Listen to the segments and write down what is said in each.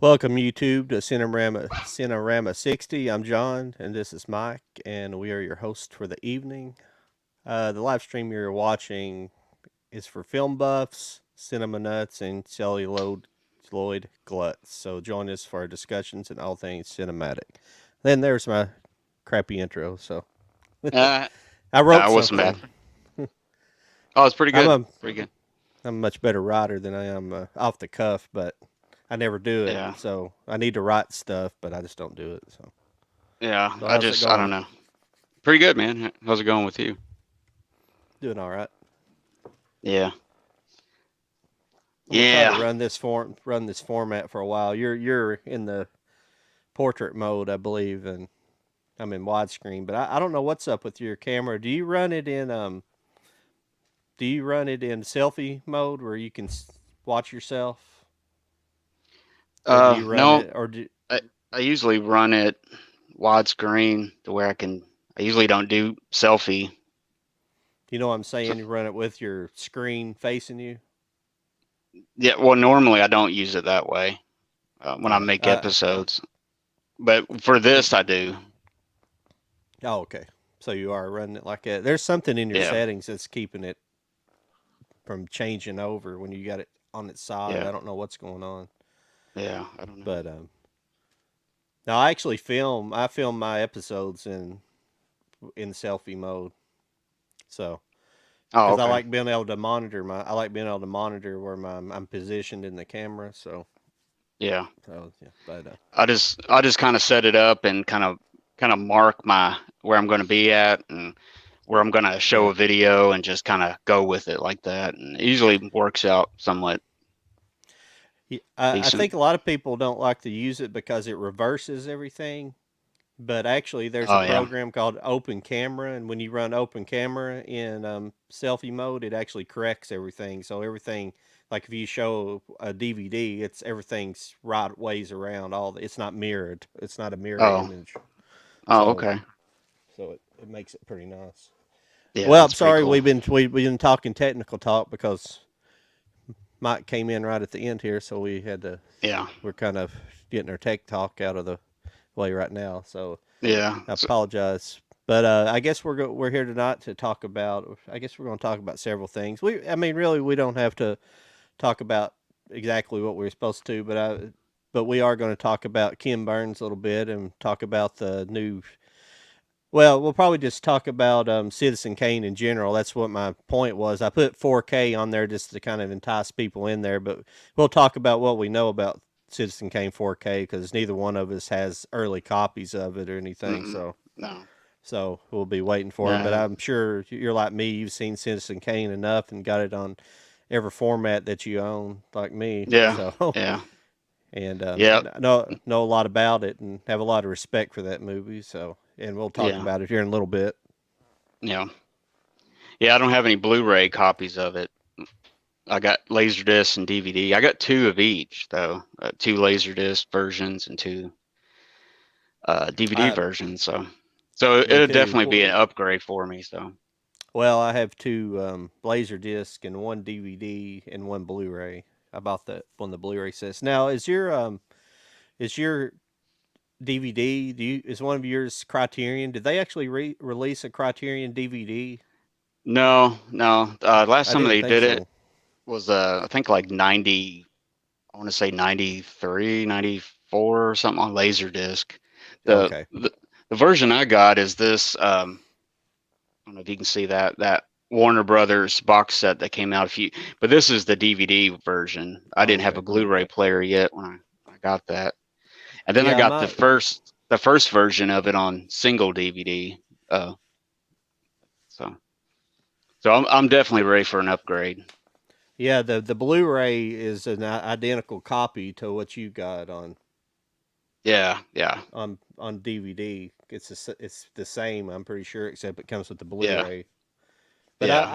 Welcome YouTube to CINERAMA 60. I'm John and this is Mike and we are your hosts for the evening. The live stream you're watching is for film buffs, cinema nuts, and Lloyd gluts. So join us for our discussions and all things cinematic. Then there's my crappy intro. So Uh, I no, wrote it wasn't bad. something. Oh, it's pretty I'm good. a Pretty good. I'm a much better writer than I am off the cuff, but I never do it, Yeah. and so I need to write stuff, but I just don't do it. Yeah. So how's it I don't going? know. Pretty good, man. How's it going with you? Doing all right. Yeah. I'm gonna try to Yeah. run this format for a while. You're in the portrait mode, I believe, and I'm in widescreen. But I don't know what's up with your camera. Do you run it in selfie mode where you can watch yourself, or do you run No, it or do I, I usually run it widescreen to where I usually don't do selfie. you know what I'm So, saying? You run it with your screen facing you. yeah. Well, normally I don't use it that way when I Yeah. make episodes, but for this I do. Oh, okay. So you are running it like that. There's something in your Yeah. settings that's keeping it from changing over when you got it on its side. Yeah. I don't know what's going on, Yeah. I don't know. but now I actually film. I film my episodes in selfie mode. So Oh, because I okay. like being able to monitor my, I like being able to monitor where I'm positioned in the camera. Yeah. Yeah, but I just kind of set it up and kind of mark my where I'm going to be at and where I'm going to show yeah. a video and just kind of go with it like that. And it usually works out somewhat I decent. think a lot of people don't like to use it because it reverses everything. But actually, there's a Oh yeah. program called Open Camera, and when you run Open Camera in selfie mode, it actually corrects everything. So everything, like if you show a DVD, it's everything's right ways around. It's not mirrored. It's not a mirror Oh. image. Oh So okay. it makes it pretty nice. Yeah, Well, I'm that's pretty sorry cool. we've been talking technical talk because Mike came in right at the end here, so Yeah. we're kind of getting our tech talk out of the way right now. So Yeah. I apologize, but I guess we're here tonight to talk about. I guess we're going to talk about several things. I mean, really, we don't have to talk about exactly what we're supposed to, but we are going to talk about Ken Burns a little bit and talk about the new. Well, we'll probably just talk about Citizen Kane in general. That's what my point was. I put 4K on there just to kind of entice people in there, but we'll talk about what we know about Citizen Kane 4K because neither one of us has early copies of it or anything. Mm-mm. No. So we'll be waiting for it. But No. I'm sure you're like me. You've seen Citizen Kane enough and got it on every format that you own, like me. Yeah. So Yeah. and Yeah. know a lot about it and have a lot of respect for that movie. So and we'll talk Yeah. about it here in a little bit. Yeah. Yeah. I don't have any Blu-ray copies of it. I got Laserdisc and DVD. I got two of each though. Two Laserdisc versions and two DVD I versions. So Me it'll too. definitely be an upgrade for me. So Well, I have two laser disc and one DVD and one Blu-ray. I bought that when the Blu-ray says. Now, is your DVD? Is one of yours Criterion? Did they actually release a Criterion DVD? no, no. Last I time didn't they think did it so. was I think like 90. I want to say 93, 94 or something on Laserdisc. The Okay. the, the version I got is this. I don't know if you can see that Warner Brothers box set that came out a few, but this is the DVD version. I Oh, didn't have okay. a Blu-ray player yet when I got that, and then I Yeah, got my the first version of it on single DVD. Uh, so I'm definitely ready for an upgrade. yeah the Blu-ray is an identical copy to what you got Yeah, yeah, on DVD. It's the same. I'm pretty sure, except it comes with the yeah, Blu-ray. But yeah.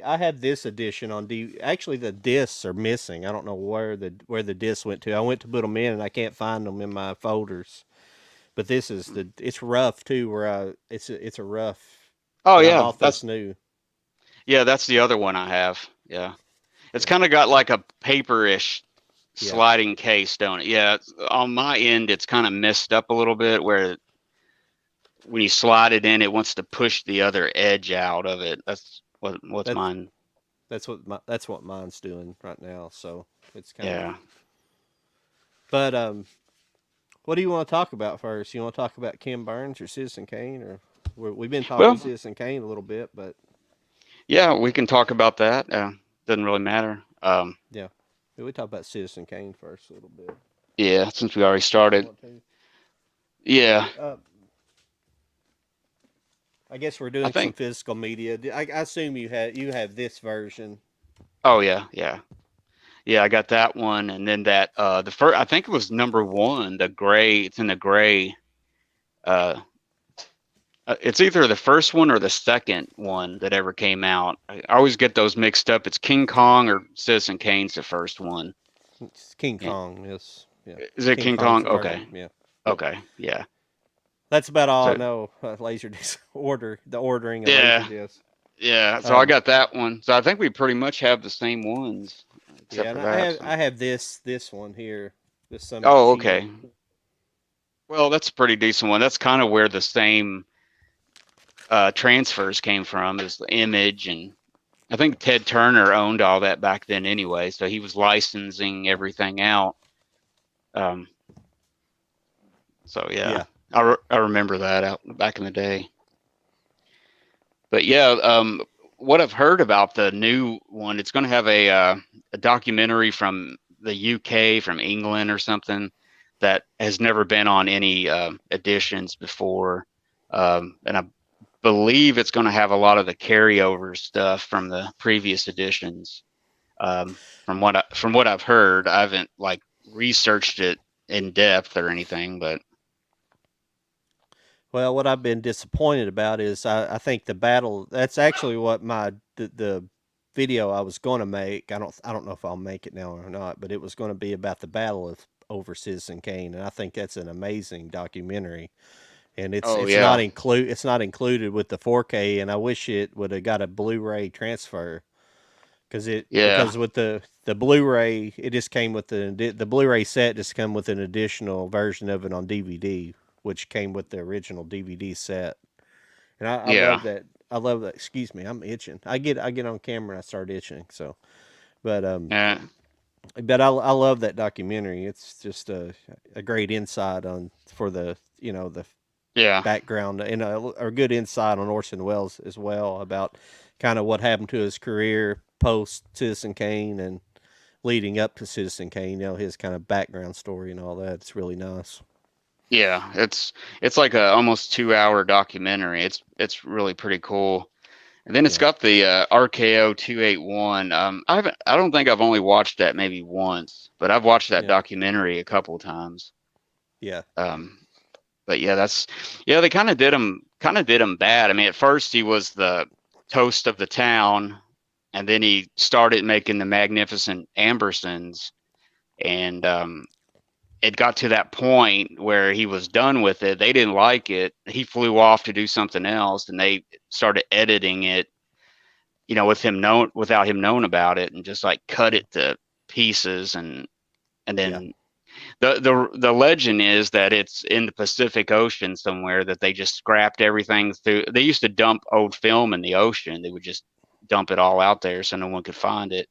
I had this edition on DVD. Actually, the discs are missing. I don't know where the discs went to. I went to put them in and I can't find them in my folders. But this is it's rough too. It's a rough, Oh and I yeah, bought this new. that's the other one I have. Yeah, it's Yeah, kind of got like a paperish Yeah, sliding case, don't it? Yeah, on my end, it's kind of messed up a little bit where when you slide it in, it wants to push the other edge out of it. That's what's that's mine. that's what mine's doing right now. So it's kind of. Yeah. But what do you want to talk about first? You want to talk about Ken Burns or Citizen Kane, or we've been talking Well, Citizen Kane a little bit, but yeah, we can talk about that. Doesn't really matter. yeah, we talk about Citizen Kane first a little bit. Yeah, since we already You started. want to? Yeah, I guess we're I doing some think. physical media. I assume you have this version. Oh yeah, yeah, yeah. I got that one, and then that the first. I think it was number one. The gray. It's in the gray. Uh, it's either the first one or the second one that ever came out. I always get those mixed up. It's King Kong or Citizen Kane's the first one. It's King Yeah. Kong. Yes, yeah. Is it King King Kong's Kong? the first one. Okay. Yeah. Okay. Yeah. That's about all I So know. Laserdisc the ordering of yeah, Laserdisc. yeah. So I Um, got that one. So I think we pretty much have the same ones, except yeah, for and that. So. I have this one here, this Summit Oh, Shield. okay. Well, that's a pretty decent one. That's kind of where the same transfers came from, is the image, and I think Ted Turner owned all that back then anyway, so he was licensing everything out. Um, so yeah, Yeah. I remember that out back in the day. But yeah, what I've heard about the new one, it's going to have a documentary from the UK, from England or something, that has never been on any editions before, and I believe it's going to have a lot of the carryover stuff from the previous editions. From what I've heard, I haven't like researched it in depth or anything, but Well, what I've been disappointed about is I think the battle. That's actually what the video I was going to make. I don't know if I'll make it now or not, but it was going to be about the battle of over Citizen Kane, and I think that's an amazing documentary. And it's oh it's not yeah, included with the 4K, and I wish it would have got a Blu-ray transfer yeah, because with the Blu-ray it just came with the Blu-ray set just come with an additional version of it on DVD, which came with the original DVD set. And I yeah, love that. I love that. Excuse me, I'm itching. I get on camera and I start itching. So, but yeah, I love that documentary. It's just a great insight on for the yeah. background and a good insight on Orson Welles as well about kind of what happened to his career post Citizen Kane and leading up to Citizen Kane. His kind of background story and all that. It's really nice. Yeah, it's like a almost 2 hour documentary. It's really pretty cool. And then it's Yeah, got the RKO 281. I don't think I've only watched that maybe once, but I've watched that yeah, documentary a couple times. yeah, Um, but yeah, yeah, they kind of did him bad. I mean, at first he was the toast of the town, and then he started making the Magnificent Ambersons, and it got to that point where he was done with it. They didn't like it. He flew off to do something else, and they started editing it, without him knowing about it, and just like cut mm, it to pieces, and yeah, then the legend is that it's in the Pacific Ocean somewhere, that they just scrapped everything through. They used to dump old film in the ocean. They would just dump it all out there so no one could find it.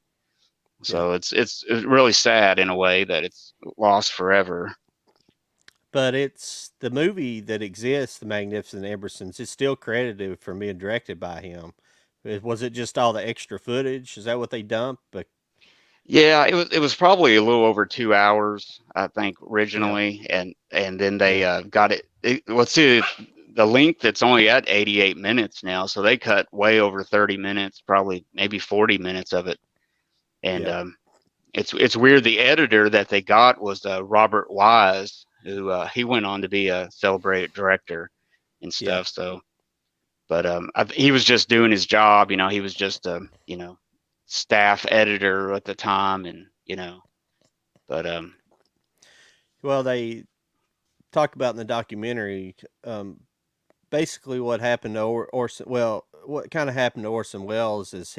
yeah. So it's really sad in a way that it's lost forever. But it's the movie that exists, The Magnificent Ambersons, is still credited for being directed by him. Was it just all the extra footage? Is that what they dumped? But Yeah, it was probably a little over 2 hours, I think, yeah, originally, and then they yeah, got let's see, the length that's only at 88 minutes now, so they cut way over 30 minutes, probably maybe 40 minutes of it, and yeah, it's weird. The editor that they got was Robert Wise, who he went on to be a celebrated director and yeah. stuff. So, but he was just doing his job. He was just a staff editor at the time, and but Well, they talk about in the documentary basically what happened to Orson. Well, what kind of happened to Orson Welles is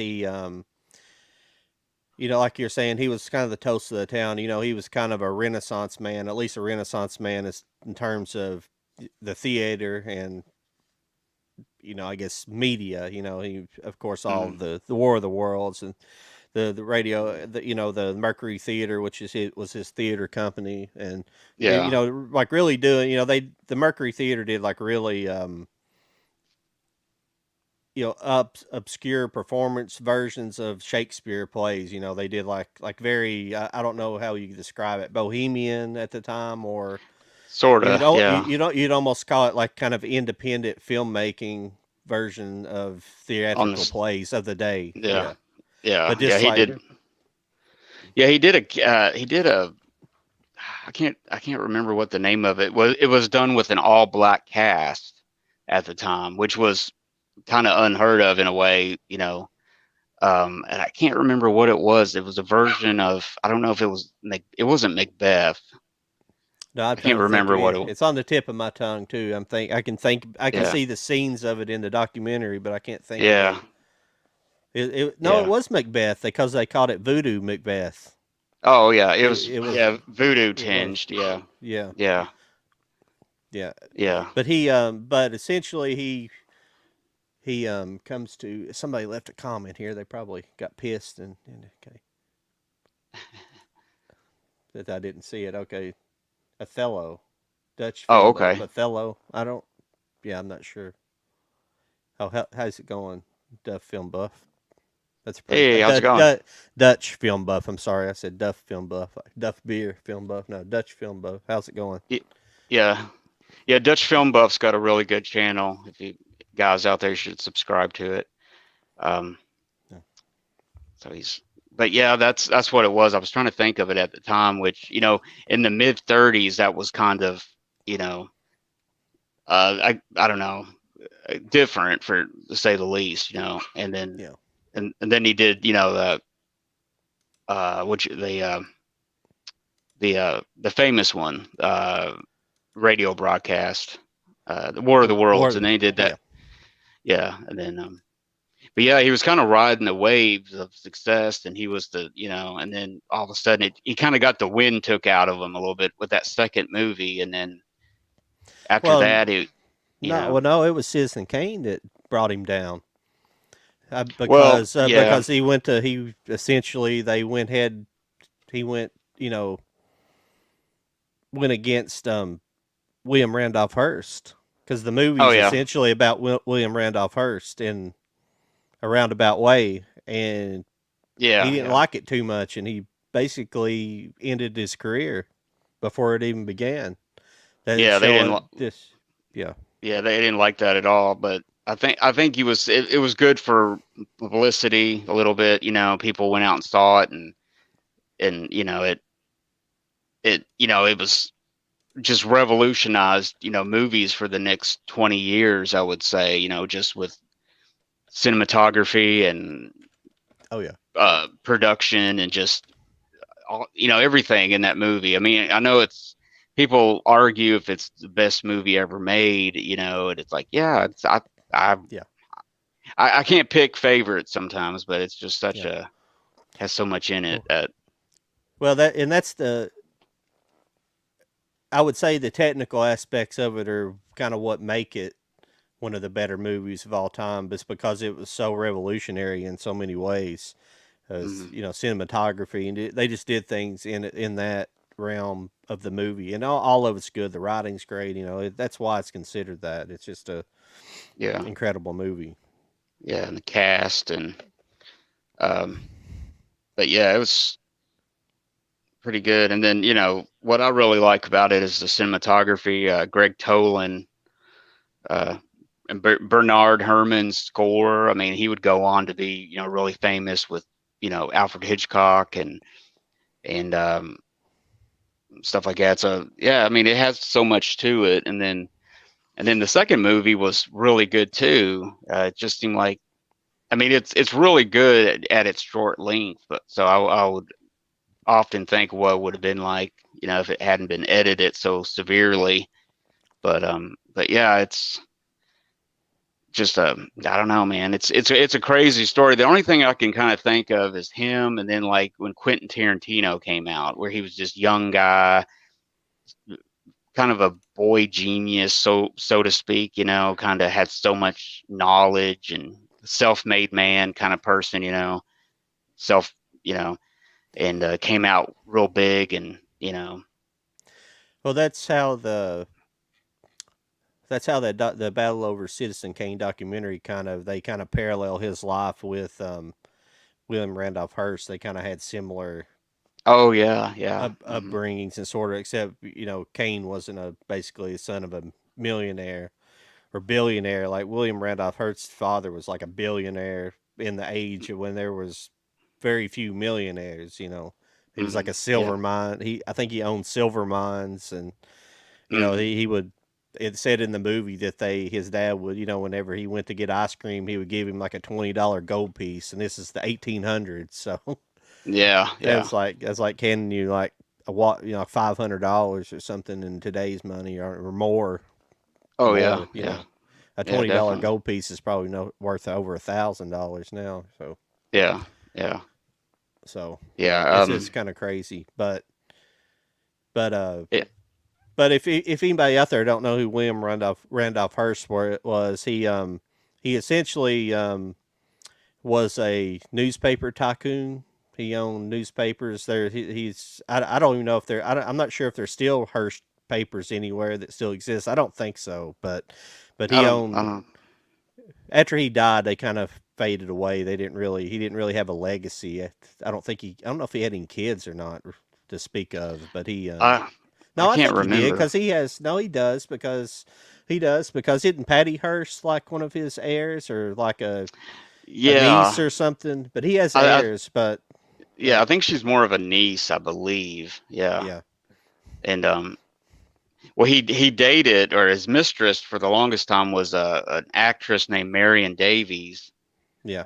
like you're saying, he was kind of the toast of the town. He was kind of a Renaissance man, at least a Renaissance man is in terms of the theater and I guess media. He of course all Mm, the War of the Worlds and the radio, the Mercury Theater, which was his theater company, and yeah, like really doing the Mercury Theater did like really obscure performance versions of Shakespeare plays. They did like very I don't know how you describe it, bohemian at the time, or sorta, yeah. you'd almost call it like kind of independent filmmaking version of On theatrical this, plays of the day. yeah, Yeah, yeah, but yeah. just He like did. Yeah, he did a. I can't remember what the name of it was. It was done with an all black cast at the time, which was kind of unheard of in a way, and I can't remember what it was. It was a version of, I don't know if it wasn't Macbeth. no, I'm I trying can't to think. remember what It's on the tip of my tongue too. I can yeah, see the scenes of it in the documentary, but I can't think of yeah, the. No, it yeah. was Macbeth because they called it Voodoo Macbeth. Oh yeah, it was, It was yeah, voodoo it was tinged. Yeah, yeah, yeah, yeah. yeah. But essentially he comes to somebody left a comment here. They probably got pissed and okay that I didn't see it. Okay, Othello, Dutch Oh, film buff. okay. Othello. I don't. Yeah, I'm not sure. How's it going? Duff film buff. That's pretty. Hey, how's it going? Dutch film buff. I'm sorry, I said Duff film buff. Duff beer film buff. No, Dutch film buff. How's it going? Yeah, yeah. Dutch Film Buff's got a really good channel. If you guys out there should subscribe to it. Um, Yeah. so but yeah, that's what it was. I was trying to think of it at the time, which, in the mid 30s, that was kind of, you know, I don't know, different for to say the least, and then Yeah. and then he did, which the famous one, radio broadcast, the War of the Worlds, and then he did that. Yeah. Yeah, and then but yeah, he was kind of riding the waves of success, and he was and then all of a sudden he kind of got the wind took out of him a little bit with that second movie, and then after Well, that, it, you no, know, well, no, it was Citizen Kane that brought him down. well, yeah, Because he essentially they went head he went went against William Randolph Hearst because the oh movie's yeah, essentially about William Randolph Hearst in a roundabout way, and he yeah, didn't yeah, like it too much, and he basically ended his career before it even began. That yeah. They show didn't, this, yeah, yeah, they didn't like that at all. But I think it was good for publicity a little bit. People went out and saw it, and it was just revolutionized, movies for the next 20 years, I would say, just with cinematography and oh yeah, production and just all, everything in that movie. I mean, I know people argue if it's the best movie ever made, and it's like, yeah, I, yeah, I can't pick favorites sometimes, but it's just yeah. has so much in it Well, that, that's the I would say the technical aspects of it are kind of what make it one of the better movies of all time, but it's because it was so revolutionary in so many ways. As mm, cinematography, and they just did things in that realm of the movie, and all of it's good. The writing's great. That's why it's considered that. It's just a yeah, incredible movie. yeah, and the cast um, but yeah, it was pretty good. And then, what I really like about it is the cinematography. Greg Tolan, uh, and Bernard Herrmann's score. I mean, he would go on to be, really famous with, Alfred Hitchcock and stuff like that. So yeah, I mean, it has so much to it. And then the second movie was really good too. It just seemed like, I mean, it's really good at its short length. But so I would often think what it would have been like, if it hadn't been edited so severely. But yeah, it's just I don't know, man. It's a crazy story. The only thing I can kind of think of is him, and then like when Quentin Tarantino came out, where he was this young guy, kind of a boy genius, so to speak. Kind of had so much knowledge and self-made man kind of person. Self, you know, and came out real big, and Well, that's how the Battle Over Citizen Kane documentary they kind of parallel his life with William Randolph Hearst. They kind of had similar oh yeah, yeah, upbringings and sort of, except Kane wasn't basically the son of a millionaire or billionaire. Like William Randolph Hearst's father was like a billionaire in the age of when there was very few millionaires. He was like a silver yeah, mine. I think he owned silver mines, and hmm he would. It said in the movie that his dad would, whenever he went to get ice cream, he would give him like a $20 gold piece, and this is the 1800s, so yeah, yeah. that's like handing you like a what, $500 or something in today's money, or more, Oh yeah, more. yeah, A yeah, $20 definitely. gold piece is probably worth over $1,000 now. Yeah, yeah, So yeah. it's kind of crazy, but Yeah. but if anybody out there don't know who William Randolph Hearst was, he essentially was a newspaper tycoon. He owned newspapers. I don't even know if I'm not sure if there's still Hearst papers anywhere that still exist. I don't think so, but I he don't, I owned. don't. After he died, they kind of faded away. He didn't really have a legacy. I don't know if he had any kids or not to speak of, but I, I no, I can't think he did remember. because he does because didn't Patty Hearst like one of his heirs or like a Yeah, niece or something? But he has I, heirs, but yeah, I think she's more of a niece, I believe. Yeah, yeah, and well, he dated, or his mistress for the longest time was an actress named Marion Davies. yeah,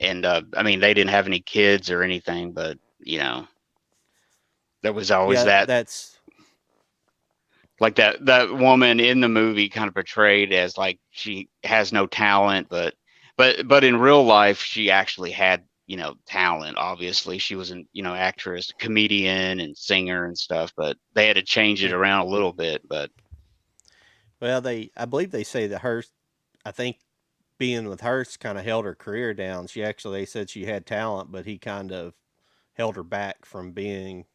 And I mean, they didn't have any kids or anything, but there was always yeah. that, That's like that woman in the movie kind of portrayed as like she has no talent, but in real life she actually had talent. Obviously she was an actress, comedian, and singer and stuff, but they had to change it yeah. around a little bit. But Well, I believe they say that Hearst. I think being with Hearst kind of held her career down. They said she had talent, but he kind of held her back from being,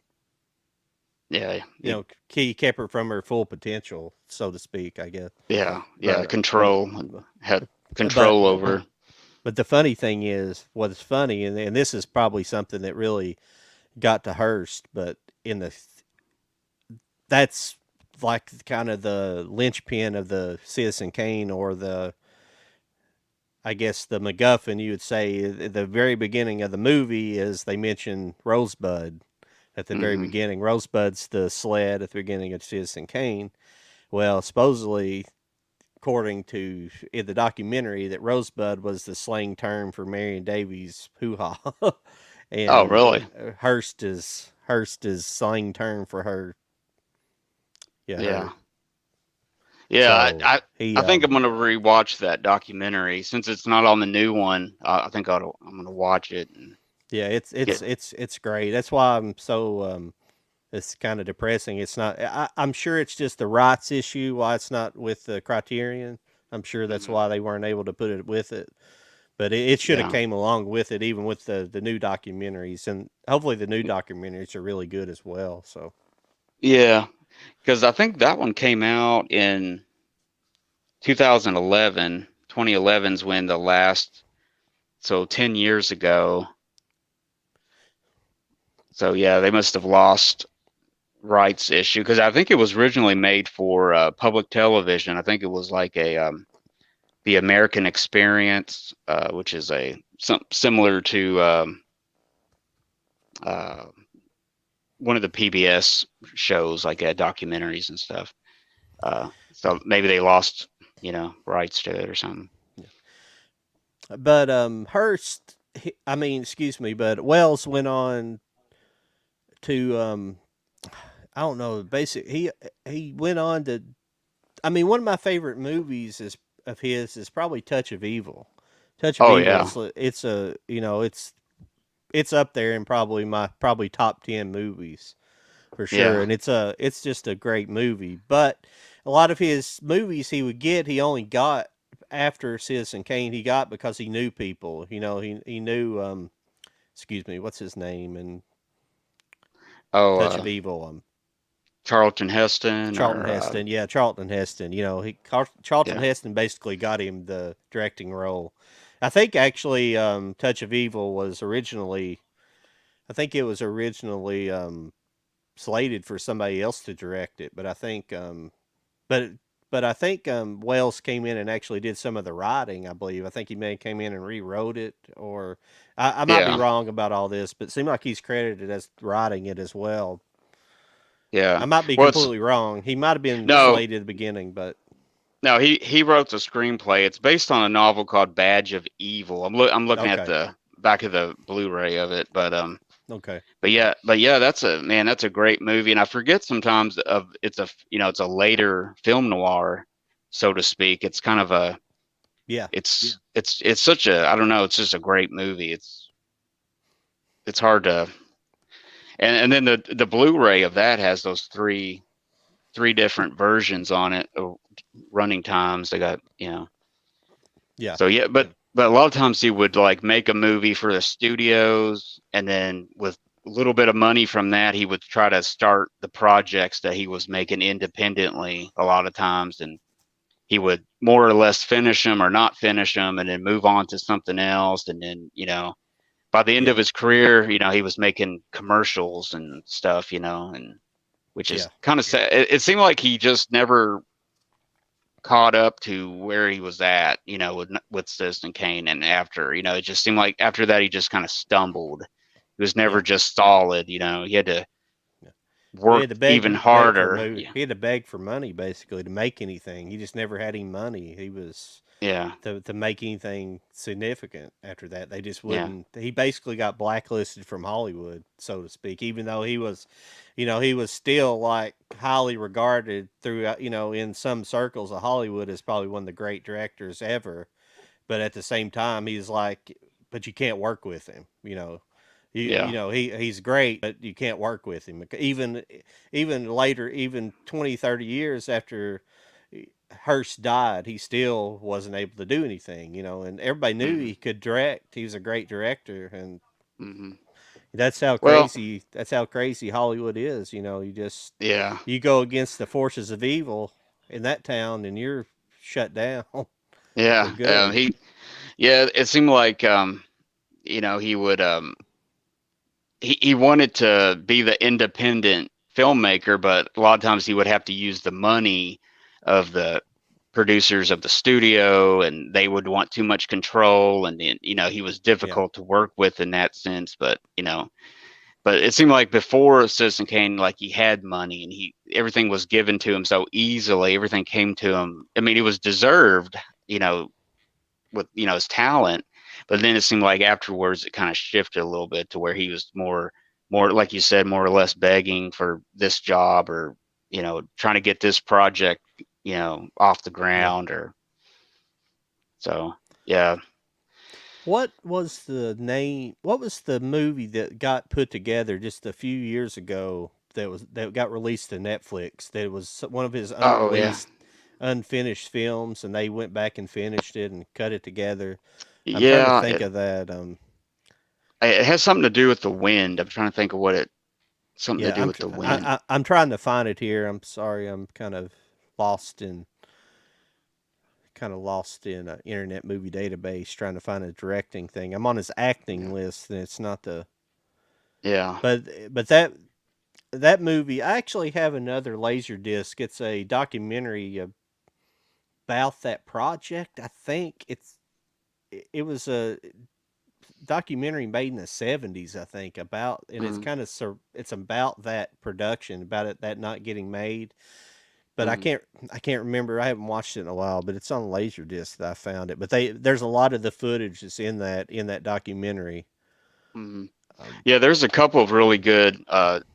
yeah, he kept her from her full potential, so to speak, I guess. yeah, But but control, had but control over. but the funny thing is, what's funny, and this is probably something that really got to Hearst, but in the that's like kind of the linchpin of the Citizen Kane, or I guess the MacGuffin, you would say. At the very beginning of the movie is they mention Rosebud at the very hmm beginning. Rosebud's the sled at the beginning of Citizen Kane. Well, supposedly, according to in the documentary, that Rosebud was the slang term for Marion Davies' hoo ha, oh and really? Hearst is slang term for her. Yeah, Yeah. her. Yeah, So I he think I'm gonna rewatch that documentary since it's not on the new one. I think I'm gonna watch it and yeah, get. it's great. That's why I'm so it's kind of depressing. It's not. I'm sure it's just the rights issue why it's not with the Criterion. I'm sure that's Mhm. why they weren't able to put it with it. But it should have Yeah, came along with it, even with the new documentaries, and hopefully the new documentaries are really good as well. So yeah, because I think that one came out in 2011. 2011's when the last, so 10 years ago. So yeah, they must have lost rights issue because I think it was originally made for public television. I think it was like a the American Experience, which is similar to uh, one of the PBS shows, like documentaries and stuff. So maybe they lost, rights to it or something. but Hearst, I mean, excuse me, but Wells went on to I don't know, he went on to. I mean, one of my favorite movies is of his is probably Touch of Evil. Touch of Oh Evil yeah, is it's a it's up there in probably my probably top 10 movies for sure, yeah, and it's just a great movie. But a lot of his movies he only got after Citizen Kane. He got because he knew people. He knew excuse me, what's his name and oh, Touch of Evil. Charlton Heston Charlton or Heston. Yeah, Charlton Heston. Charlton yeah, Heston basically got him the directing role. I think actually, Touch of Evil was originally. I think it was originally slated for somebody else to direct it, but but I think Wells came in and actually did some of the writing. I believe. I think he may have came in and rewrote it, or I might be yeah, wrong about all this, but it seemed like he's credited as writing it as well. yeah. I might be Well, it's completely wrong. He might have been no, slated at the beginning, but no. He wrote the screenplay. It's based on a novel called Badge of Evil. I'm looking at okay. the back of the Blu-ray of it, Okay. but yeah, that's a great movie, and I forget sometimes of it's a it's a later film noir, so to speak. It's kind of a Yeah. it's such a I don't know. It's just a great movie. It's hard to and then the Blu-ray of that has those three different versions on it, running times. They got Yeah. so yeah, but a lot of times he would like make a movie for the studios, and then with a little bit of money from that, he would try to start the projects that he was making independently a lot of times, and he would more or less finish them or not finish them, and then move on to something else, and then by the end Yeah. of his career, he was making commercials and stuff, and which is Yeah. kind of sad. It seemed like he just never caught up to where he was at, with Citizen Kane, and after, it just seemed like after that he just kind of stumbled. He was never Yeah. just solid, he had to Yeah. He work had to even beg for harder. mo- Yeah, he had to beg for money basically to make anything. He just never had any money. He was yeah, to make anything significant after that. They just yeah, wouldn't. He basically got blacklisted from Hollywood, so to speak. Even though he was still like highly regarded throughout. In some circles of Hollywood as probably one of the great directors ever. But at the same time, he's like, but you can't work with him. yeah, He's great, but you can't work with him. Even later, even 20, 30 years after Hearst died, he still wasn't able to do anything. And everybody knew hmm he could direct. He was a great director, and hmm well, that's how crazy Hollywood is. yeah, You go against the forces of evil in that town, and you're shut down for yeah, good. yeah, it seemed like he would he wanted to be the independent filmmaker, but a lot of times he would have to use the money of the producers of the studio, and they would want too much control, and then, he was Yeah, difficult to work with in that sense. But but it seemed like before Citizen Kane, like he had money, and he everything was given to him so easily. Everything came to him. I mean, it was deserved, you know, with his talent. But then it seemed like afterwards it kind of shifted a little bit to where he was more like you said, more or less begging for this job, or trying to get this project off the yeah. ground, or so yeah. What was the name? What was the movie that got put together just a few years ago that got released to Netflix? That was one of his Oh yeah, unreleased, unfinished films, and they went back and finished it and cut it together. I'm trying to yeah. think it, of that. it has something to do with the wind. I'm trying to think of what it something to Yeah, do with the wind. I'm trying to find it here. I'm sorry, I'm lost in lost in an internet movie database trying to find a directing thing. I'm on his acting Yeah, list, and it's not the yeah. but that movie. I actually have another laser disc. It's a documentary about that project. I think it was a documentary made in the 70s. I think about, and it's Mm-hmm. it's about that production, about it that not getting made. But Mm-hmm. I can't remember. I haven't watched it in a while, but it's on Laserdisc that I found it. But there's a lot of the footage that's in that documentary. Mm-hmm. Um, Yeah, there's a couple of really good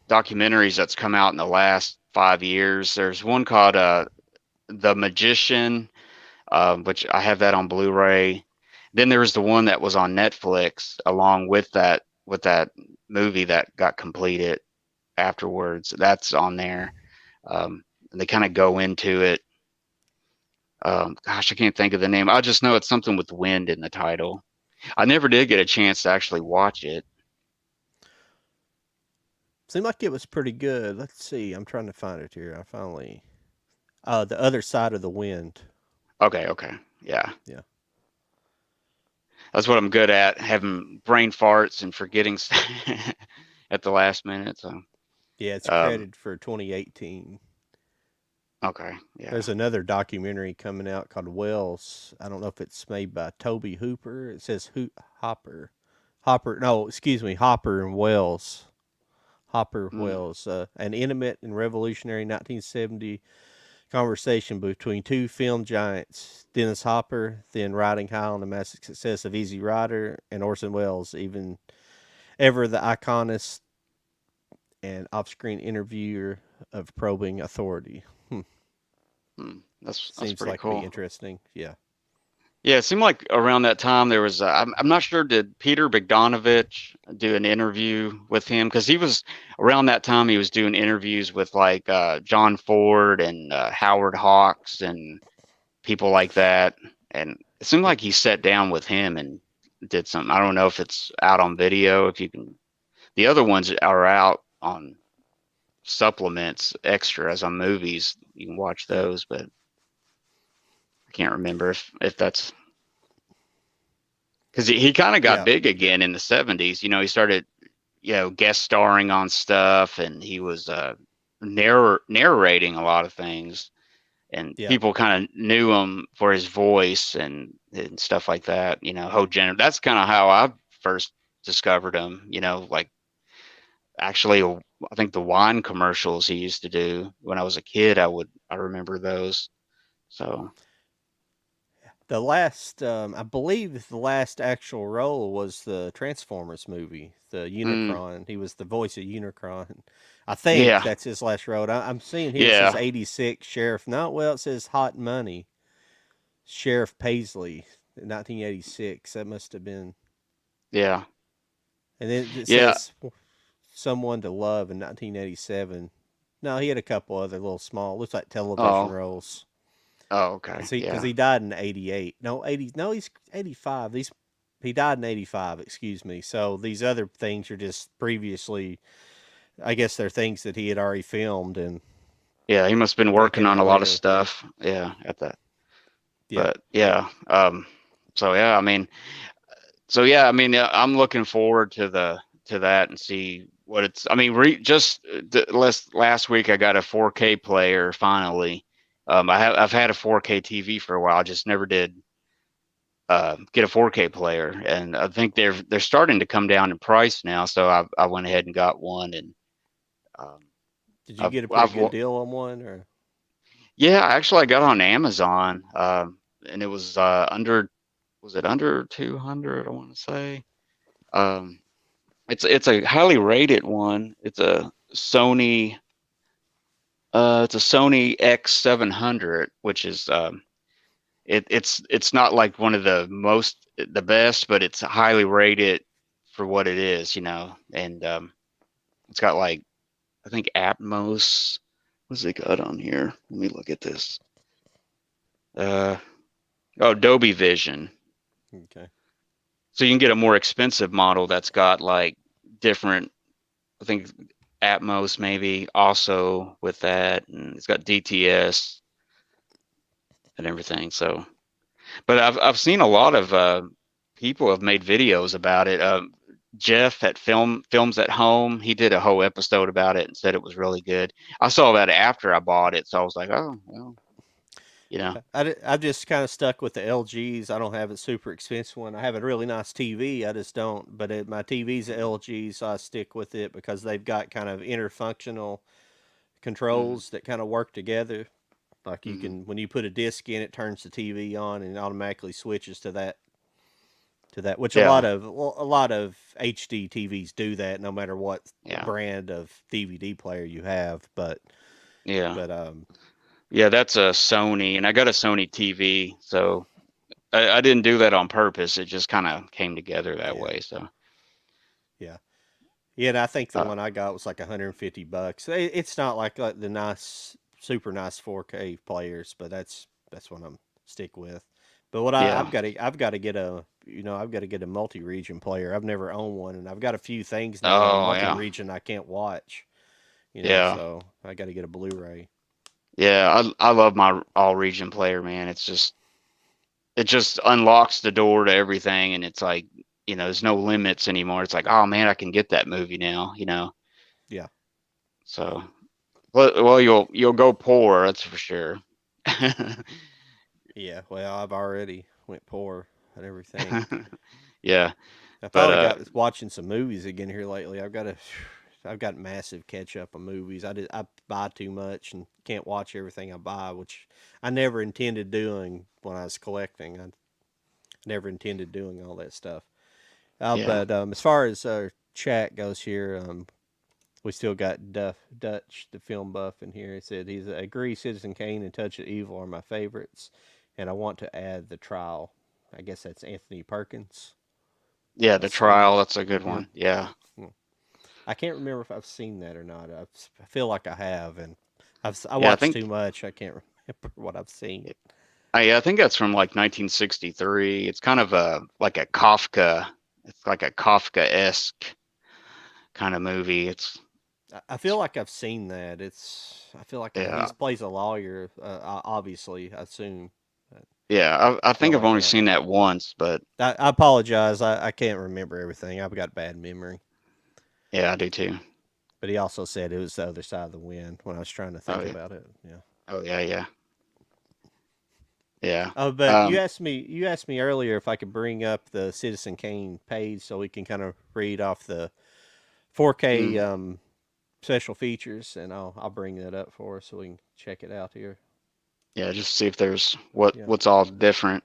documentaries that's come out in the last 5 years. There's one called The Magician. which I have that on Blu-ray. Then there was the one that was on Netflix along with that movie that got completed afterwards. That's on there. And they kind of go into it. Gosh, I can't think of the name. I just know it's something with wind in the title. I never did get a chance to actually watch it. Seemed like it was pretty good. Let's see. I'm trying to find it here. I finally. The Other Side of the Wind. Okay, okay. Yeah. Yeah. That's what I'm good at, having brain farts and forgetting at the last minute. So, Yeah, it's um, credited for 2018. okay, yeah. There's another documentary coming out called Wells. I don't know if it's made by Toby Hooper. It says Hopper. Hopper, no, excuse me, Hopper and Wells. Hopper Mm, Wells. An intimate and revolutionary 1970 conversation between two film giants, Dennis Hopper, then riding high on the massive success of Easy Rider, and Orson Welles, even ever the iconist and off-screen interviewer of probing authority. that's Seems pretty like be cool. interesting. Yeah. Yeah, it seemed like around that time there was. I'm not sure. Did Peter Bogdanovich do an interview with him? Because he was around that time. He was doing interviews with like John Ford and Howard Hawks and people like that. And it seemed like he sat down with him and did something. I don't know if it's out on video. If you can, the other ones are out on supplements, extras on movies. You can watch Yeah. those, but I can't remember if that's because he kind of got Yeah. big again in the 70s. You know, he started, guest starring on stuff, and he was narrating a lot of things, and Yeah. people kind of knew him for his voice and stuff like that. You know, that's kind of how I first discovered him. You know, like actually, I think the wine commercials he used to do when I was a kid, I remember those. So, The last, I believe, the last actual role was the Transformers movie, the mm, Unicron. He was the voice of Unicron. I think yeah, that's his last role. I'm seeing here it says yeah, 86 Sheriff. No, well, it says Hot Money, Sheriff Paisley, 1986. That must have been. yeah, And then it yeah. says Someone to Love in 1987. No, he had a couple other little small, looks like television Oh, roles. oh, okay, Because yeah. he died in 88. No, 80. No, he's 85. He died in 85. Excuse me. So these other things are just previously. I guess they're things that he had already filmed and Yeah, he must have been that working came on a out lot of later. stuff. Yeah, at that. Yeah. But yeah, so yeah, I mean, I'm looking forward to that and see what it's. I mean, just last week I got a 4K player finally. I've had a 4K TV for a while. I just never did get a 4K player, and I think they're starting to come down in price now. So I went ahead and got one, and um, Did you get a pretty I've good deal on one or? yeah, actually, I got on Amazon, and it was was it under 200? I want to say. Um, it's a highly rated one. It's a Sony X700, which is it's not like one of the best, but it's highly rated for what it is, and it's got like I think Atmos. What's it got on here? Let me look at this. Uh, oh, Dolby Vision. Okay. So you can get a more expensive model that's got like different, I think Atmos maybe also with that, and it's got DTS and everything. So, but I've seen a lot of people have made videos about it. Jeff at Films at Home, he did a whole episode about it and said it was really good. I saw that after I bought it, so I was like, oh well, you know, I've just kind of stuck with the LGs. I don't have a super expensive one. I have a really nice TV. I just don't. But my TV's a LG, so I stick with it because they've got kind of interfunctional mm, controls that kind of work together. Like you mm, can, when you put a disc in, it turns the TV on and it automatically switches to that. Which yeah, a lot of HD TVs do that, no matter what yeah, brand of DVD player you have. yeah. But Yeah, that's a Sony, and I got a Sony TV, so I didn't do that on purpose. It just kind of came together that Yeah, way. So, yeah, yeah. And I think the uh, one I got was like $150. It's not like the nice, super nice 4K players, but that's what I'm stick with. But what yeah. I've got to get a I've got to get a multi-region player. I've never owned one, and I've got a few things now that are Oh, yeah. multi-region I can't watch. Yeah. So I got to get a Blu-ray. Yeah. I love my all region player, man. It just unlocks the door to everything, and it's like, there's no limits anymore. It's like, oh man, I can get that movie now. Yeah, So, well, you'll go poor, that's for sure. yeah. Well, I've already went poor at everything. Yeah, I but finally got watching some movies again here lately. I've got massive catch up on movies. I buy too much and can't watch everything I buy, which I never intended doing when I was collecting. I never intended doing all that stuff. yeah, But as far as chat goes here, we still got Dutch, the film buff, in here. He said he's agree. Citizen Kane and Touch of Evil are my favorites, and I want to add The Trial. I guess that's Anthony Perkins. yeah. The Assume. trial, that's a good Yeah. one. Yeah, Hmm. I can't remember if I've seen that or not. I feel like I have, and I yeah. I watched too think much. I can't remember what I've seen. I think that's from like 1963. It's kind of a like a Kafka. It's like a Kafka-esque kind of movie. I feel like I've seen that. I feel like he Yeah, plays a lawyer. Obviously, I assume. yeah. I I feel think I've like only seen that once, but I apologize. I can't remember everything. I've got bad memory. yeah, I do too. But he also said it was the other side of the wind when I was trying to Oh think yeah, about it. Yeah. oh yeah, yeah, yeah. Oh, but Um, you asked me earlier if I could bring up the Citizen Kane page so we can kind of read off the 4K mm, special features, and I'll bring that up for us so we can check it out here. yeah, just see if there's what Yeah, what's all different.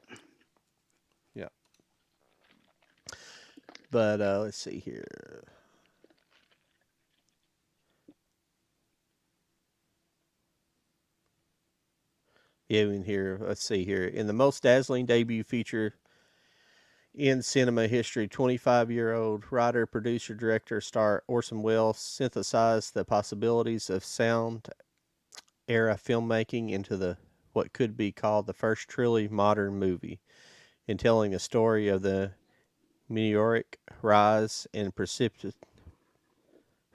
yeah. But let's see here. Yeah, in here. Let's see here. In the most dazzling debut feature in cinema history, 25-year-old writer, producer, director, star Orson Welles synthesized the possibilities of sound era filmmaking into the what could be called the first truly modern movie, in telling the story of the meteoric rise and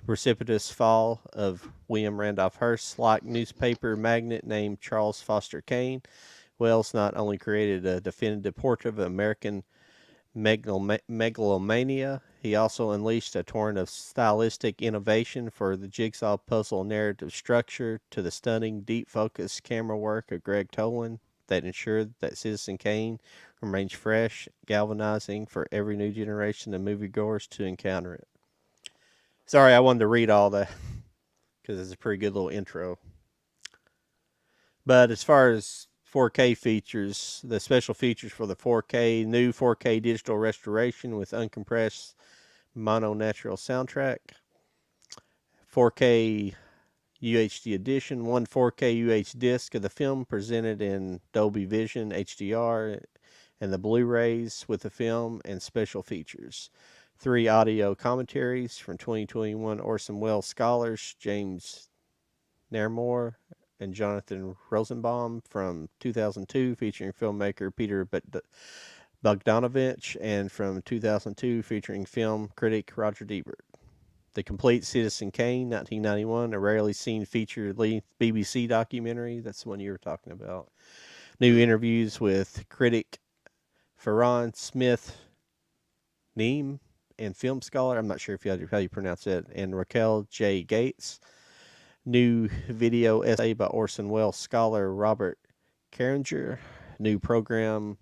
precipitous fall of William Randolph Hearst's like newspaper magnate named Charles Foster Kane. Wells not only created a definitive portrait of American megalomania, he also unleashed a torrent of stylistic innovation for the jigsaw puzzle narrative structure to the stunning, deep focus camera work of Greg Toland that ensured that Citizen Kane remains fresh, galvanizing for every new generation of moviegoers to encounter it. Sorry, I wanted to read all that because it's a pretty good little intro. But as far as 4K features, the special features for the 4K, new 4K digital restoration with uncompressed mono natural soundtrack, 4K UHD edition, one 4K UH disc of the film presented in Dolby Vision HDR, and the Blu-rays with the film and special features. Three audio commentaries from 2021 Orson Welles scholars James Nairmore and Jonathan Rosenbaum from 2002, featuring filmmaker Peter Bogdanovich, and from 2002, featuring film critic Roger Ebert. The Complete Citizen Kane, 1991, a rarely seen feature-length BBC documentary. That's the one you were talking about. New Mm, interviews with critic Ferran Smith Neem and film scholar, I'm not sure if how you pronounce it, and Raquel J. Gates. New video essay by Orson Welles scholar Robert Carringer. New program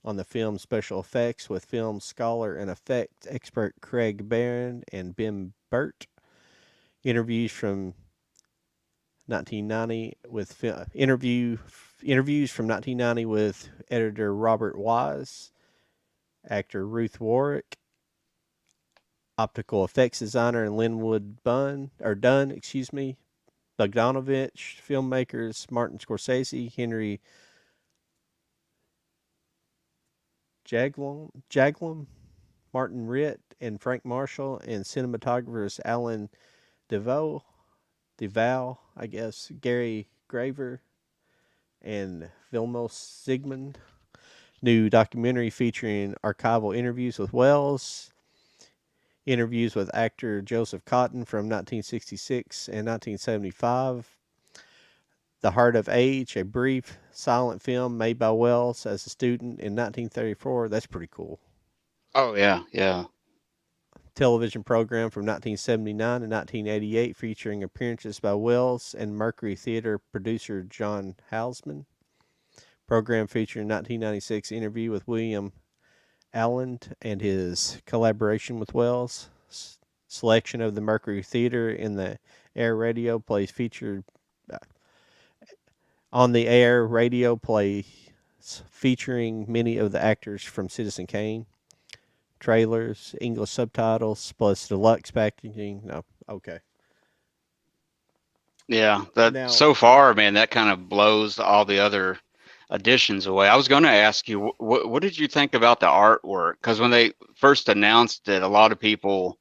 on the film special effects with film scholar and effect expert Craig Barron and Ben Burt. Interviews from 1990 with interviews from 1990 with editor Robert Wise, actor Ruth Warwick, optical effects designer and Linwood Dunn, excuse me, Bogdanovich, filmmakers Martin Scorsese, Henry Jaglom, Martin Ritt, and Frank Marshall, and cinematographers Alan DeVoe, I guess, Gary Graver, and Vilmos Zsigmond. New documentary featuring archival interviews with Wells, interviews with actor Joseph Cotton from 1966 and 1975. The Heart of Age, a brief silent film made by Wells as a student in 1934. That's pretty cool. Oh yeah, yeah, Television program from 1979 to 1988 featuring appearances by Wells and Mercury Theater producer John Houseman. Program featuring 1996 interview with William Allen and his collaboration with Wells. Selection of the Mercury Theater in the air radio plays featured on the air radio plays featuring many of the actors from Citizen Kane. Trailers, English subtitles, plus deluxe packaging. No, okay. yeah. That Now, so far, man, that kind of blows all the other additions away. I was going to ask you, what did you think about the artwork? Because when they first announced it, a lot of people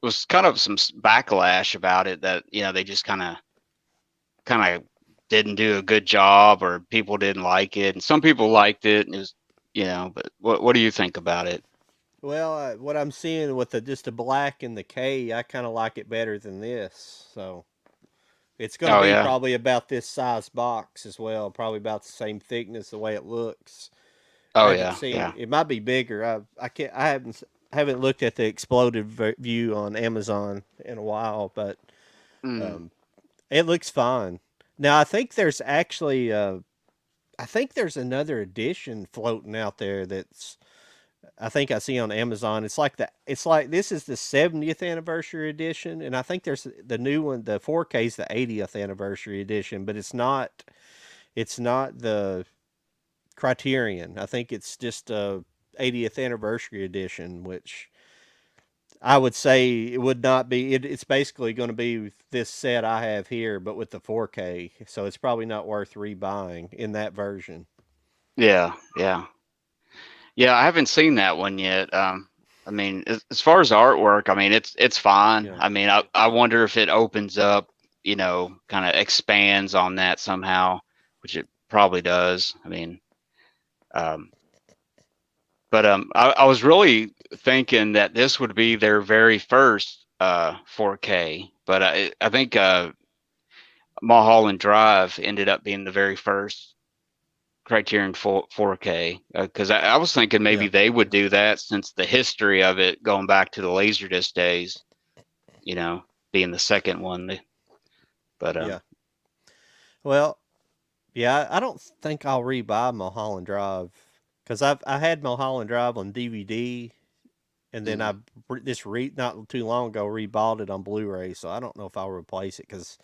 was kind of some backlash about it that they just kind of didn't do a good job or people didn't like it, and some people liked it. And it was but what do you think about it? well, what I'm seeing with the just the black and the K, I kind of like it better than this. So it's going to Oh be yeah, probably about this size box as well, probably about the same thickness, the way it looks. I oh haven't yeah, seen. yeah. It might be bigger. I can't. I haven't looked at the exploded view on Amazon in a while, but Mm. um, it looks fine. Now I think there's actually. I think there's another edition floating out there that's. I think I see on Amazon. It's like the. It's like this is the 70th anniversary edition, and I think there's the new one. The 4K is the 80th anniversary edition, but it's not. It's not the Criterion. I think it's just a 80th anniversary edition, which I would say it would not be. It's basically going to be this set I have here, but with the 4K. So it's probably not worth rebuying in that version. Yeah, yeah, yeah. I haven't seen that one yet. I mean, as far as artwork, I mean, it's fine. Yeah, I mean, I wonder if it opens up, kind of expands on that somehow, which it probably does. I mean, um, but I was really thinking that this would be their very first 4K, but I think Mulholland Drive ended up being the very first Criterion 4K, because I was thinking maybe yeah, they would do that since the history of it going back to the Laserdisc days, you know, being the second one. But yeah. Well, yeah. I don't think I'll rebuy Mulholland Drive because I had Mulholland Drive on DVD, and then mm, I not too long ago rebought it on Blu-ray. So I don't know if I'll replace it because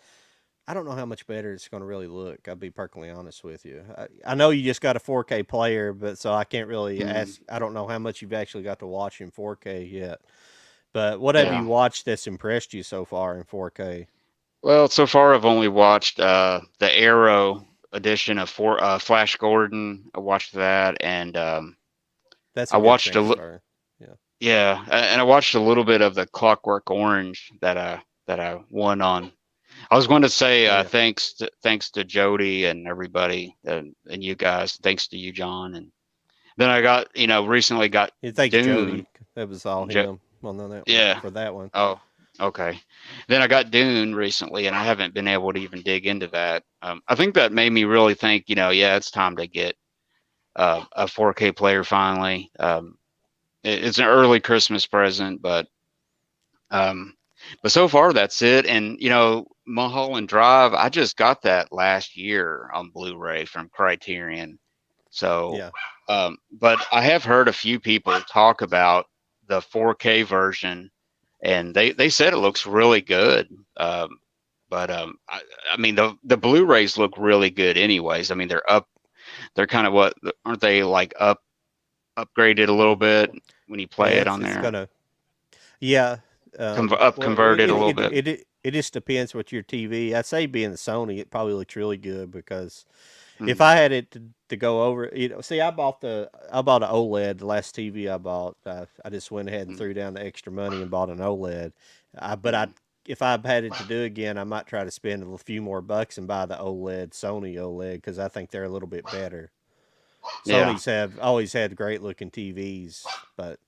I don't know how much better it's going to really look. I'll be perfectly honest with you. I know you just got a 4K player, but so I can't really mm, ask. I don't know how much you've actually got to watch in 4K yet. But what have yeah. you watched that's impressed you so far in 4K? Well, so far I've only watched the Arrow edition of Flash Gordon. I watched that, and That's I a good watched transfer. Yeah. yeah, and I watched a little bit of the Clockwork Orange that I won on. I was going to say Oh yeah. thanks to Jody and everybody and you guys. Thanks to you, John. And then I got recently got Yeah, thanks, Dune. Jody. That was all Jo- him on that one yeah. for that one. Oh, okay. Then I got Dune recently, and I haven't been able to even dig into that. I think that made me really think. Yeah, it's time to get a 4K player finally. It's an early Christmas present, um, but so far that's it. And Mulholland Drive, I just got that last year on Blu-ray from Criterion. So, Yeah. but I have heard a few people talk about the 4K version, and they said it looks really good. But I mean the Blu-rays look really good anyways. I mean they're up. They're kind of what aren't they like upgraded a little Mm. bit when you play Yeah. it It's on it's there? gonna. Yeah. Up Well, converted a little bit. it just depends what your TV. I'd say being the Sony, it probably looks really good because if Mm, I had it to go over, see, I bought an OLED. The last TV I bought, I just went ahead and mm, threw down the extra money and bought an OLED. But I, mm. if I had it to do again, I might try to spend a few more bucks and buy the OLED Sony OLED because I think they're a little bit better. Yeah, Sony's have always had great looking TVs, but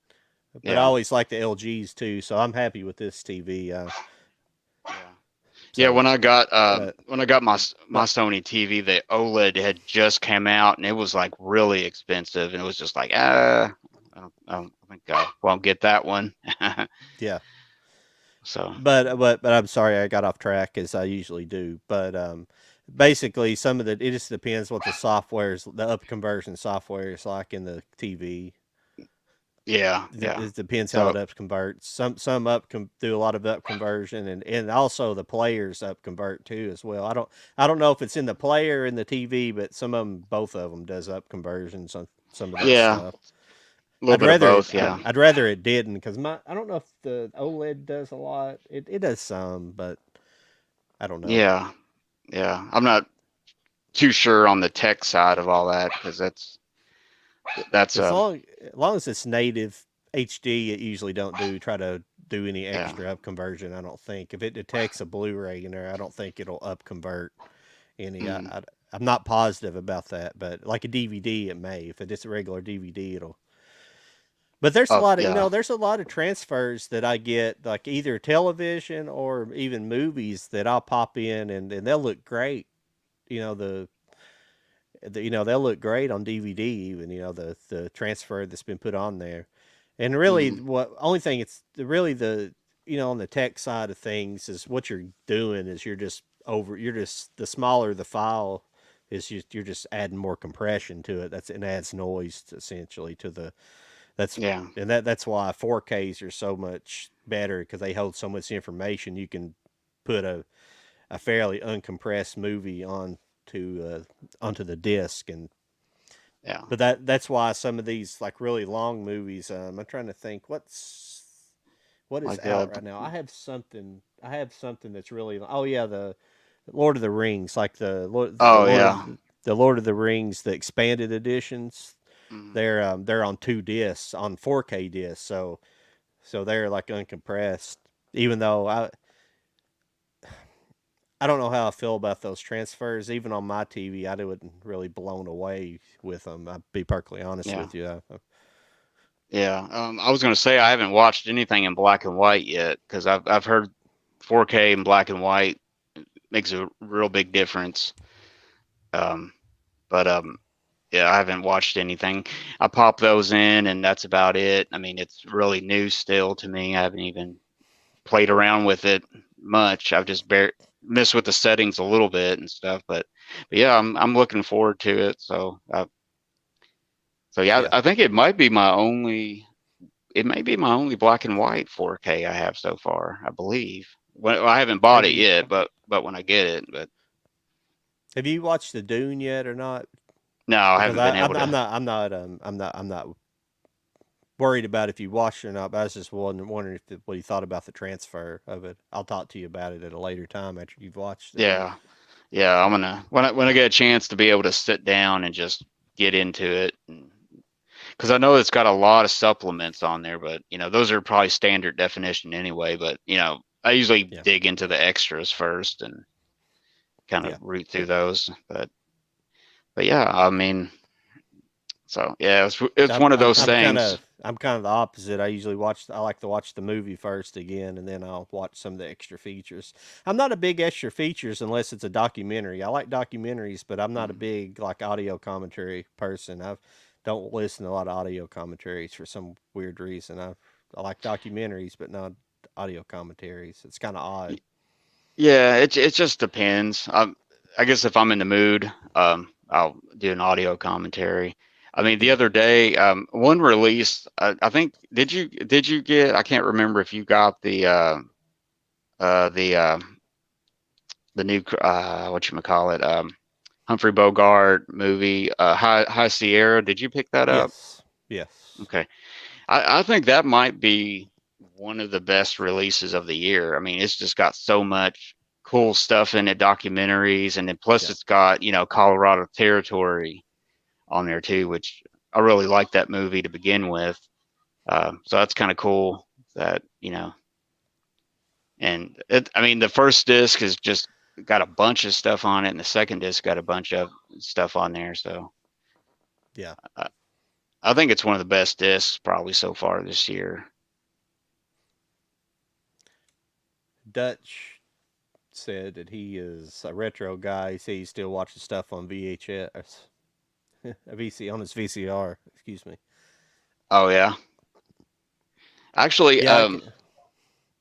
I yeah, always like the LGs too. So I'm happy with this TV. yeah. Yeah, So, when I got my but Sony TV, the OLED had just come out, and it was like really expensive, and it was just like, I don't think I won't get that one. yeah. So But I'm sorry I got off track as I usually do. But basically, some of the it just depends what the software's the up conversion software is like in the TV. yeah, It, yeah. it depends how So it up converts. Some do a lot of up conversion, and also the players up convert too as well. I don't know if it's in the player or in the TV, but some of them both of them does up conversions on some of that yeah, stuff. a little bit of both. Yeah, I'd rather it didn't because my I don't know if the OLED does a lot. It does some, but I don't know. yeah, yeah. I'm not too sure on the tech side of all that because that's As long as it's native HD, it usually don't try to do any yeah. extra up conversion. I don't think if it detects a Blu-ray in there, I don't think it'll up convert any. Mm. I'm not positive about that, but like a DVD, it may. If it's a regular DVD, it'll. But there's a Oh lot of yeah, there's a lot of transfers that I get like either television or even movies that I'll pop in and they'll look great. You know they'll look great on DVD even the transfer that's been put on there. And really, mm, what only thing it's really the on the tech side of things is what you're doing is you're just the smaller the file is you're just adding more compression to it. That's and adds noise essentially to the that's yeah, and that's why 4Ks are so much better because they hold so much information. You can put a fairly uncompressed movie onto the disc and yeah. but that's why some of these like really long movies. I'm trying to think what is Like out right now. I have something that's really. Oh yeah, the Lord of the Rings, like oh yeah, the Lord of the Rings, the expanded editions. mm, They're on two discs on 4K discs, so they're like uncompressed. Even though I don't know how I feel about those transfers. Even on my TV, I wasn't really blown away with them. I'll be perfectly honest yeah, with you. yeah. I was gonna say I haven't watched anything in black and white yet because I've heard 4K in black and white makes a real big difference. Um, but yeah, I haven't watched anything. I pop those in, and that's about it. I mean, it's really new still to me. I haven't even played around with it much. I've just messed with the settings a little bit and stuff. But yeah, I'm looking forward to it. So yeah, Yeah, I think it might be my only. It may be my only black and white 4K I have so far. I believe. Well, I haven't bought have it you yet, but when I get it, but have you watched the Dune yet or not? no, I Because haven't been able I'm to. not I'm not worried about if you watched it or not. But I was just wondering what you thought about the transfer of it. I'll talk to you about it at a later time after you've watched it. Yeah, yeah, I'm gonna when I get a chance to be able to sit down and just get into it, because I know it's got a lot of supplements on there, but those are probably standard definition anyway. But I usually Yeah, dig into the extras first and kind of yeah. root through those. But yeah, I mean, so yeah, it's one of those things. I'm kind of the opposite. I like to watch the movie first again, and then I'll watch some of the extra features. I'm not a big extra features unless it's a documentary. I like documentaries, but I'm not a Mm, big like audio commentary person. I don't listen to a lot of audio commentaries for some weird reason. I like documentaries, but not audio commentaries. It's kind of odd. yeah, it just depends. I guess if I'm in the mood, I'll do an audio commentary. I mean, the Yeah. other day, one release, I think, did you get? I can't remember if you got uh, the uh, the new what you call it, Humphrey Bogart movie, High Sierra. Did you pick that up? Yes. Yes. Okay, I think that might be one of the best releases of the year. I mean, it's just got so much cool stuff in it, documentaries, and then plus Yeah. it's got, Colorado territory on there too, which I really like that movie to begin with. So that's kind of cool that, and I mean, the first disc is just got a bunch of stuff on it, and the second disc got a bunch of stuff on there. So Yeah. I, I think it's one of the best discs probably so far this year. Dutch said that he is a retro guy. He said he still watches stuff on VHS, on his VCR. Excuse me. Oh yeah, actually, Yeah, I can.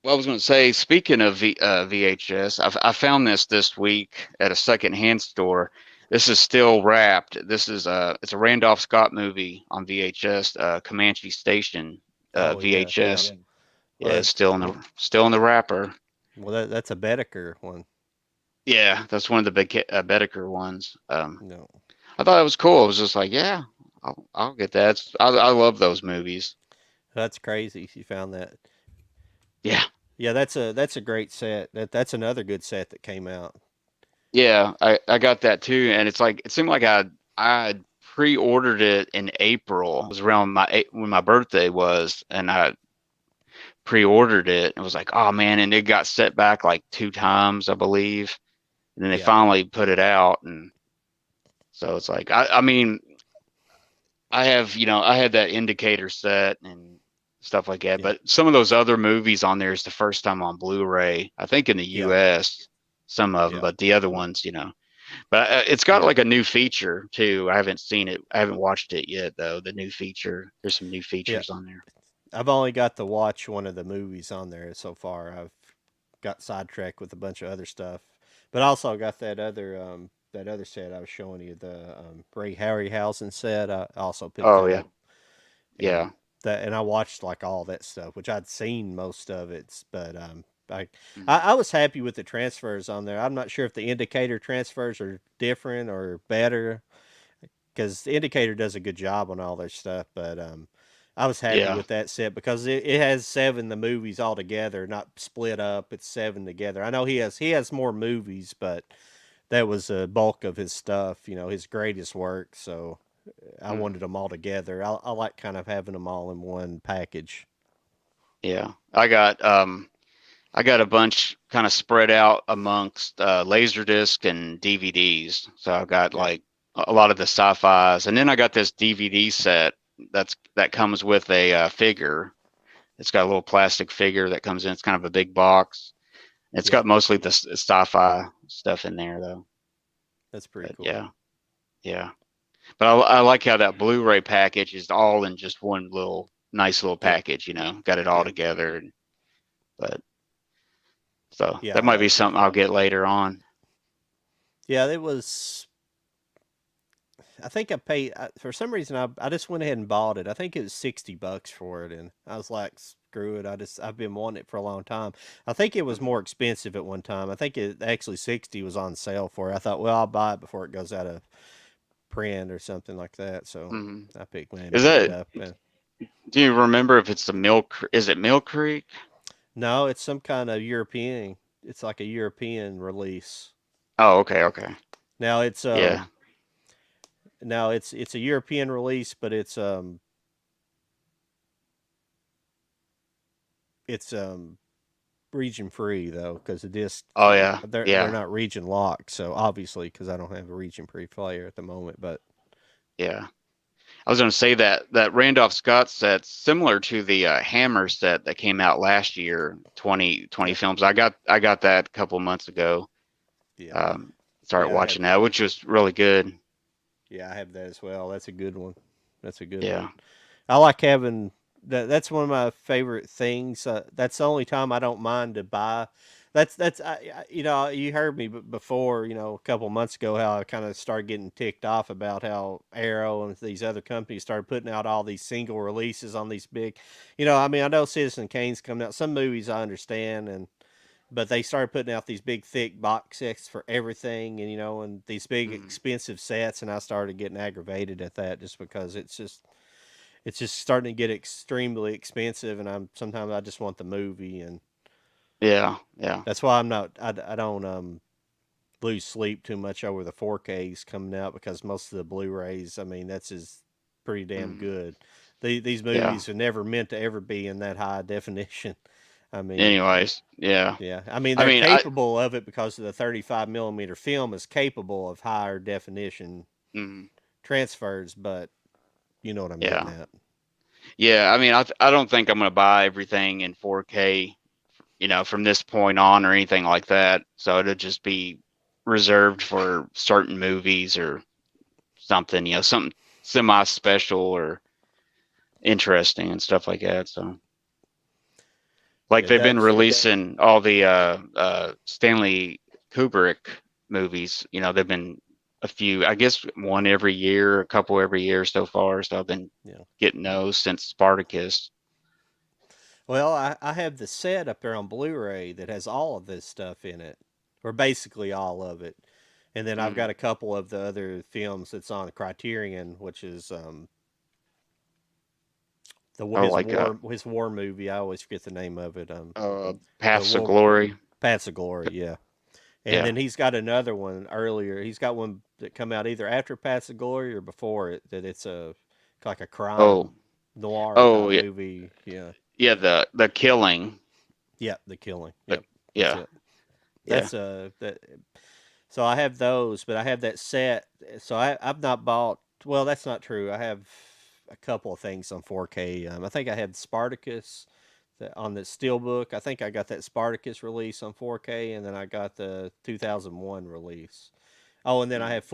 well, I was going to say, speaking of VHS, I found this week at a secondhand store. This is still wrapped. It's a Randolph Scott movie on VHS, Comanche Station, Oh yeah, yeah. VHS. Well, Yeah, it's still in the wrapper. that's a Bedecker one. Yeah, that's one of the big Bedecker ones. No, I thought it was cool. I was just like, yeah, I'll get that. I love those movies. that's crazy. You found that. Yeah, Yeah, that's a great set. That's another good set that came out. yeah, I got that too, and it's like it seemed like I pre-ordered it in April. It was around when my birthday was, and I pre-ordered it. And was like, oh man, and it got set back like two times, I believe, and then they Yeah, finally put it out, and so it's like I mean, I had that indicator set and stuff like that, yeah, but some of those other movies on there is the first time on Blu-ray. I think in the yeah, U.S. some of them, yeah, but the other ones, But it's got yeah, like a new feature too. I haven't seen it. I haven't watched it yet though. The new feature. There's some new yeah. features on there. I've only got to watch one of the movies on there so far. I've got sidetracked with a bunch of other stuff, but also got that other set I was showing you, the Ray Harryhausen set. I also picked Oh that yeah, up, and yeah. I watched like all that stuff, which I'd seen most of it, but I, Mhm. I was happy with the transfers on there. I'm not sure if the indicator transfers are different or better, because the indicator does a good job on all their stuff. But I was happy Yeah. with that set because it has seven the movies all together, not split up. It's seven together. I know he has more movies, but that was a bulk of his stuff. His greatest work. So I Mhm. wanted them all together. I like kind of having them all in one package. Yeah. I got a bunch kind of spread out amongst Laserdisc and DVDs. So I've got Yeah, like a lot of the sci-fis, and then I got this DVD set that comes with a figure. It's got a little plastic figure that comes in. It's kind of a big box. It's yeah, got mostly the sci-fi stuff in there though. that's pretty But cool. yeah, yeah. But I like how that Blu-ray package is all in just one little nice little Yeah, package. Got it all yeah, together. But so yeah. that might be something I'll get later on. Yeah, it was. I think I paid for some reason. I just went ahead and bought it. I think it was $60 for it, and I was like, screw it. I've been wanting it for a long time. I think it was Mhm. more expensive at one time. I think it actually 60 was on sale for it. I thought, well, I'll buy it before it goes out of print or something like that. So Mhm. I went and Is picked it that? up. And Do you remember if it's the Milk? Is it Mill Creek? no, it's some kind of European. It's like a European release. Oh, okay, okay. Now it's Yeah. it's a European release, but it's region free though, because the disc Oh, yeah. they're Yeah. not region locked. So obviously, because I don't have a region free player at the moment, but Yeah. I was going to say that Randolph Scott set's similar to the Hammer set that came out last year, 2020 yeah, films. I got that a couple months ago. yeah, Um, started yeah, watching that, which was really good. I have that as well. That's a good one. That's a good one. Yeah. I like having that. That's one of my favorite things. That's the only time I don't mind to buy. You heard me before, a couple months ago, how I kind of started getting ticked off about how Arrow and these other companies started putting out all these single releases on these big, I mean, I know Citizen Kane's coming out. Some movies I understand, but they started putting out these big thick box sets for everything, and these big Mhm. expensive sets, and I started getting aggravated at that just because it's just starting to get extremely expensive, and sometimes I just want the movie, and Yeah, yeah. that's why I don't lose sleep too much over the 4Ks coming out, because most of the Blu-rays, I mean, that's is pretty damn Mm, good. These yeah. movies are never meant to ever be in that high definition. I mean, Anyways, yeah. yeah, I mean I they're mean, I capable of it because of the 35 millimeter film is capable of higher definition mm, transfers, but you know what I'm getting yeah. at. Yeah, I mean, I don't think I'm going to buy everything in 4K, from this point on or anything like that. So it'll just be reserved for certain movies or something, something semi special or interesting and stuff like that. So, like Yeah, they've been Dutch. releasing all the Stanley Kubrick movies. They've been a few, I guess, one every year, a couple every year so far. So I've been Yeah. getting those since Spartacus. Well, I have the set up there on Blu-ray that has all of this stuff in it, or basically all of it. And then I've got Mm. a couple of the other films that's on Criterion, which is the Oh, like his war movie. I always forget the name of it. The Paths of war Glory. Paths of Glory. Yeah. And Yeah. then he's got another one earlier. He's got one that come out either after Paths of Glory or before it. That it's a like a Oh, crime noir oh type yeah, movie. Yeah. yeah. The killing. Yep. The Killing. The, Yep. That's yeah, it. yeah. That's that. So I have those, but I have that set. So I've not bought. Well, that's not true. I have a couple of things on 4K. I think I had Spartacus on the Steelbook. I think I got that Spartacus release on 4K, and then I got the 2001 release. Oh, and then Mm. I have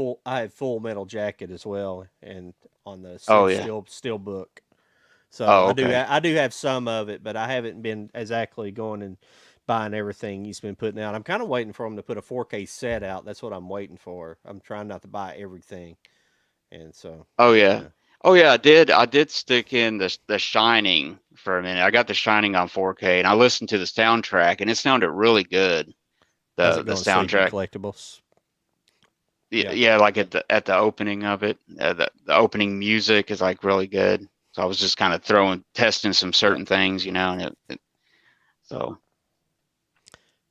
Full Metal Jacket as well, and on the Oh yeah. Steelbook. So Oh okay. I do have some of it, but I haven't been exactly going and buying everything he's been putting out. I'm kind of waiting for him to put a 4K set out. That's what I'm waiting for. I'm trying not to buy everything, and so Oh yeah. yeah, Oh yeah. I did stick in the Shining for a minute. I got the Shining on 4K and I listened to the soundtrack and it sounded really good. how's The it the going? Sleeping soundtrack. collectibles. Yeah, Yeah, yeah, like at the opening of it, the opening music is like really good. So I was just kind of testing some yeah. certain things, and so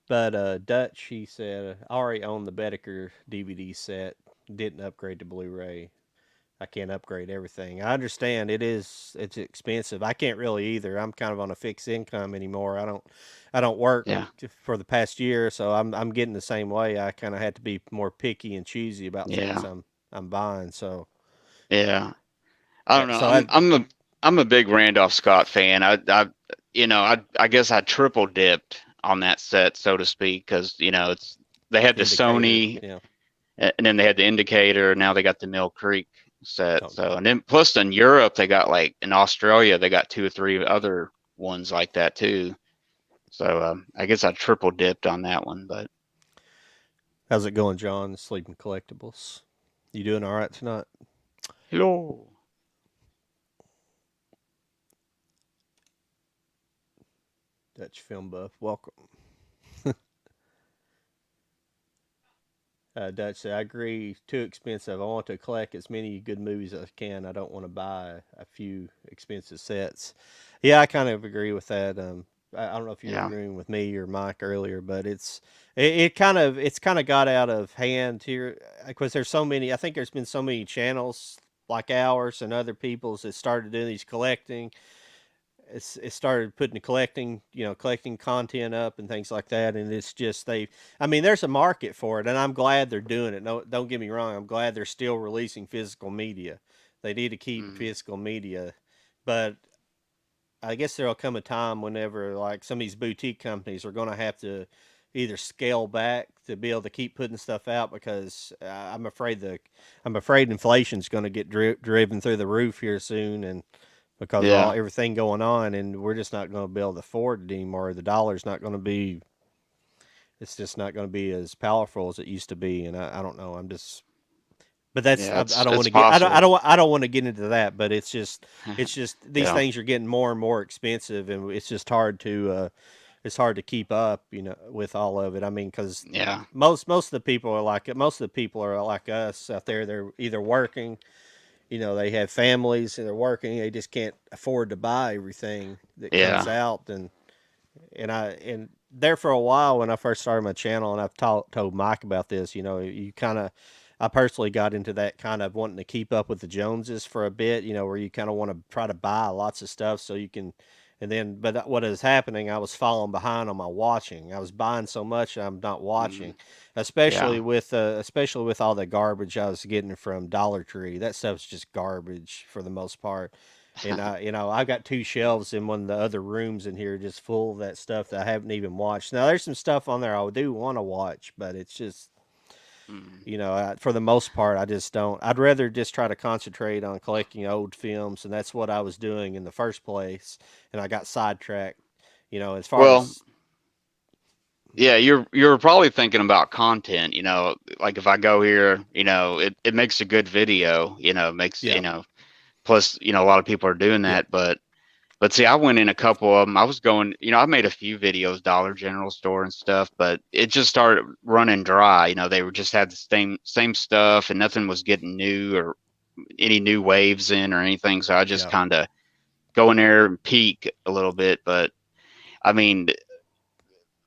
But Dutch, he said, I already own the Bedecker DVD set. Didn't upgrade to Blu-ray. I can't upgrade everything. I understand it's expensive. I can't really either. I'm kind of on a fixed income anymore. I don't work yeah, for the past year, so I'm getting the same way. I kind of had to be more picky and choosy about things yeah, I'm buying. So yeah. I don't know. so I'm a big Randolph Scott fan. I guess I triple dipped on that set, so to speak, because they had the indicator, Sony, yeah. and then they had the Indicator. Now they got the Mill Creek set. Oh, So and then plus in Europe they got like in Australia they got two or three other ones like that too. So I guess I triple dipped on that one. But how's it going, John? Sleeping collectibles. You doing all right tonight? hello. Dutch film buff, welcome. Dutch said, I agree, too expensive. I want to collect as many good movies as I can. I don't want to buy a few expensive sets. Yeah, I kind of agree with that. I don't know if you're Yeah, agreeing with me or Mike earlier, but it's kind of got out of hand here because there's so many. I think there's been so many channels like ours and other people's that started doing these collecting, it started putting the collecting content up and things like that, and it's just I mean, there's a market for it, and I'm glad they're doing it. No, don't get me wrong, I'm glad they're still releasing physical media. They need to keep mm, physical media, but I guess there'll come a time whenever like some of these boutique companies are going to have to either scale back to be able to keep putting stuff out, because I'm afraid inflation's going to get driven through the roof here soon, and because of all yeah, everything going on, and we're just not going to be able to afford it anymore. The dollar's not going to be. It's just not going to be as powerful as it used to be, and I don't know. I'm just, but that's yeah. I It's don't want it's to get possible. I don't want to get into that, but it's just these Yeah, things are getting more and more expensive, and it's just hard to keep up, with all of it. I mean, because most of the people are like us out there. They're either working they have families and they're working. They just can't afford to buy everything that comes Yeah. out. And there for a while when I first started my channel, and I've told Mike about this. You kind of, I personally got into that kind of wanting to keep up with the Joneses for a bit. Where you kind of want to try to buy lots of stuff so you can. And then, but what is happening? I was falling behind on my watching. I was buying so much I'm not watching, Mm, yeah. especially with all the garbage I was getting from Dollar Tree. That stuff's just garbage for the most part. And I've got two shelves in one of the other rooms in here just full of that stuff that I haven't even watched. Now there's some stuff on there I do want to watch, but it's just, Mm. for the most part, I just don't. I'd rather just try to concentrate on collecting old films, and that's what I was doing in the first place. And I got sidetracked. As far Well, as yeah, you're probably thinking about content, like if I go here, it makes a good video, makes, yeah, plus, a lot of people are doing yeah, that, but see, I went in a couple of them. I was going, I made a few videos, Dollar General store and stuff, but it just started running dry. They were just had the same stuff, and nothing was getting new or any new waves in or anything. So I just yeah, kind of go in there and peek a little bit. But I mean,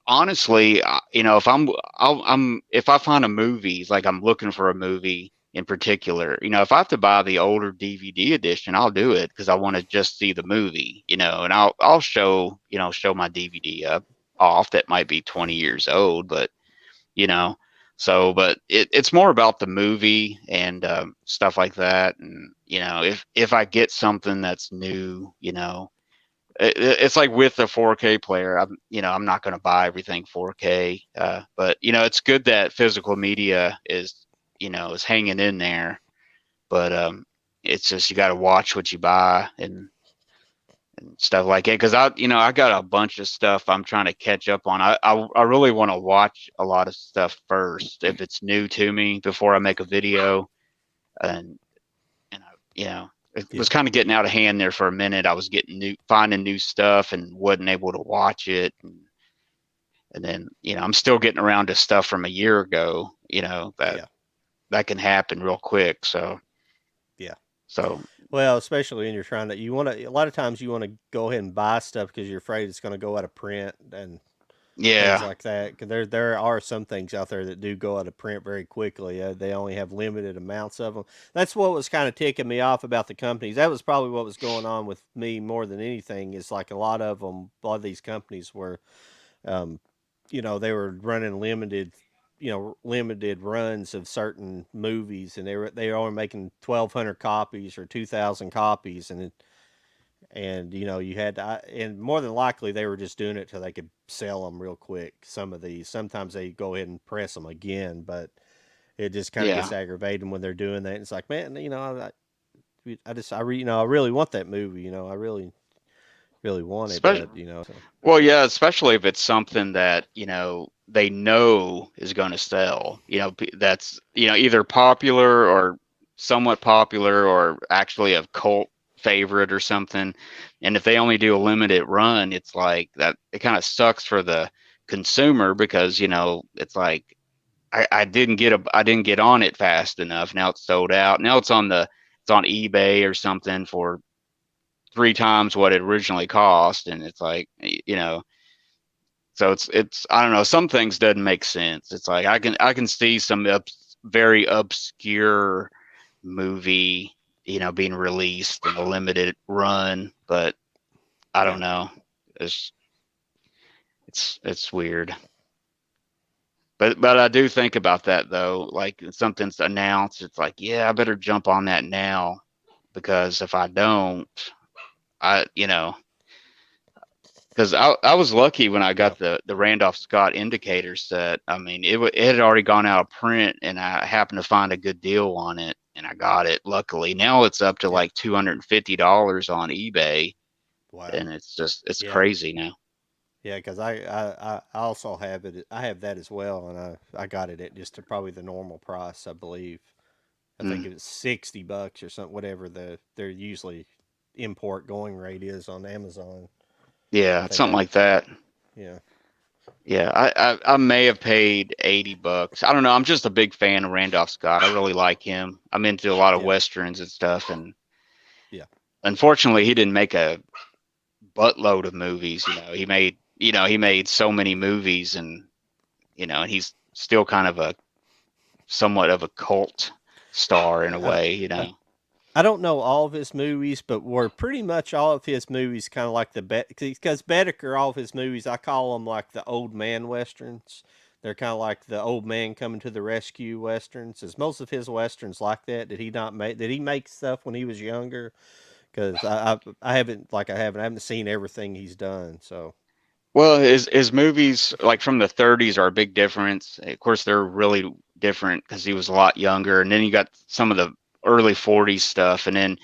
honestly, if I find a movie, like I'm looking for a movie in particular, if I have to buy the older DVD edition, I'll do it because I want to just see the movie, and I'll show my DVD up off that might be 20 years old, but you know, but it's more about the movie and stuff like that, and if I get something that's new, it's like with the 4K player. I'm not going to buy everything 4K, but it's good that physical media is hanging in there. But it's just you got to watch what you buy and stuff like it. Because I got a bunch of stuff I'm trying to catch up on. I really want to watch a lot of stuff first if it's new to me before I make a video, and it yeah, was kind of getting out of hand there for a minute. I was finding new stuff and wasn't able to watch it. And then, I'm still getting around to stuff from a year ago, yeah, that can happen real quick. yeah. So Well, especially when you're trying to, you want to. A lot of times you want to go ahead and buy stuff because you're afraid it's going to go out of print and things yeah, like that. 'Cause there are some things out there that do go out of print very quickly. They only have limited amounts of them. That's what was kind of ticking me off about the companies. That was probably what was going on with me more than anything. Is like a lot of these companies were, um, they were running limited runs of certain movies, and they were only making 1,200 copies or 2,000 copies, and you had to, and more than likely they were just doing it so they could sell them real quick. Some of these, sometimes they go ahead and press them again, but it just kind of yeah. gets aggravating when they're doing that. It's like, man, I really want that movie. I really want it, Especially, but so well, yeah, especially if it's something that, they know is going to sell, that's, either popular or somewhat popular or actually a cult favorite or something. And if they only do a limited run, it's like that, it kind of sucks for the consumer because, it's like, I didn't get on it fast enough. Now it's sold out. Now it's on eBay or something for three times what it originally cost. And it's like, so it's I don't know. Some things doesn't make sense. It's like I can see some very obscure movie, being released in a limited run, but I don't yeah, know. It's it's weird. But I do think about that though. Like something's announced, it's like, yeah, I better jump on that now because if I don't, I because I was lucky when I yeah, got the Randolph Scott indicator set. I mean, it had already gone out of print, and I happened to find a good deal on it, and I got it. Luckily, now it's up to yeah. like $250 on eBay, Wow. and it's Yeah, crazy now. yeah. Because I also have it. I have that as well, and I got it at just probably the normal price, I believe. I think Mm. it was $60 or something, whatever their usually import going rate is on Amazon. I Yeah, it's think something I like that. yeah. Yeah, I may have paid $80. I don't know. I'm just a big fan of Randolph Scott. I really like him. I'm into a lot of Yeah, westerns and stuff, and yeah, unfortunately, he didn't make a buttload of movies. He made so many movies, and and he's still kind of a somewhat of a cult star in a uh, way. uh, I don't know all of his movies, but were pretty much all of his movies kind of like because Bedecker, all of his movies, I call them like the old man westerns. They're kind of like the old man coming to the rescue westerns. Is most of his westerns like that? Did he not make? Did he make stuff when he was younger? Because I haven't seen everything he's done. So Well, his movies like from the 30s are a big difference. Of course, they're really different because he was a lot younger, and then you got some of the early 40s stuff, and then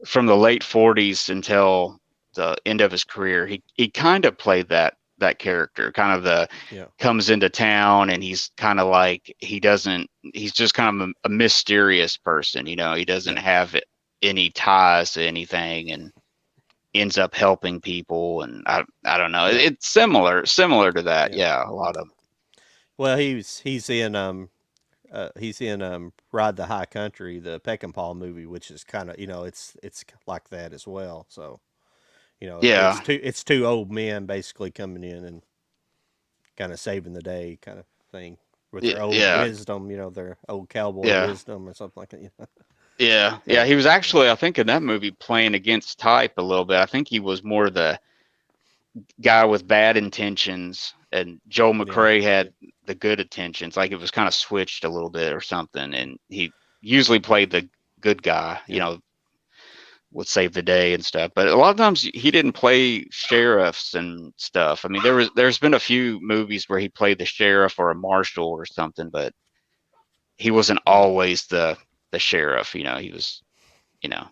from the late 40s until the end of his career, he kind of played that character, kind of the yeah, comes into town and he's kind of like he's just kind of a mysterious person, he doesn't yeah, have any ties to anything and ends up helping people, and I don't know. yeah. It's similar to that. Yeah. Yeah, a lot of Well, he's in Ride the High Country, the Peckinpah movie, which is kind of it's like that as well. So yeah, it's two old men basically coming in and kind of saving the day, kind of thing, with their old yeah, wisdom, their old cowboy yeah. wisdom or something like that. Yeah. So He was actually, I think, in that movie playing against type a little bit. I think he was more the guy with bad intentions, and Joel yeah, McCrae had the good intentions. Like it was kind of switched a little bit or something, and he usually played the good guy. yeah. Would save the day and stuff. But a lot of times he didn't play sheriffs and stuff. I mean, there's been a few movies where he played the sheriff or a marshal or something, but he wasn't Mm, always the sheriff. He was, you know.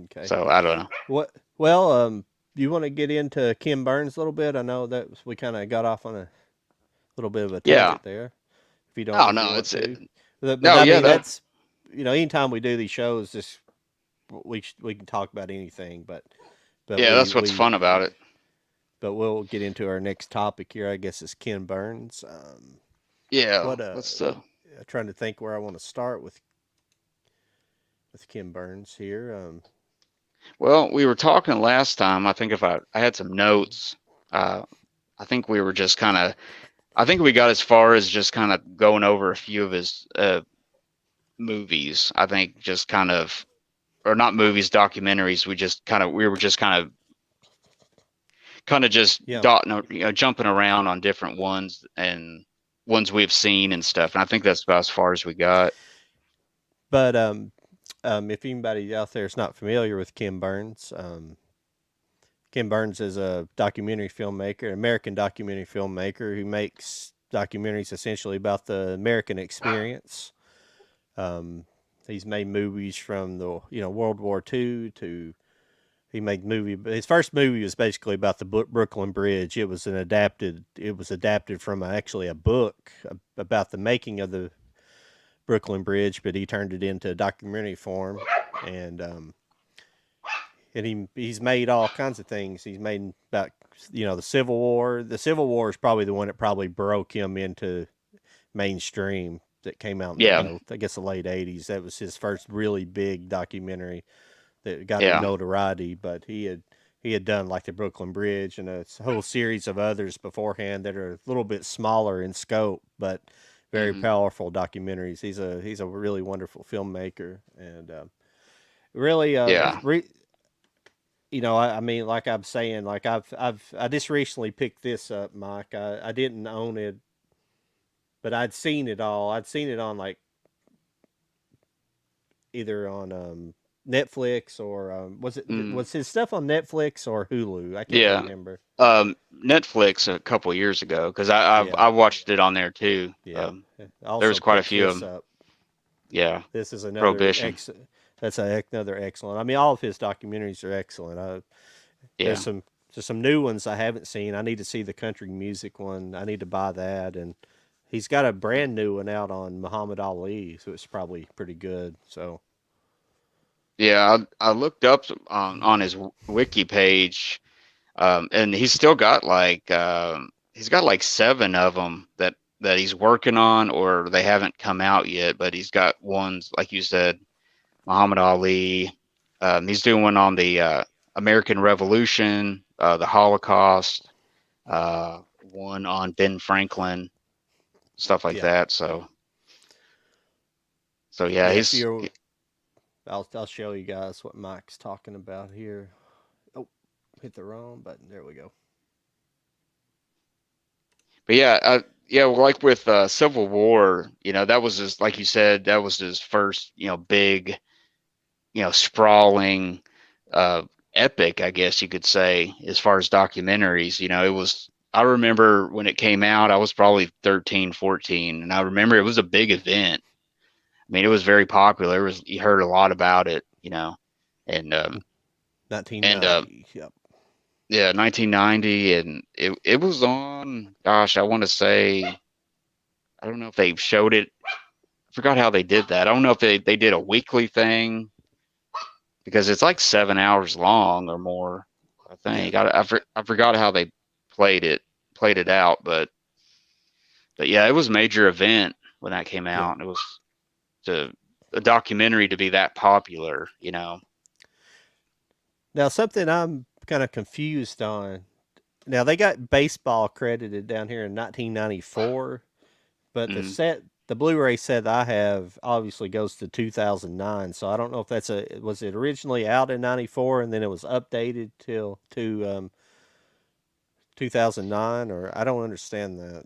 okay. So I don't know. What? Well, you want to get into Kim Burns a little bit? I know that we kind of got off on a little bit of a Yeah. tangent there. If you don't, Oh if you no, want to, but no, I yeah, mean that that's anytime we do these shows, just we can talk about anything, but yeah, we that's what's we fun about it. but we'll get into our next topic here. I guess is Ken Burns. Yeah. What Let's I'm trying to think where I want to start with Ken Burns here. well, we were talking last time. I think if I had some notes, uh I think we were just kind of I think we got as far as just kind of going over a few of his movies. I think just kind of, or not movies, documentaries. We were just kind of just Yeah, dotting, jumping around on different ones and ones we've seen and stuff. And I think that's about as far as we got. but if anybody out there is not familiar with Ken Burns, Ken Burns is a documentary filmmaker, an American documentary filmmaker who makes documentaries essentially about the American experience. Um, he's made movies from the World War II to he made movie. His first movie was basically about the Brooklyn Bridge. It was adapted from actually a book about the making of the Brooklyn Bridge, but he turned it into documentary form, and he's made all kinds of things. He's made about the Civil War. The Civil War is probably the one that probably broke him into mainstream. That came out in Yeah, I guess the late '80s. That was his first really big documentary that got him yeah, notoriety. But he had done like the Brooklyn Bridge and a whole series of others beforehand that are a little bit smaller in scope, but very hmm, powerful documentaries. He's a really wonderful filmmaker and really yeah, I mean, like I'm saying, like I just recently picked this up, Mike. I didn't own it, but I'd seen it all. I'd seen it on like either on Netflix or mm, was his stuff on Netflix or Hulu? I can't yeah. remember. Netflix a couple years ago because Yeah, I watched it on there too. yeah. I There also was quite a picked few of this them. up. Yeah, This is another Prohibition. another excellent. I mean, all of his documentaries are excellent. There's Yeah. some new ones I haven't seen. I need to see the country music one. I need to buy that, and he's got a brand new one out on Muhammad Ali, so it's probably pretty good. So Yeah, I looked up on his wiki page, and he's still got like he's got like 7 of them that he's working on, or they haven't come out yet. But he's got ones like you said, Muhammad Ali. He's doing one on the American Revolution, the Holocaust, one on Ben Franklin, stuff like Yeah. that. So yeah, Yeah. If you're, I'll show you guys what Mike's talking about here. Oh, hit the wrong button. There we go. but yeah, yeah, well, like with Civil War, that was his, like you said, that was his first, big, sprawling, uh, epic, I guess you could say, as far as documentaries. It was. I remember when it came out, I was probably 13, 14, and I remember it was a big event. I mean, it was very popular. You heard a lot about it, and and 1990. Yep. yeah, 1990, and it was on. Gosh, I want to say, I don't know if they showed it. I forgot how they did that. I don't know if they did a weekly thing because it's like 7 hours long or more. I Yeah. think I forgot how they played it played it out, but yeah, it was a major event when that came Yeah. out. It was to a documentary to be that popular. Now, something I'm kind of confused on. Now, they got baseball credited down here in 1994, but Mm. the Blu-ray set I have obviously goes to 2009. So I don't know if was it originally out in 94 and then it was updated till to 2009, or I don't understand that.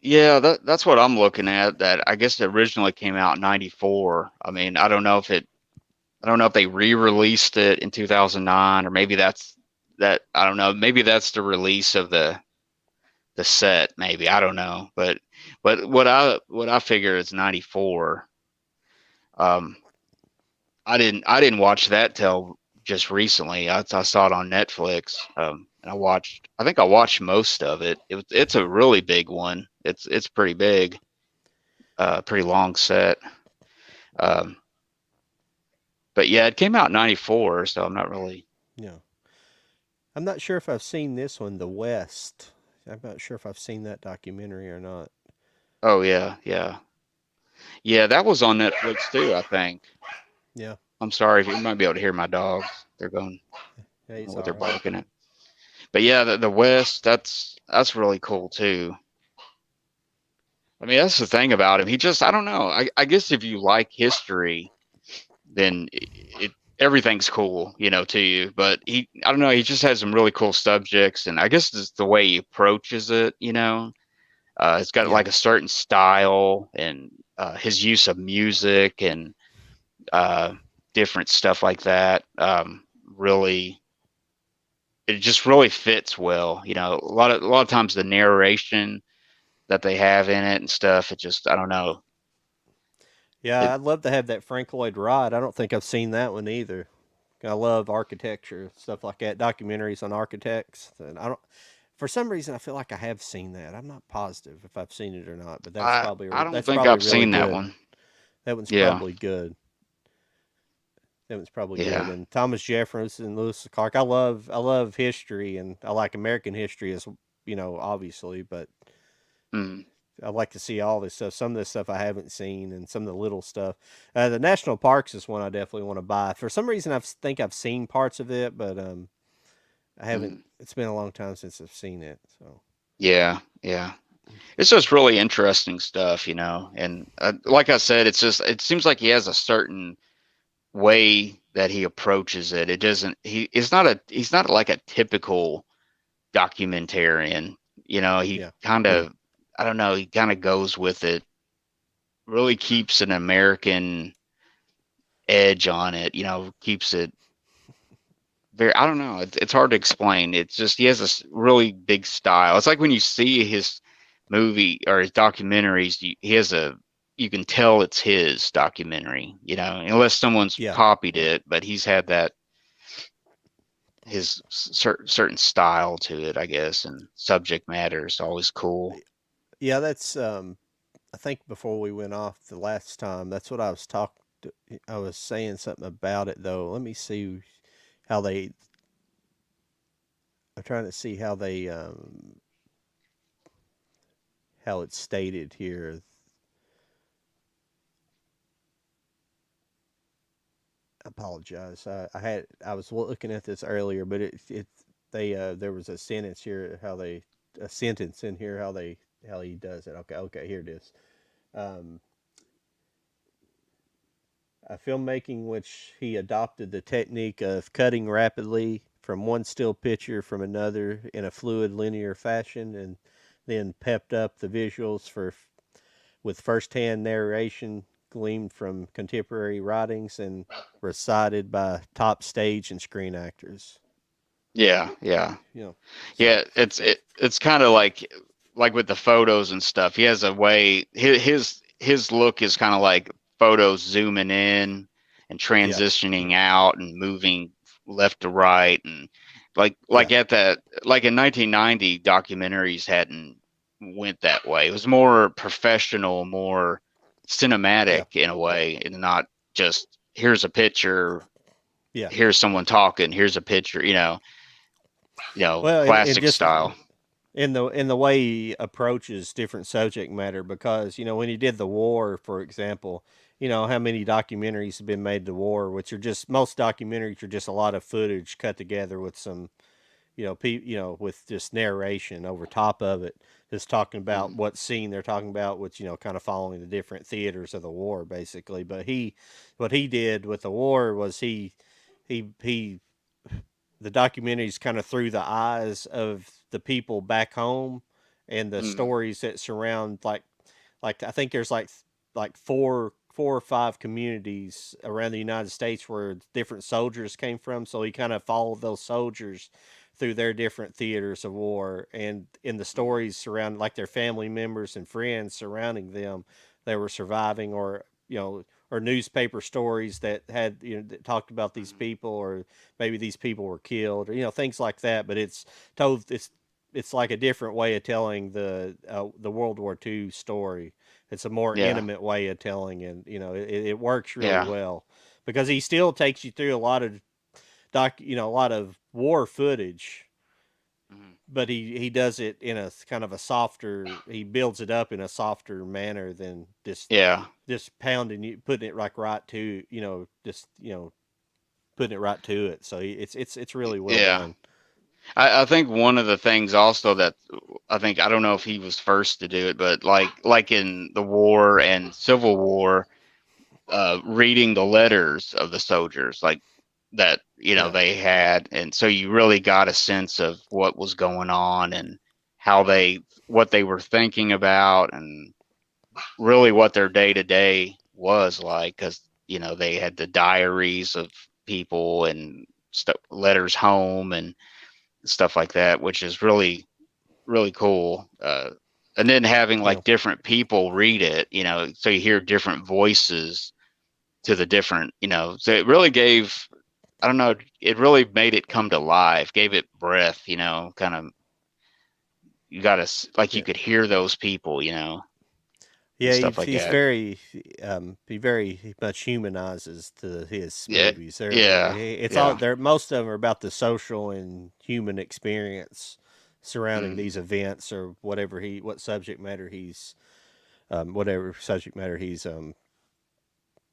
Yeah, that's what I'm looking at. That I guess it originally came out in '94. I mean, I don't know if they re-released it in 2009, or maybe that's that. I don't know. Maybe that's the release of the set. Maybe I don't know. But what I figure is '94. Um, I didn't watch that till just recently. I saw it on Netflix. And I think I watched most of it. It's a really big one. It's pretty big, pretty long set. Um, but yeah, it came out in '94, so I'm not really. Yeah. I'm not sure if I've seen this one, The West. I'm not sure if I've seen that documentary or not. Oh yeah, yeah, yeah. That was on Netflix too, I think. Yeah. I'm sorry if you might be able to hear my dogs. They're going. Yeah, I don't know he's what all they're right. barking at. But yeah, the West. That's really cool too. I mean, that's the thing about him. He just, I don't know. I guess if you like history, then everything's cool, to you. But I don't know. He just has some really cool subjects, and I guess it's the way he approaches it. It's got Yeah. like a certain style, and his use of music and uh, different stuff like that. Really, it just really fits well. A lot of times the narration that they have in it and stuff. It just, I don't know. It Yeah, I'd love to have that Frank Lloyd Wright. I don't think I've seen that one either. I love architecture, stuff like that, documentaries on architects. And I don't, for some reason, I feel like I have seen that. I'm not positive if I've seen it or not, but I don't that's think probably I've really seen that good. one. That one's Yeah, probably good. That one's probably good. yeah. And Thomas Jefferson, Lewis Clark. I love history, and I like American history as obviously, but Mm. I like to see all this stuff. Some of this stuff I haven't seen, and some of the little stuff. The national parks is one I definitely want to buy. For some reason, think I've seen parts of it, but I haven't. Mm. It's been a long time since I've seen it. So Yeah, yeah. It's just really interesting stuff, and like I said, it seems like he has a certain way that he approaches it. It doesn't he's not like a typical documentarian. He yeah, kind of, I don't know, he kind of goes with it, really keeps an American edge on it, keeps it very, I don't know, it's hard to explain. It's just he has a really big style. It's like when you see his movie or his documentaries, he has you can tell it's his documentary, unless someone's yeah, copied yeah, it, but he's had that his certain style to it, I guess, and subject matter is always cool. yeah. That's I think before we went off the last time, that's what I was talking. I was saying something about it though. Let me see how they. I'm trying to see how they how it's stated here. I apologize. I was looking at this earlier, but it they there was a sentence here how they a sentence in here how he does it. Okay, here it is. Um, a filmmaking which he adopted the technique of cutting rapidly from one still picture from another in a fluid linear fashion, and then pepped up the visuals for with first-hand narration gleaned from contemporary writings and recited by top stage and screen actors. Yeah, yeah. You know, so Yeah, it's kind of like with the photos and stuff. He has a way his look is kind of like photos zooming in and yeah, transitioning out and moving left to right and yeah, like at that like in 1990 documentaries hadn't went that way. It was more professional, more yeah, cinematic in a way and not just here's a picture, yeah. here's someone talking, here's a picture, Well, and classic just style. in the way he approaches different subject matter, because when he did the war, for example, how many documentaries have been made the war, which are just most documentaries are just a lot of footage cut together with some with just narration over top of it, just talking about Mhm. what scene they're talking about, which kind of following the different theaters of the war, basically. But what he did with the war was he the documentaries kind of through the eyes of the people back home and the Mm, stories that surround like I think there's like four or five communities around the United States where different soldiers came from. So he kind of followed those soldiers through their different theaters of war, and in the mm, stories surrounding like their family members and friends surrounding them, they were surviving, or or newspaper stories that had that talked about these mm. people, or maybe these people were killed, or things like that. But told it's like a different way of telling the World War II story. It's a more Yeah, intimate way of telling, and it works really yeah, well because he still takes you through a lot of a lot of war footage, mm, but he does it in a kind of a softer. He builds it up in a softer manner than yeah, just pounding you, putting it like right to just putting it right to it. So it's really well yeah. done. I think one of the things also that I don't know if he was first to do it, but like in the war and Civil War, reading the letters of the soldiers, like that, Yeah, they had, and so you really got a sense of what was going on and how what they were thinking about, and really what their day to day was like, because they had the diaries of people and stuff, letters home and stuff like that, which is really really cool. And then having you know, like different people read it, so you hear different voices to the different, so it really gave, I don't know, it really made it come to life, gave it breath, kind of, you got to, like, you yeah. could hear those people, and Yeah, stuff like he's that. very he very much humanizes to his Yeah, movies. yeah, It's all yeah, they're most of them are about the social and human experience surrounding mm, these events, or what subject matter whatever subject matter he's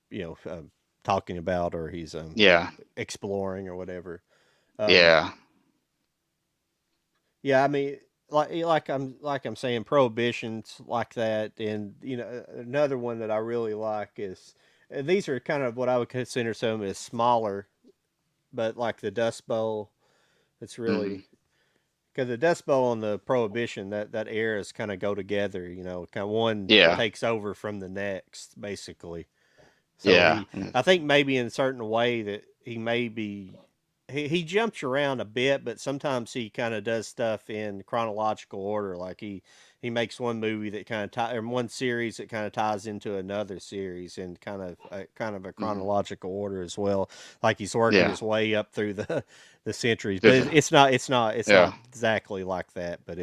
you know talking about, or he's yeah, exploring, or whatever. Um, yeah, yeah, I mean, like I'm saying, prohibitions like that, and another one that I really like is, and these are kind of what I would consider some as smaller, but like the Dust Bowl, it's mm, really because the Dust Bowl and the Prohibition, that eras kind of go together. Kind of one yeah, takes over from the next, basically. So yeah, and I think maybe in a certain way that he may be, he jumps around a bit, but sometimes he kind of does stuff in chronological order. Like he makes one movie that or one series that kind of ties into another series in kind of a mm, chronological order as well. Like he's working yeah, his way up through the centuries, but different, it's yeah, not exactly like that. But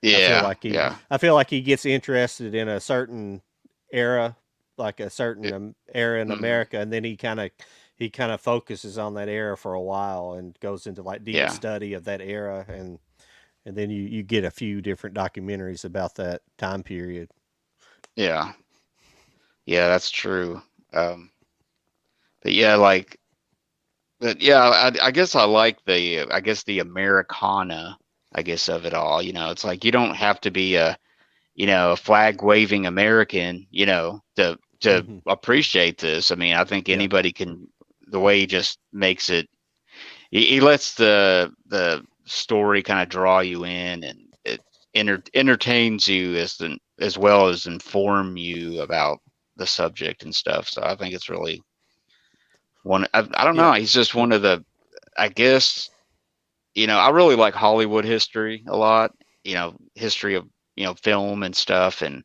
yeah, yeah, I feel like he gets interested in a certain era, like a certain it, era in mm, America, and then he kind of focuses on that era for a while and goes into like deep yeah, study of that era, and and then you get a few different documentaries about that time period. Yeah. Yeah, that's true. Um, but yeah, like, but yeah, I guess I like I guess the Americana, I guess, of it all. It's like you don't have to be a flag waving American, to Hmm. appreciate this. I mean, I think Yeah, anybody can. The way he just makes it, he lets the story kind of draw you in, and it entertains you as well as inform you about the subject and stuff. So I think it's really one. I don't yeah. know. He's just one of the. I guess I really like Hollywood history a lot. History of film and stuff, and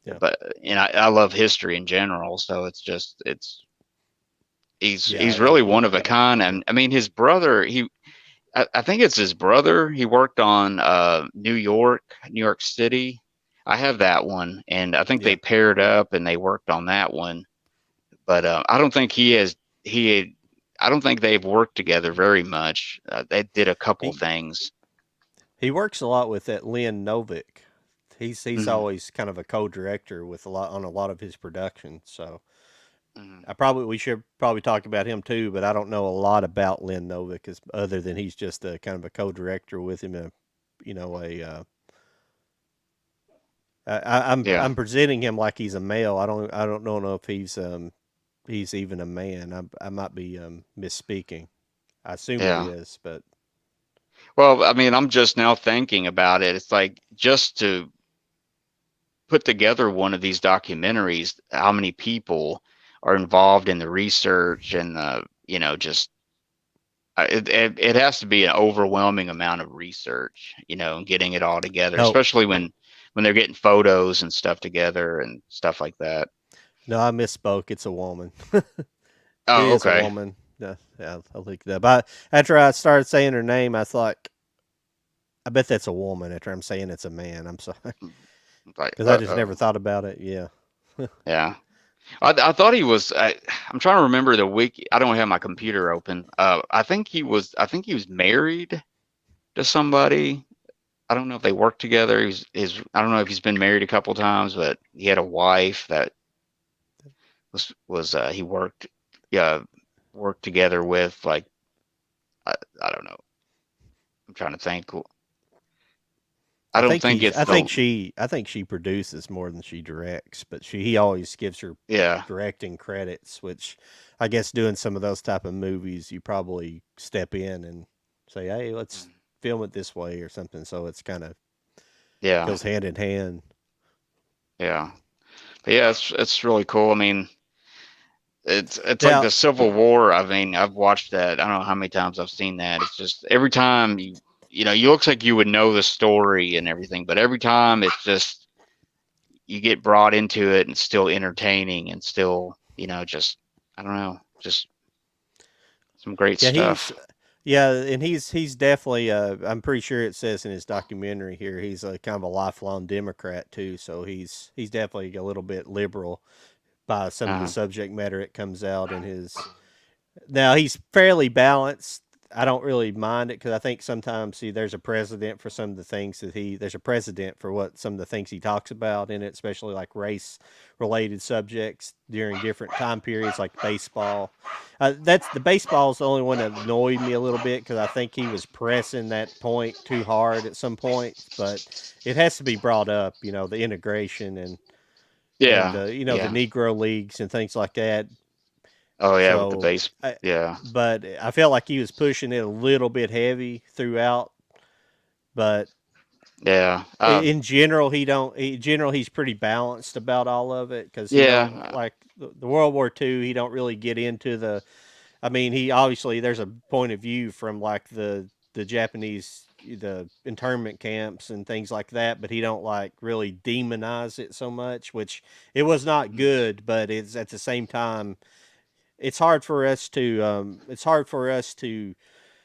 Yeah. but I love history in general. So he's Yeah. really one of a kind. And I mean, his brother, I think it's his brother. He worked on New York City. I have that one, and I think Yeah. they paired up and they worked on that one. But I don't think he had, I don't think they've worked together very much. They did a couple He things. he works a lot with that Lynn Novick. He's Hmm. always kind of a co-director with a lot on a lot of his productions. So Hmm. we should probably talk about him too, but I don't know a lot about Lynn Novick as other than he's just a kind of a co-director with him. You know, a Yeah, I'm presenting him like he's a male. I don't know if he's even a man. I might be misspeaking. I assume he yeah. is, but Well, I mean, I'm just now thinking about it. It's like just to put together one of these documentaries, how many people are involved in the research and just it has to be an overwhelming amount of research, and getting it all together, no, especially when they're getting photos and stuff together and stuff like that. no, I misspoke. It's a woman. It Oh, is a okay. woman. Yeah, I'll look it up. After I started saying her name, I thought, I bet that's a woman. After I'm saying it's a man, I'm sorry Like, because I just never oh, thought about it. Yeah. yeah. I thought he was. I'm trying to remember the week. I don't have my computer open. I think he was. I think he was married to somebody. I don't know if they worked together. I don't know if he's been married a couple times, but he had a wife that was he yeah, worked together with, like, I, I don't know. I'm trying to think. I don't think it's the I think she produces more than she directs, but he always gives her yeah. directing credits, which I guess doing some of those type of movies, you probably step in and say, "Hey, let's Mm, film it this way" or something. So it's kind of yeah, goes hand in hand. yeah. But yeah, it's really cool. I mean, it's like Now, the Civil War. I mean, I've watched that. I don't know how many times I've seen that. It's just every time you looks like you would know the story and everything, but every time it's just you get brought into it and it's still entertaining and still, just I don't know, just some great yeah, he's stuff. yeah, and he's definitely. I'm pretty sure it says in his documentary here he's a kind of a lifelong Democrat too. So he's definitely a little bit liberal by some of the Uh, subject matter it comes out in his. Now he's fairly balanced. I don't really mind it because I think sometimes see there's a precedent for some of the things that there's a precedent for what some of the things he talks about in it, especially like race related subjects during different time periods like baseball. That's the baseball is the only one that annoyed me a little bit because I think he was pressing that point too hard at some points, but it has to be brought up, the integration and yeah, the yeah. Negro leagues and things like that. Oh yeah, with the So, base. I, Yeah, but I felt like he was pushing it a little bit heavy throughout. But yeah, in general, in general, he's pretty balanced about all of it because he yeah, don't like the World War II. He don't really get into the. I mean, he obviously there's a point of view from like the Japanese the internment camps and things like that, but he don't like really demonize it so much, which it was not mhm, good, but it's at the same time it's hard for us to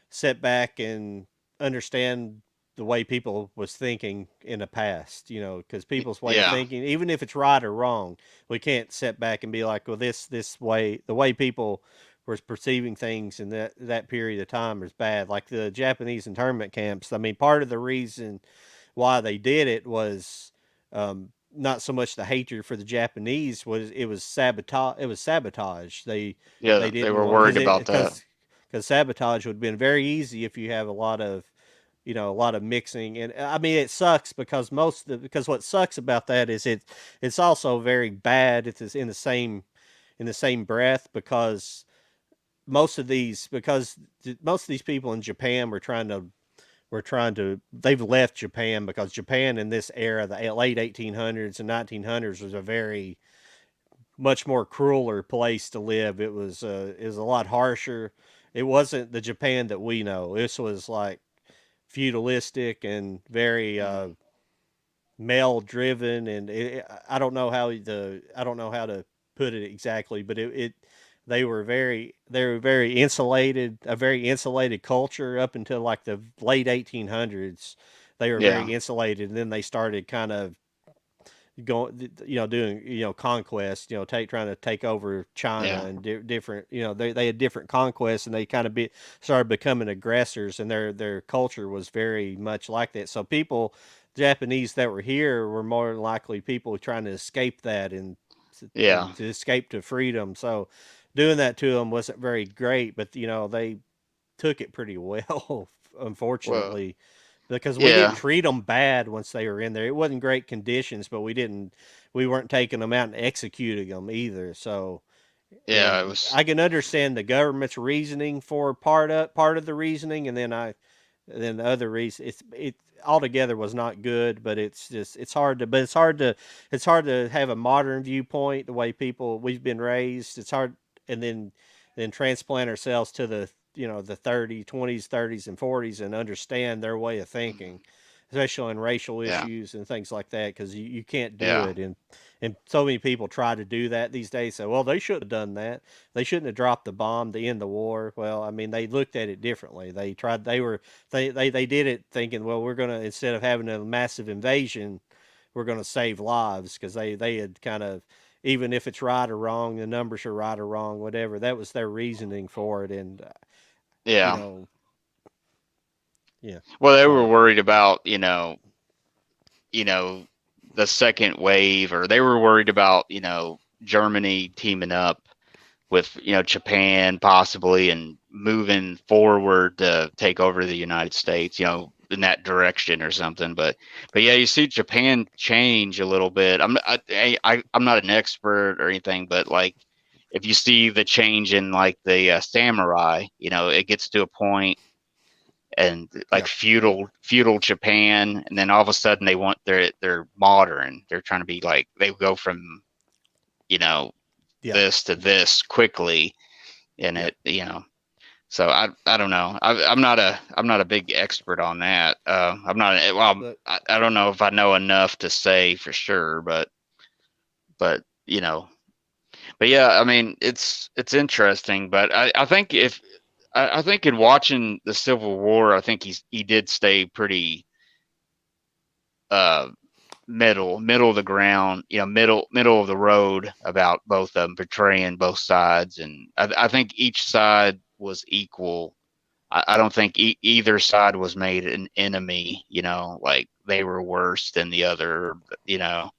sit back and understand the way people was thinking in the past, because people's way of yeah, thinking, even if it's right or wrong, we can't sit back and be like, well, this way, the way people was perceiving things in that period of time as bad. Like the Japanese internment camps. I mean, part of the reason why they did it was not so much the hatred for the Japanese, was it was sabotage. It was sabotage. They Yeah, they didn't were want, worried about that. because sabotage would have been very easy if you have a lot of, a lot of mixing. And I mean, it sucks because because what sucks about that is it's also very bad. It's in the same breath, because most of these people in Japan they've left Japan, because Japan in this era, the late 1800s and 1900s, was a very much more crueler place to live. It was a lot harsher. It wasn't the Japan that we know. This was like feudalistic and very Mm. male driven, and I don't know how to put it exactly, but it they were very insulated, a very insulated culture up until like the late 1800s. They were Yeah, very insulated, and then they started kind of going, doing, conquest, trying to take over China, yeah, and different, they had different conquests, and they kind of started becoming aggressors, and their culture was very much like that. So people, Japanese that were here, were more than likely people trying to escape that, yeah, to escape to freedom. So doing that to them wasn't very great, but they took it pretty well, well, unfortunately, because we didn't yeah, treat them bad once they were in there. It wasn't great conditions, but we weren't taking them out and executing them either. So, yeah. It and was, I can understand the government's reasoning for part of the reasoning, and then the other reason, it altogether was not good. But it's just it's hard to have a modern viewpoint, the way people we've been raised. It's hard, and then transplant ourselves to the, the 30s, 20s, 30s, and 40s, and understand their way of thinking, especially in racial yeah, issues and things like that, because you can't do yeah, it. And so many people try to do that these days. Say, well, they shouldn't have done that. They shouldn't have dropped the bomb to end the war. Well, I mean, they looked at it differently. They tried. They did it thinking, well, we're gonna, instead of having a massive invasion, we're gonna save lives, because they had kind of, even if it's right or wrong, the numbers are right or wrong, whatever. That was their reasoning for it, and you yeah. know, yeah. Well, they were So worried about, the second wave, or they were worried about, Germany teaming up with, Japan possibly, and moving forward to take over the United States, in that direction or something. But yeah, you see Japan change a little bit. I'm not an expert or anything, but like, if you see the change in like the samurai, it gets to a point, and like yeah, feudal Japan, and then all of a sudden they're modern. They're trying to be like, they go from, you know yeah, this to this quickly, and yeah. so I don't know. I'm not a big expert on that. I'm not, well, But I don't know if I know enough to say for sure, but but yeah, I mean, it's interesting. But I think if I think in watching the Civil War, I think he did stay pretty uh middle of the ground, middle of the road about both of them, portraying both sides, and I think each side was equal. I don't think either side was made an enemy, like they were worse than the other, you know,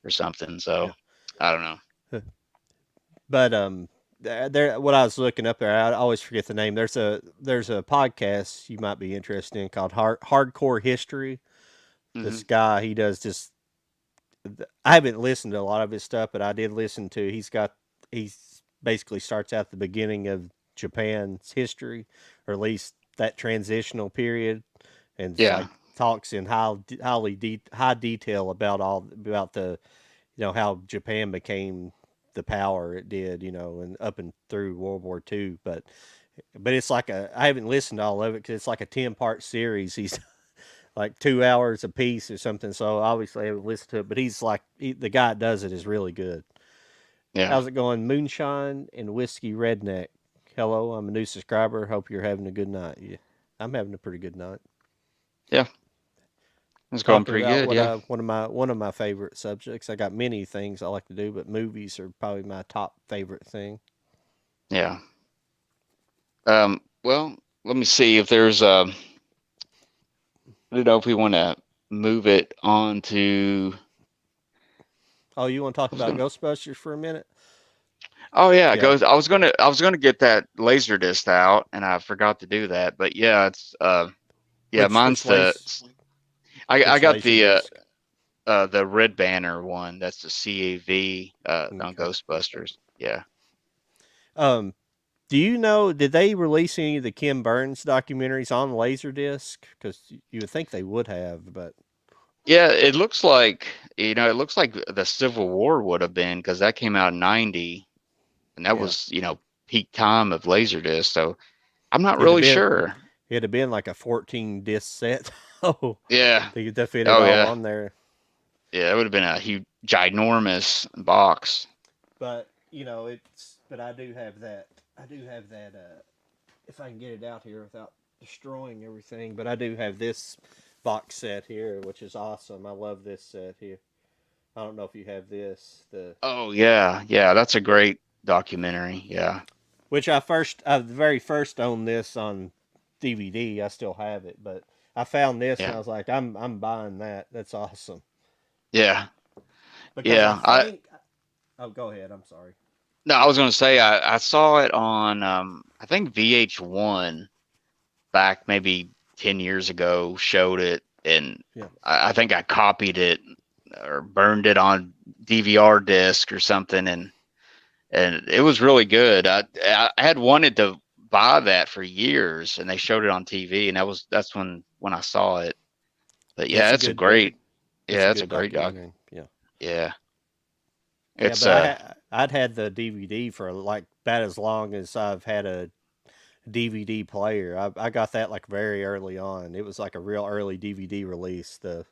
or something. So yeah. I don't know. But there, what I was looking up there, I always forget the name. There's a podcast you might be interested in called Hardcore History. Hmm. This guy, he does just. I haven't listened to a lot of his stuff, but I did listen to. He's basically starts out the beginning of Japan's history, or at least that transitional period, and it's Yeah, like talks in high detail about the, how Japan became the power it did, and up and through World War II. But it's like I haven't listened to all of it, because it's like a 10-part series. He's like 2 hours a piece or something. So obviously I haven't listened to it, but the guy that does it is really good. yeah, How's it going? Moonshine and Whiskey Redneck. Hello, I'm a new subscriber. Hope you're having a good night. Yeah, I'm having a pretty good night. yeah. It's going Talking pretty about good. Yeah, one of my favorite subjects. I got many things I like to do, but movies are probably my top favorite thing. yeah. Well, let me see if there's I don't know if we want to move it on to. Oh, you want to talk I was about gonna. Ghostbusters for a minute? Oh yeah, Yeah. goes. I was gonna get that Laserdisc out, and I forgot to do that. But yeah, it's yeah, Which mine's which laser I which got laser disc? the Red Banner one. That's the CAV on Okay. Ghostbusters. Yeah. Um, do you know? Did they release any of the Kim Burns documentaries on Laserdisc? Because you would think they would have, but Yeah, it looks like it looks like the Civil War would have been because that came out in '90, and that yeah, was peak time of Laserdisc. So I'm not it'd have really been sure. it'd have been like a 14 disc set. Oh, Yeah. they could fit it Oh all yeah. on there. Yeah, it would have been a huge, ginormous box. But it's. But I do have that. I do have that. If I can get it out here without destroying everything, but I do have this box set here, which is awesome. I love this set here. I don't know if you have this, the Oh yeah, yeah, that's a great documentary. Yeah, which I the very first owned this on DVD. I still have it, but I found this and yeah, I was like, I'm buying that. That's awesome yeah, because I yeah. think. Oh, go ahead. I'm sorry. No, I was gonna say I saw it on I think VH1 back maybe 10 years ago. Showed it, and Yeah, I think I copied it or burned it on DVR disc or something, and it was really good. I had wanted to buy that for years, and they showed it on TV, and that's when I saw it. But yeah. yeah, it's a great It's a yeah, it's a good great doc. documentary. Yeah. Yeah, Yeah, it's but I'd had the DVD for like about as long as I've had a DVD player. I got that like very early on. It was like a real early DVD release. The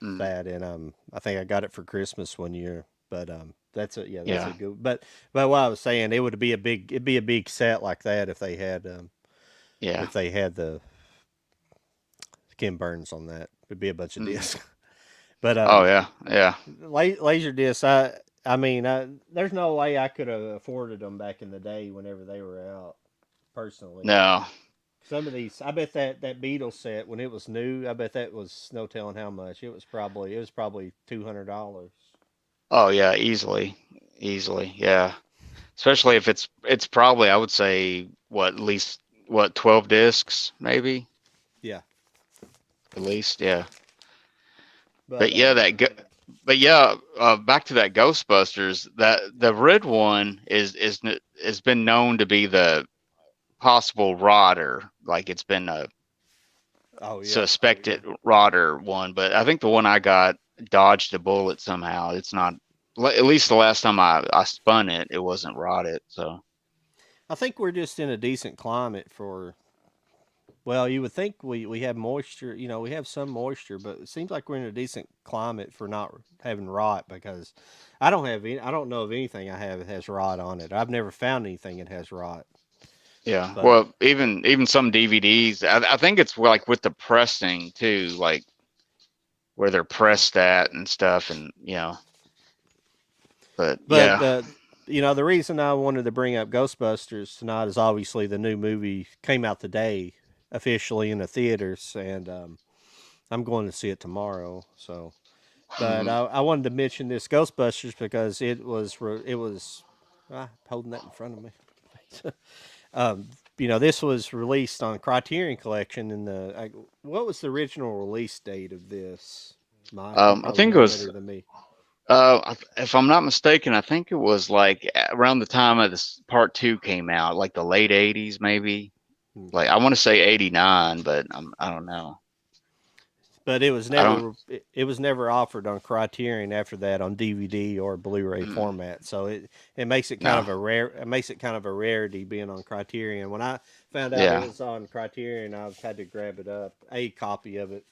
mm, that and I think I got it for Christmas one year. But that's a yeah, good. But what I was saying, it'd be a big set like that yeah, if they had the Kim Burns on that. It'd be a bunch of mm, discs. But oh yeah, yeah, laser discs, I mean, there's no way I could have afforded them back in the day whenever they were out. Personally, no, some of these, I bet that Beatles set when it was new, I bet that was no telling how much. It was probably $200. oh yeah, easily, yeah. Especially if it's probably I would say what at least what 12 discs maybe Yeah, at least, yeah. but But yeah, but yeah, back to that Ghostbusters. That the red one has been known to be the possible rotter. Like it's been a oh yeah, suspected rotter one, but I think the one I got dodged a bullet somehow. It's not. At least the last time I spun it, it wasn't rotted. So I think we're just in a decent climate for. Well, you would think we have moisture, we have some moisture, but it seems like we're in a decent climate for not having rot because I don't know of anything I have that has rot on it. I've never found anything that has rot. yeah. But Well, even some DVDs. I think it's like with the pressing too, like where they're yeah. pressed at and stuff, and But But yeah, the reason I wanted to bring up Ghostbusters tonight is obviously the new movie came out today officially in the theaters, and I'm going to see it tomorrow. So, but mhm. I wanted to mention this Ghostbusters because it was holding that in front of me. um, this was released on Criterion Collection. What was the original release date of this? Mike, you I probably think it know was. better than me. If I'm not mistaken, I think it was like around the time of this part two came out, like the late '80s, maybe. Like Okay. I want to say '89, but I don't know. But I don't. it was never offered on Criterion after that on DVD or Blu-ray Mm, format. So it makes it kind no. of a rarity being on Criterion. When I found out it Yeah. was on Criterion, I had to grab it up, a copy of it.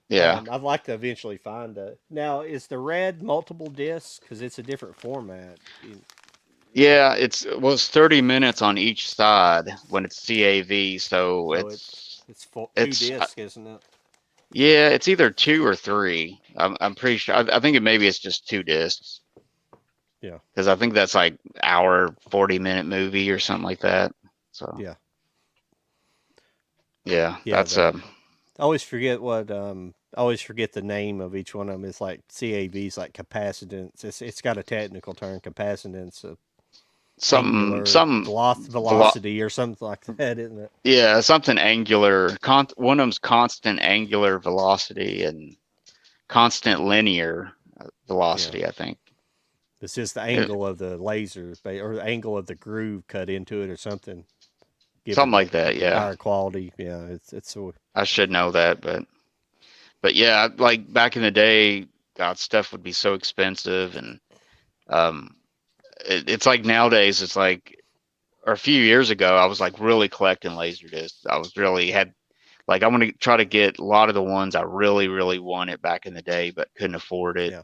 Yeah. I'd like to eventually find it. Now, is the red multiple discs? Because it's a different format. Yeah. It was 30 minutes on each side when it's CAV, so So it's two it's discs, isn't it? yeah, it's either two or three. I'm pretty sure. I think maybe it's just two discs Yeah, because I think that's like hour 40-minute movie or something like that. So yeah. Yeah, Yeah, that's the I always forget what I always forget the name of each one of them. It's like CAVs, like capacitance. It's got a technical term, capacitance, something angular some velo velocity, or something like that, isn't it? yeah, something angular. One of them's constant angular velocity and constant linear Yeah. velocity, I think. It's just the It, angle of the laser, or the angle of the groove cut into it, or something, something giving like that, yeah. higher quality. Yeah, it's so I should know that, but yeah, like back in the day, God, stuff would be so expensive, and um, it's like nowadays, it's like, or a few years ago, I was like really collecting laser discs. I was really had like I want to try to get a lot of the ones I really really wanted back in the day, but couldn't afford it, yeah,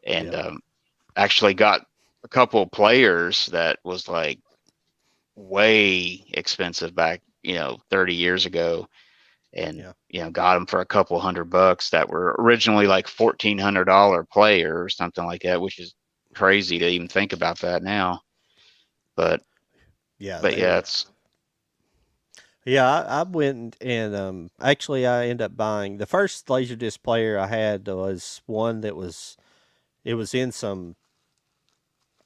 and yeah, actually got a couple of players that was like way expensive back, 30 years ago, and yeah. got them for a couple $100 that were originally like $1,400 player or something like that, which is crazy to even think about that now. But Yeah, but they yeah, were. it's Yeah, I went and actually I ended up buying the first Laserdisc player I had was one that was it was in some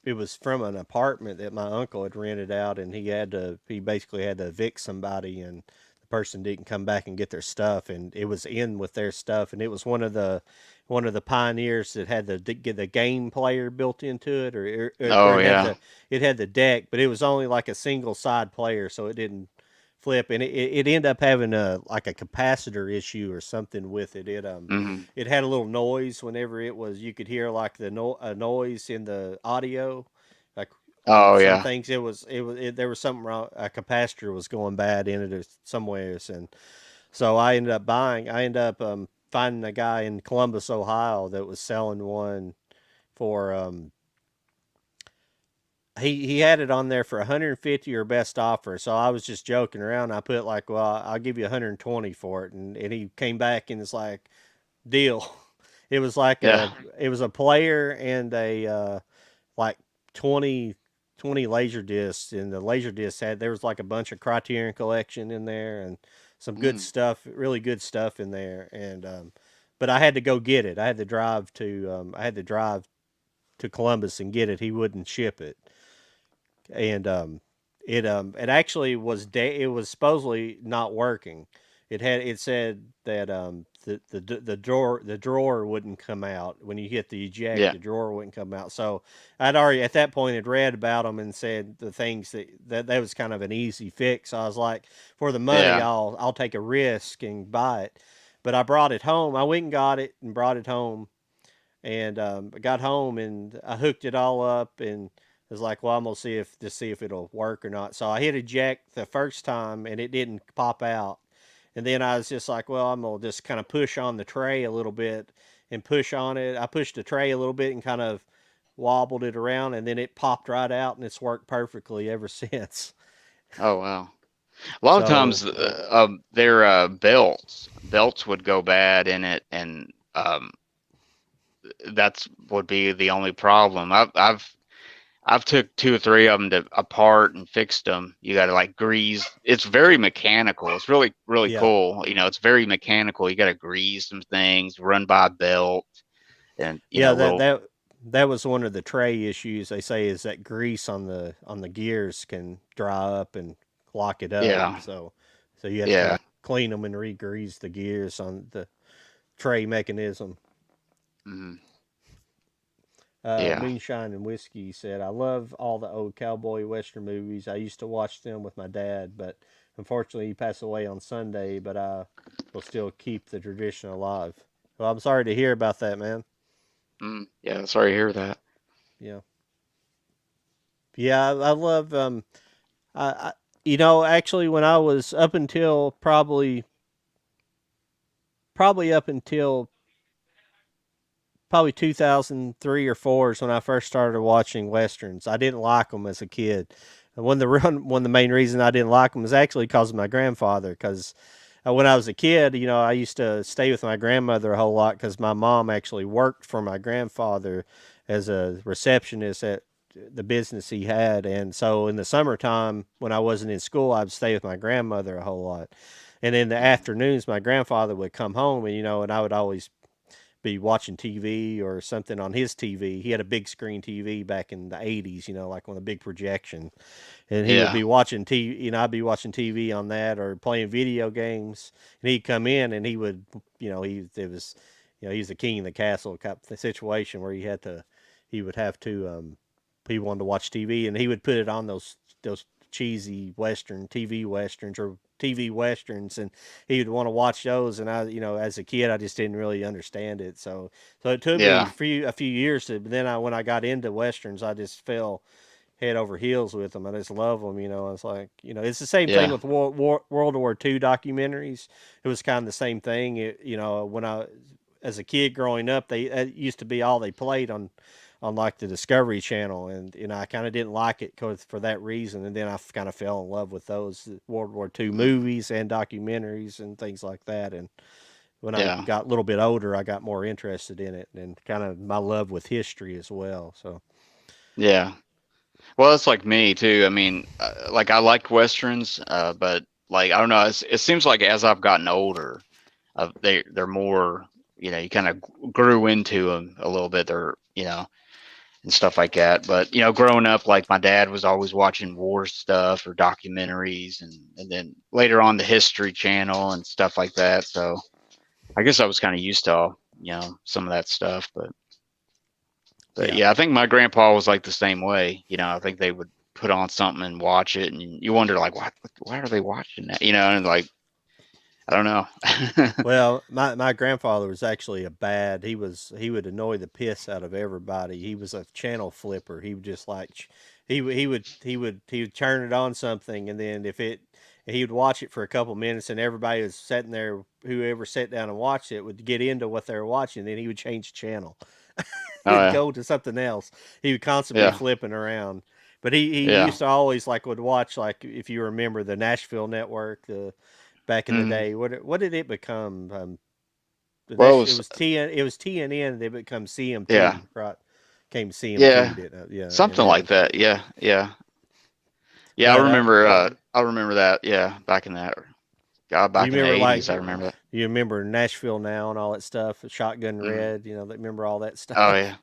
it was from an apartment that my uncle had rented out, and he basically had to evict somebody, and the person didn't come back and get their stuff, and it was in with their stuff, and it was one of the pioneers that had the game player built into it, or oh it had yeah. the deck, but it was only like a single side player, so it didn't flip, and it ended up having a capacitor issue or something with it. Hmm. It had a little noise whenever you could hear like a noise in the audio, like on Oh some yeah. things there was something wrong. A capacitor was going bad in it or somewheres, and so I ended up finding a guy in Columbus, Ohio, that was selling one for he had it on there for 150 or best offer. So I was just joking around. I put like, well, I'll give you 120 for it, and he came back and it's like, deal. It was like Yeah. a player and a like 20 20 laser discs, and the laser discs there was like a bunch of Criterion Collection in there, and some good Mm. stuff, really good stuff in there, and but I had to go get it. I had to drive to Columbus and get it. He wouldn't ship it, and it actually it was supposedly not working. It said that the drawer wouldn't come out when you hit the eject. Yeah. The drawer wouldn't come out. So I'd already at that point had read about them and said the things that was kind of an easy fix. So I was like, for the money, Yeah. I'll take a risk and buy it. But I brought it home. I went and got it and brought it home, and I got home and I hooked it all up and was like, well, I'm gonna see if it'll work or not. So I hit eject the first time and it didn't pop out, and then I was just like, well, I'm gonna just kind of push on the tray a little bit and push on it. I pushed the tray a little bit and kind of wobbled it around, and then it popped right out, and it's worked perfectly ever since. Oh wow. A lot of So times, their belts would go bad in it, and that's would be the only problem. I've took two or three of them to apart and fixed them. You got to like grease. It's very mechanical. It's really really yeah, cool. It's very mechanical. You got to grease some things, run by a belt, and yeah, little. that was one of the tray issues they say, is that grease on the gears can dry up and lock it up. Yeah, So you have to kind yeah, of clean them and re-grease the gears on the tray mechanism. mhm, yeah. Moonshine and Whiskey said, I love all the old cowboy western movies. I used to watch them with my dad, but unfortunately he passed away on Sunday, but I will still keep the tradition alive. Well, I'm sorry to hear about that, man. Yeah, sorry to hear that. Yeah. Yeah, I love I actually when I was up until probably up until probably 2003 or 4 is when I first started watching westerns. I didn't like them as a kid. And one of the main reasons I didn't like them was actually because of my grandfather. Because when I was a kid, I used to stay with my grandmother a whole lot because my mom actually worked for my grandfather as a receptionist at the business he had. And so in the summertime, when I wasn't in school, I'd stay with my grandmother a whole lot. And in the Mhm. afternoons, my grandfather would come home, and and I would always be watching TV or something on his TV. He had a big screen TV back in the 80s, like on a big projection. And he would Yeah. be watching TV, I'd be watching TV on that or playing video games. And he'd come in and he would, it was, he's the king of the castle type of situation where he would have to, he wanted to watch TV and he would put it on those cheesy Western TV Westerns or TV Westerns, and he would want to watch those. And I, as a kid, I just didn't really understand it. So it took me Yeah. a few years to. But then when I got into Westerns, I just fell head over heels with them. I just love them. It's like it's the same thing Yeah. with World War II documentaries. It was kind of the same thing. When I as a kid growing up, it used to be all they played on like the Discovery Channel, and I kind of didn't like it for that reason. And then I kind of fell in love with those World War II Mhm. movies and documentaries and things like that. And when I Yeah. got a little bit older, I got more interested in it and kind of my love with history as well. So Yeah. Well, it's like me too. I mean, like I like westerns, but like I don't know. It seems like as I've gotten older, they're more. You kind of grew into them a little bit. They're and stuff like that. But growing up, like my dad was always watching war stuff or documentaries, and then later on the History Channel and stuff like that. So I guess I was kind of used to some of that stuff, but yeah. yeah, I think my grandpa was like the same way. I think they would put on something and watch it, and you wonder like, why are they watching that? And like, I don't know. Well, my grandfather was actually he would annoy the piss out of everybody. He was a channel flipper. He would just like he would turn it on something, and then if it he would watch it for a couple minutes, and everybody was sitting there. Whoever sat down and watched it would get into what they were watching. Then he would change the channel. Oh He'd yeah, go to something else. He would constantly yeah, flipping around. But he yeah. used to always like would watch, like, if you remember the Nashville Network, back in the Mm. day. What did it become? Well, It was TNN. They become yeah, CMT, right? Came CMT, yeah, didn't it? Yeah, and something like then that. Yeah, yeah, yeah. I but remember. I remember that. Yeah, back in that. God, you back in the remember, like, '80s, I remember that. you remember Nashville Now and all that stuff, Shotgun Mm. Red. They remember all that Oh stuff. yeah.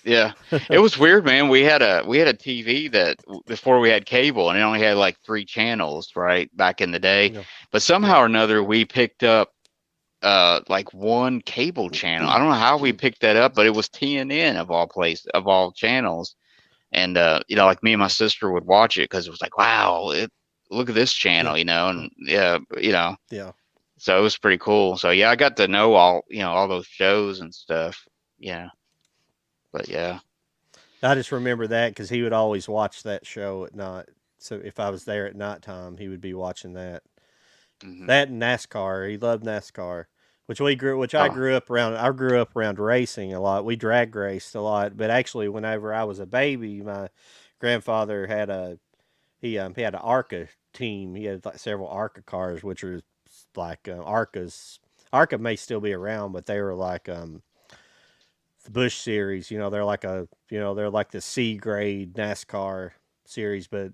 Yeah, it was weird, man. We had a TV that before we had cable, and it only had like three channels, right, back in the day. Yeah, But yeah, somehow or another, we picked up like one cable channel. I don't know how we picked that up, but it was TNN of all channels. And like me and my sister would watch it because it was like, wow, look at this yeah, channel, and yeah, yeah. so it was pretty cool. So yeah, I got to know all those shows and stuff. Yeah, but yeah. I just remember that because he would always watch that show at night. So if I was there at nighttime, he would be watching that. Hmm. That and NASCAR. He loved NASCAR, which I Oh, grew up around. I grew up around racing a lot. We drag raced a lot, but actually, whenever I was a baby, my grandfather he had an ARCA team. He had like several ARCA cars, which are like ARCAs. ARCA may still be around, but they were like the Bush series. They're like the C grade NASCAR series, but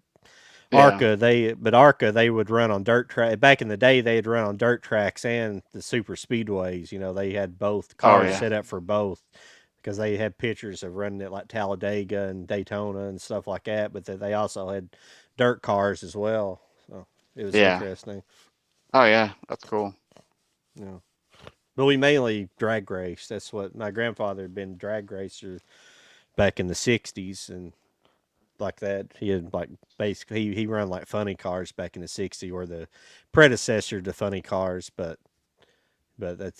yeah. ARCA they would run on dirt track. Back in the day, they'd run on dirt tracks and the super speedways. They had both Oh cars yeah. set up for both because they had pictures of running it like Talladega and Daytona and stuff like that. But they also had dirt cars as well. So it was Yeah. interesting. Oh yeah. That's cool. Yeah. But we mainly drag race. That's what my grandfather had been a drag racer back in the '60s and like that. He had like basically he ran like funny cars back in the '60s, or the predecessor to funny cars, but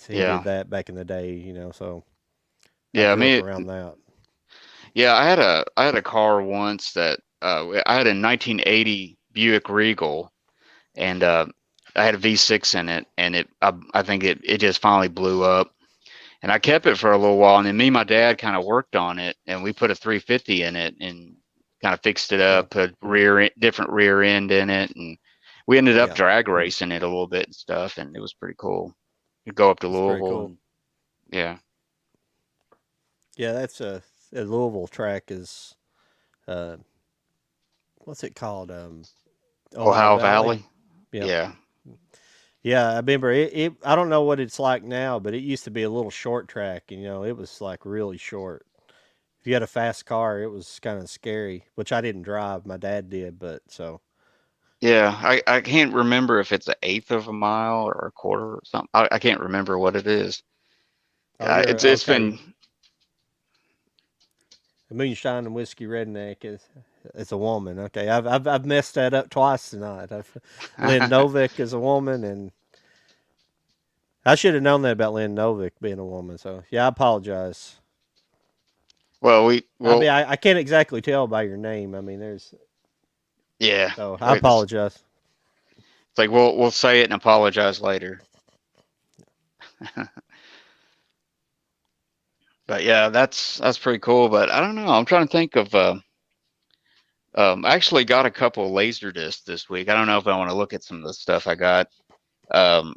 he did Yeah. that back in the day. So I Yeah. I grew up mean, around that. yeah. I had a car once that I had a 1980 Buick Regal, and I had a V6 in it, and I think it just finally blew up. And I kept it for a little while, and then me and my dad kind of worked on it, and we put a 350 in it and kind of fixed it Yeah, up, put different rear end in it, and we ended up yeah, drag racing it a little bit and stuff, and it was pretty cool. We'd go up to it's pretty Louisville, cool. and yeah, Yeah, that's a Louisville track is uh what's it called? Ohio Ohio Valley. Valley, Yep. yeah, Yeah, I remember it. I don't know what it's like now, but it used to be a little short track. It was like really short. If you had a fast car, it was kind of scary. Which I didn't drive. My dad did, but so. Yeah, I can't remember if it's an eighth of a mile or a quarter or something. I can't remember what it is. Oh, you're It's okay. been A moonshine and whiskey redneck is a woman. Okay, I've messed that up twice tonight. Lynn Novick is a woman, and I should have known that about Lynn Novick being a woman. So yeah, I apologize. well I mean, I can't exactly tell by your name. I mean, there's yeah. so I apologize. It's like we'll say it and apologize later. But yeah, that's pretty cool. But I don't know. I'm trying to think of. I actually got a couple of laser discs this week. I don't know if I want to look at some of the stuff I got. Um,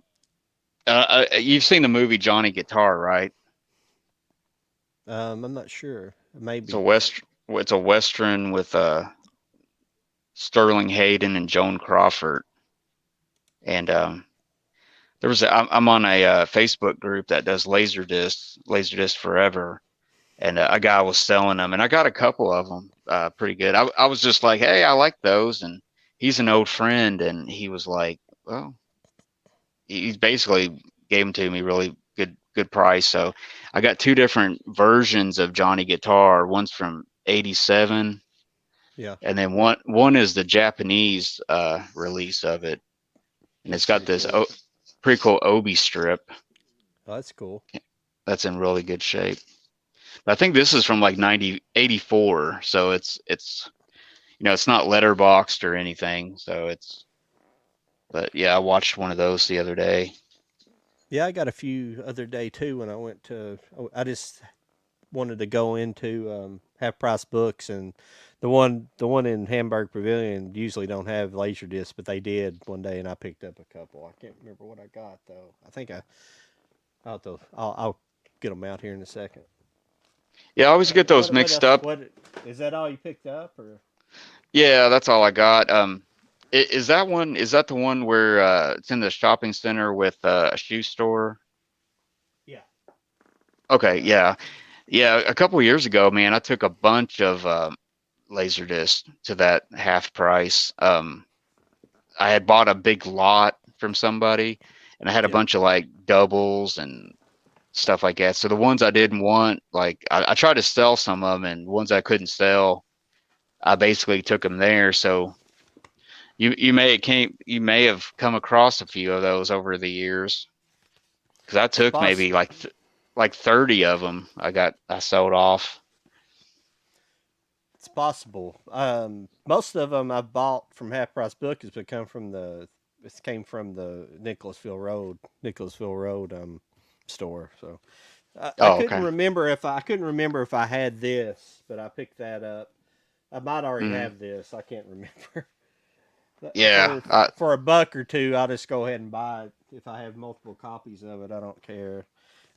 you've seen the movie Johnny Guitar, right? I'm not sure. It's a Maybe. west. It's a western with Sterling Hayden and Joan Crawford. And I'm on a Facebook group that does laser discs forever, and a guy was selling them, and I got a couple of them, pretty good. I was just like, hey, I like those, and he's an old friend, and he was like, well, he basically gave them to me really good price. So I got two different versions of Johnny Guitar. One's from '87, Yeah. and then one is the Japanese release of it, and it's That's got pretty this cool. pretty cool obi strip Oh, that's cool. that's in really good shape. I think this is from like 1984, so it's it's not letterboxed or anything. So but yeah, I watched one of those the other day. Yeah, I got a few other day too when I went to. I just wanted to go into half price books, and the one in Hamburg Pavilion usually don't have laser discs, but they did one day, and I picked up a couple. I can't remember what I got though. I think I'll get them out here in a second. Yeah, I always get those What mixed else? up. What is that? All you picked up, or Yeah, that's all I got. Is that one? Is that the one where it's in the shopping center with a shoe store? yeah, Okay, yeah, yeah. A couple of years ago, man, I took a bunch of Laserdisc to that half price. I had bought a big lot from somebody, and I had a yeah. bunch of like doubles and stuff like that. So the ones I didn't want, like I tried to sell some of them, and ones I couldn't sell, I basically took them there. So you may have come across a few of those over the years, because I It's took maybe possible. like 30 of them. I sold off. It's possible. Most of them I've bought from Half Price Book has become from the. It came from the Nicholasville Road store. So I Oh, couldn't okay. remember if I couldn't remember if I had this, but I picked that up. I might already Mm, have this. I can't remember. yeah. For a buck or two, I'll just go ahead and buy it. If I have multiple copies of it, I don't care.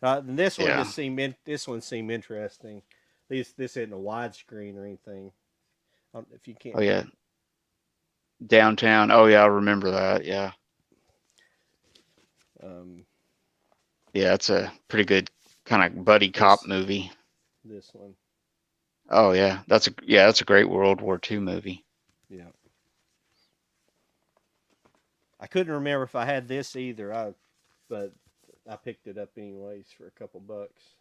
And this one Yeah. just this one seemed interesting. This isn't a widescreen or anything. If you Oh can't, yeah. Downtown. Oh yeah, I remember that. Yeah. um, Yeah, it's a pretty good kind of buddy cop this movie. this one, Oh yeah, that's a great World War II movie. yeah. I couldn't remember if I had this either. But I picked it up anyways for a couple bucks.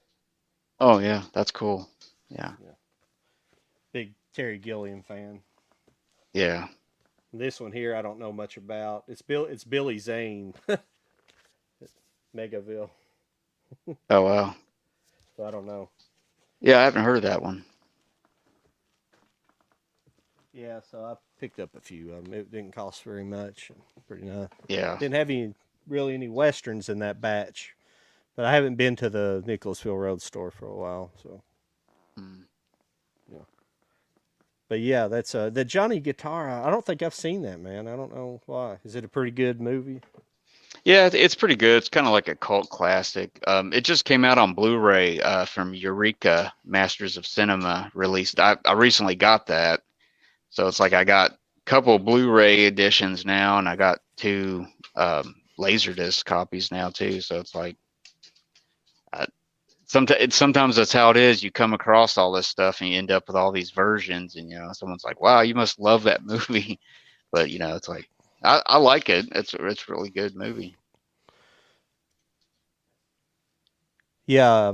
Oh yeah, that's cool. Yeah. Yeah, big Terry Gilliam fan. Yeah. This one here, I don't know much about. It's Billy Zane, Megaville. Oh wow. So I don't know. Yeah, I haven't heard of that one. Yeah, so I picked up a few of them. It didn't cost very much. Pretty nice. Yeah. Didn't have any westerns in that batch, but I haven't been to the Nicholasville Road store for a while. So Mm. yeah, but yeah, that's the Johnny Guitar. I don't think I've seen that, man. I don't know why. Is it a pretty good movie? Yeah, it's pretty good. It's kind of like a cult classic. It just came out on Blu-ray from Eureka Masters of Cinema released. I recently got that, so it's like I got a couple Blu-ray editions now, and I got two Laserdisc copies now too. So it's like, sometimes that's how it is. You come across all this stuff and you end up with all these versions, and someone's like, "Wow, you must love that movie," but it's like I like it. It's a really good movie. Yeah,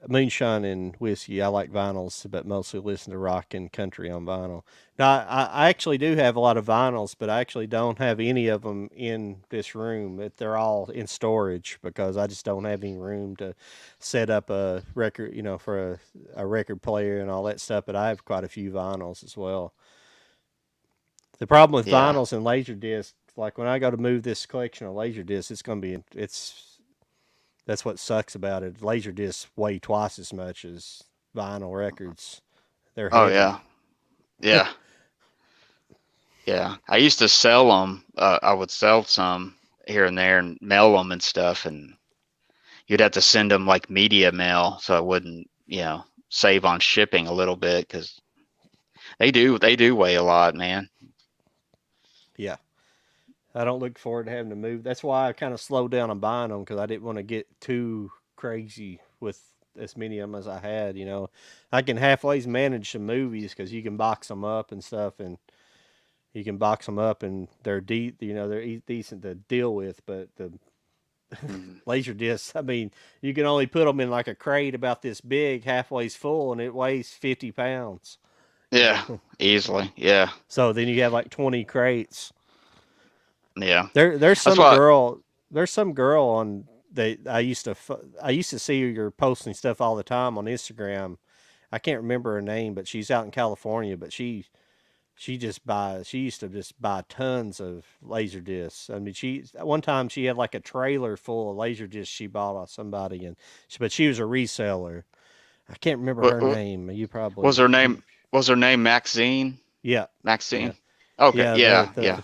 moonshine and whiskey. I like vinyls, but mostly listen to rock and country on vinyl. Now, I actually do have a lot of vinyls, but I actually don't have any of them in this room. They're all in storage because I just don't have any room to set up a record, for a record player and all that stuff. But I have quite a few vinyls as well. The problem with Yeah. vinyls and laser discs, like when I go to move this collection of laser discs, it's going to be it's that's what sucks about it. Laser discs weigh twice as much as vinyl records. They're Oh heavy. yeah. Yeah. Yeah. I used to sell them. I would sell some here and there and mail them and stuff, and you'd have to send them like media mail, so it wouldn't, save on shipping a little bit because they do weigh a lot, man. Yeah. I don't look forward to having to move. That's why I kind of slowed down on buying them because I didn't want to get too crazy with as many of them as I had. I can halfway manage some movies because you can box them up and stuff, and you can box them up and they're deep. They're decent to deal with. But the Mhm. laser discs, I mean, you can only put them in like a crate about this big, halfway full, and it weighs 50 pounds. You Yeah, know, easily. Yeah, so then you have like 20 crates. yeah. There's That's some why. girl there's some girl on they I used to see her posting stuff all the time on Instagram. I can't remember her name, but she's out in California. But she used to just buy tons of laser discs. I mean, she one time she had like a trailer full of laser discs she bought off somebody, but she was a reseller. I can't remember What, her what name. You was probably her you name? Was her name Maxine? yeah yeah Maxine. Okay. yeah Yeah, yeah,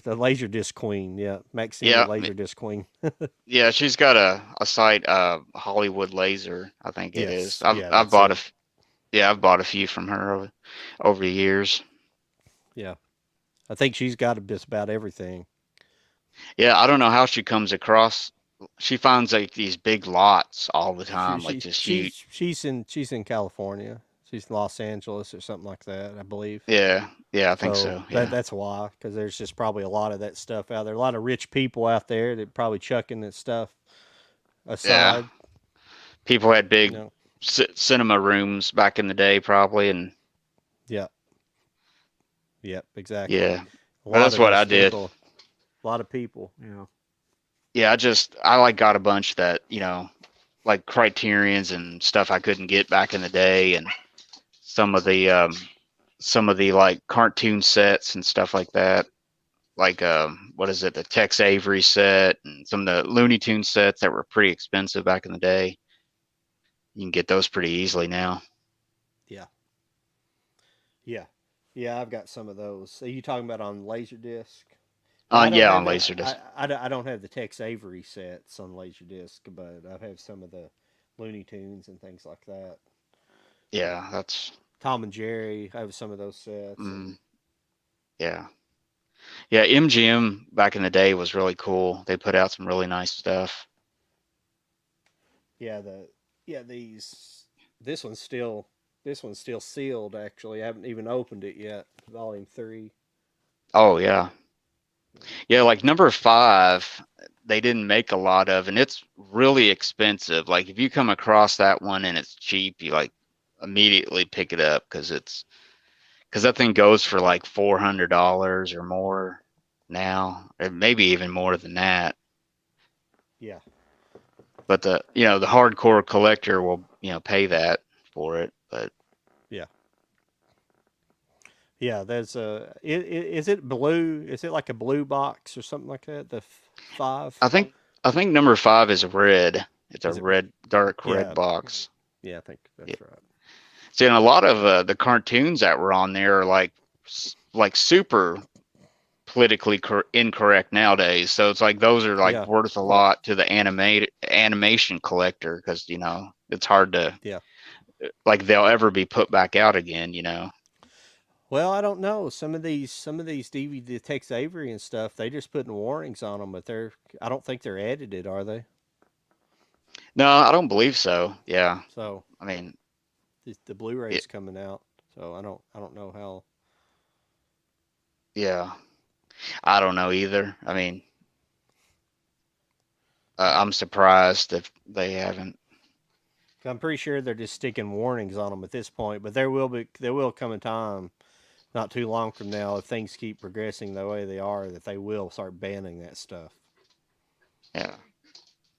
the laser disc queen, yeah, Maxine the yeah, laser disc queen. yeah. She's got a site, Hollywood Laser, I think it is. Yes, I've yeah, I've that's bought it. yeah, I've bought a few from her over the years. Yeah, I think she's got just about everything. Yeah, I don't know how she comes across. She finds like these big lots all the She, time, like she just huge. she's in California. She's in Los Angeles or something like that, I believe. Yeah, yeah, I think So so. Yeah, that's why, because there's just probably a lot of that stuff out there. A lot of rich people out there that probably chucking that stuff yeah. aside. People had You big know. cinema rooms back in the day, probably, and Yeah. Yep. Exactly. yeah. A But lot that's of what I those did. people. A lot of people. Yeah, I like got a bunch that like Criterions and stuff I couldn't get back in the day, and some of the um, some of the like cartoon sets and stuff like that. Like what is it, the Tex Avery set and some of the Looney Tune sets that were pretty expensive back in the day. You can get those pretty easily now. Yeah. Yeah. Yeah. I've got some of those. Are you talking about on Laserdisc? Now I don't Yeah, have on the Laserdisc. I don't have the Tex Avery sets on Laserdisc, but I have some of the Looney Tunes and things like that. Yeah, that's Tom and Jerry, I have some of those sets, and mm, yeah. Yeah, MGM back in the day was really cool. They put out some really nice stuff. yeah, these this one's still sealed. Actually, I haven't even opened it yet. Volume 3. Oh yeah. Yeah, like number five, they didn't make a lot of, and it's really expensive. Like if you come across that one and it's cheap, you like immediately pick it up because that thing goes for like $400 or more now, or maybe even more than that. Yeah, But the hardcore collector will pay that for it. But yeah, yeah. There's is it blue? Is it like a blue box or something like that? The 5. I think number five is red. It's a Is it? red, dark red Yeah, box. yeah. I think Yeah. that's right. See, and a lot of the cartoons that were on there are like super politically incorrect nowadays. So it's like those are like Yeah, worth a lot to the animation collector because it's hard to yeah. like they'll ever be put back out again. Well, I don't know. Some of these DVD Tex Avery and stuff, they just putting warnings on them, but I don't think they're edited, are they? No, I don't believe so. Yeah, So I mean, the Blu-ray's it, coming out, so I don't know how. yeah, I don't know either. I mean, I'm surprised if they haven't. I'm pretty sure they're just sticking warnings on them at this point, but there will come a time not too long from now if things keep progressing the way they are that they will start banning that stuff. Yeah,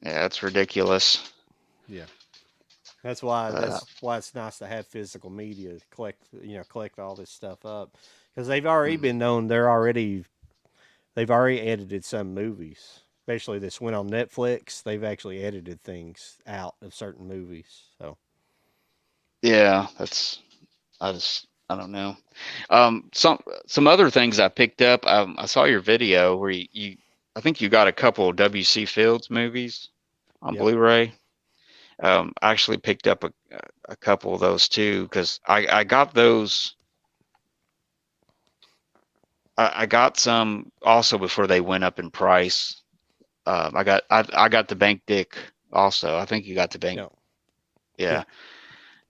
yeah, it's ridiculous. Yeah. That's why But it's nice to have physical media to collect all this stuff up because they've already mm, been known they've already edited some movies, especially this went on Netflix. They've actually edited things out of certain movies. So yeah, I don't know. Some other things I picked up. I saw your video where I think you got a couple of W.C. Fields movies on yep, Blu-ray. I actually picked up a couple of those too because I got those. I got some also before they went up in price. I got the Bank Dick also. I think you got the Bank. no, Yeah, yeah,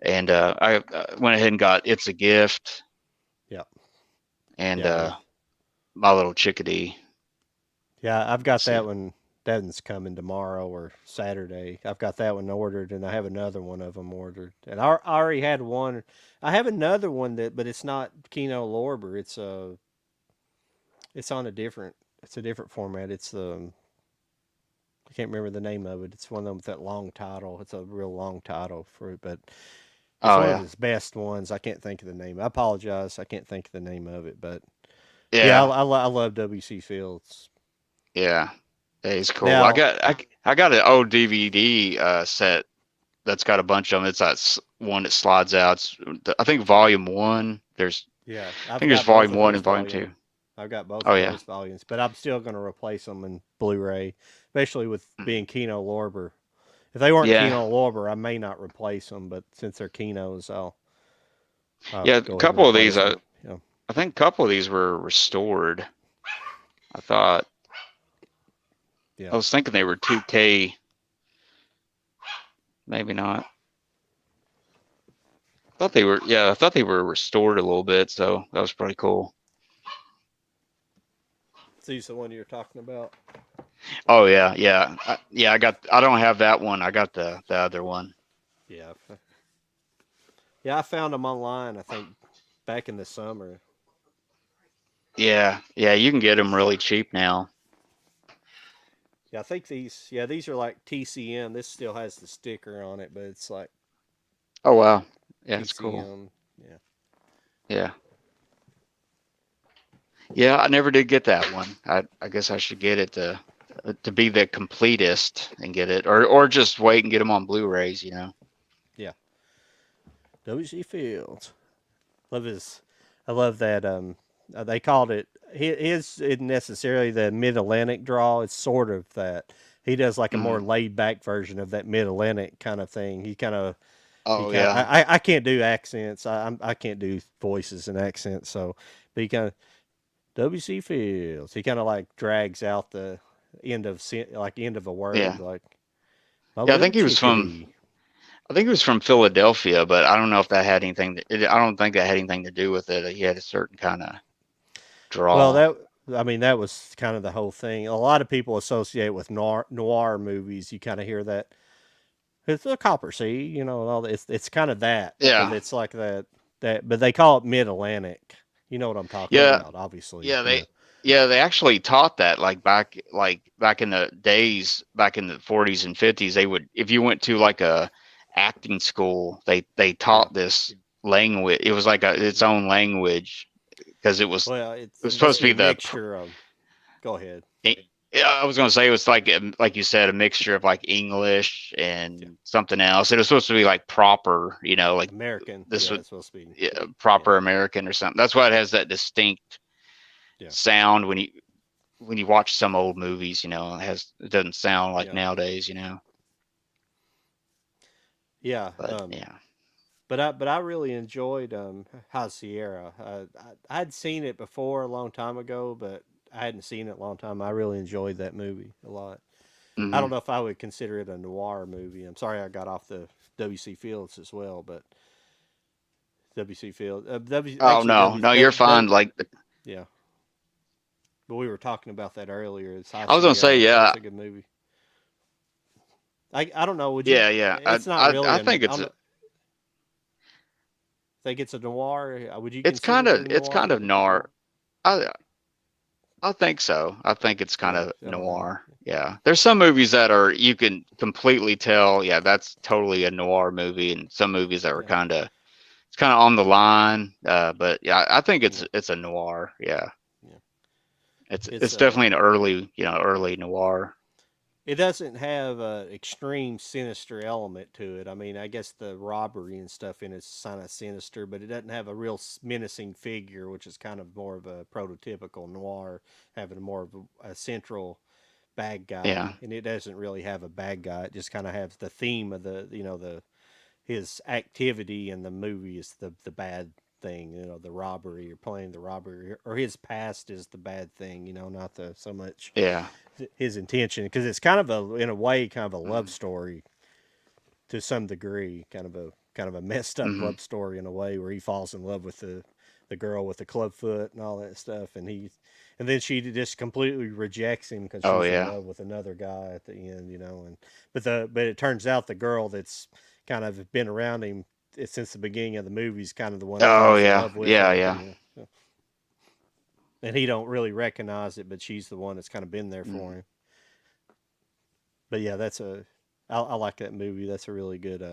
and I went ahead and got It's a Gift yeah, and yeah. Those, My Little Chickadee. yeah, I've Let's got see. that one. That one's coming tomorrow or Saturday. I've got that one ordered, and I have another one of them ordered. And I already had one. I have another one but it's not Kino Lorber. It's on a different. It's a different format. I can't remember the name of it. It's one of them with that long title. It's a real long title for it, but it's Oh one of yeah, his best ones. I can't think of the name. I apologize. I can't think of the name of it, but yeah, yeah, I love W.C. Fields. yeah. Yeah, he's cool. Now, I got an old DVD set that's got a bunch of them. It's that one that slides out. I think volume one. yeah, I I've think there's got both volume of one those and volume volumes. two. I've got both Oh of yeah. those volumes, but I'm still going to replace them in Blu-ray, especially with Mm. being Kino Lorber. If they weren't Yeah, Kino Lorber, I may not replace them, but since they're Kinos, I'll yeah. A go ahead and couple of these. replace them. Yeah, I think a couple of these were restored. I thought. yeah. I was thinking they were 2K. Maybe not. I thought they were. Yeah, I thought they were restored a little bit. So that was pretty cool. So you the one you're talking about? Oh yeah, yeah, yeah. I got. I don't have that one. I got the other one. Yeah, yeah. I found them online. I think back in the summer. Yeah, yeah. You can get them really cheap now. Yeah, I think these are like TCM. This still has the sticker on it, but it's like Oh wow. Yeah, it's cool. TCM. Yeah, Yeah. Yeah, I never did get that one. I guess I should get it to be the completest and get it, or just wait and get them on Blu-rays. You know. yeah. W.C. Fields. Love his. I love that. They called it. His isn't necessarily the Mid Atlantic draw. It's sort of that. He does like a more Mm. laid back version of that Mid Atlantic kind of thing. He Oh kind of. yeah. I can't do accents. I can't do voices and accents. So, but he kind of W.C. Fields. He kind of like drags out the end of a word Yeah. like my Yeah. little chickadee. I think he was from Philadelphia, but I don't know if that had anything. I don't think that had anything to do with it. He had a certain kind of Well, draw. that was kind of the whole thing. A lot of people associate with noir movies. You kind of hear that it's a copper sea, all that. It's kind of that, but Yeah. it's like that. But they call it Mid Atlantic. You know what I'm talking Yeah. about, obviously. Yeah. Yeah, They actually taught that back in the days, back in the 40s and 50s. They would, if you went to like a acting school, they yeah. taught this language. It was like its own language because Well, it was it's supposed supposed to to be be a mixture of. Go ahead. yeah, I was going to say it was like you said, a mixture of like English Yeah, and something else. It was supposed to be like proper, like American. this Yeah, would it's supposed to be. yeah, Yeah, proper American or something. That's why it has that distinct yeah, sound when you watch some old movies. It doesn't sound like yeah, nowadays. yeah. But yeah, but I really enjoyed High Sierra. I'd seen it before a long time ago, but I hadn't seen it a long time. I really enjoyed that movie a lot. I don't Hmm. know if I would consider it a noir movie. I'm sorry I got off the W.C. Fields as well, but W.C. Fields, Oh no, no, you're fine. Like yeah. But we were talking about that earlier. It's High I was gonna say, Sierra. yeah, That's a good movie. I don't know. Would you? yeah, yeah. It's not really I a. think I don't know, think it's a noir. Would you it's consider kind it a of it's noir kind of movie? noir. I I think so. I think it's kind Yeah, of I don't know. noir. Yeah. There's some movies that are you can completely tell, yeah, that's totally a noir movie, and some movies that were Yeah, kind of on the line. But yeah, I think yeah, it's a noir. Yeah. yeah. It's It's definitely an early, early noir. it doesn't have a extreme sinister element to it. I mean, I guess the robbery and stuff in it's kind of sinister, but it doesn't have a real menacing figure, which is kind of more of a prototypical noir, having more of a central bad Yeah. guy, and it doesn't really have a bad guy. It just kind of has the theme of the his activity in the movie is the bad thing, the robbery or playing the robbery, or his past is the bad thing, not the so much Yeah. his intention, because it's kind of a in a way kind of a love Mm-hmm. story to some degree, kind of a messed up Mm-hmm. love story in a way where he falls in love with the girl with the club foot and all that stuff, and then she just completely rejects him because Oh she's in yeah. love with another guy at the end, and but it turns out the girl that's kind of been around him since the beginning of the movie is kind of the one that Oh falls in yeah. love with Yeah, him, yeah. and he don't really recognize it, but she's the one that's kind of been there for Mm. him. But yeah, I like that movie. That's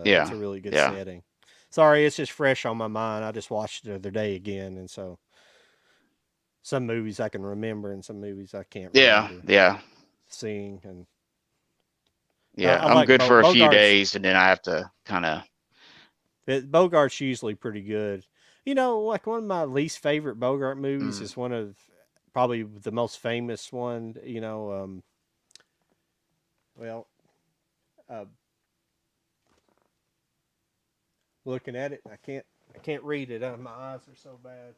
Yeah. a really good Yeah. setting. Sorry, it's just fresh on my mind. I just watched it the other day again, and so some movies I can remember, and some movies I can't Yeah. remember Yeah. seeing. And Yeah. I I'm like good for a few Bogart's. days and then I have to kind of Bogart's usually pretty good. Like one of my least favorite Bogart movies mm. is one of probably the most famous one. Well, uh, looking at it, I can't read it. My eyes are so bad.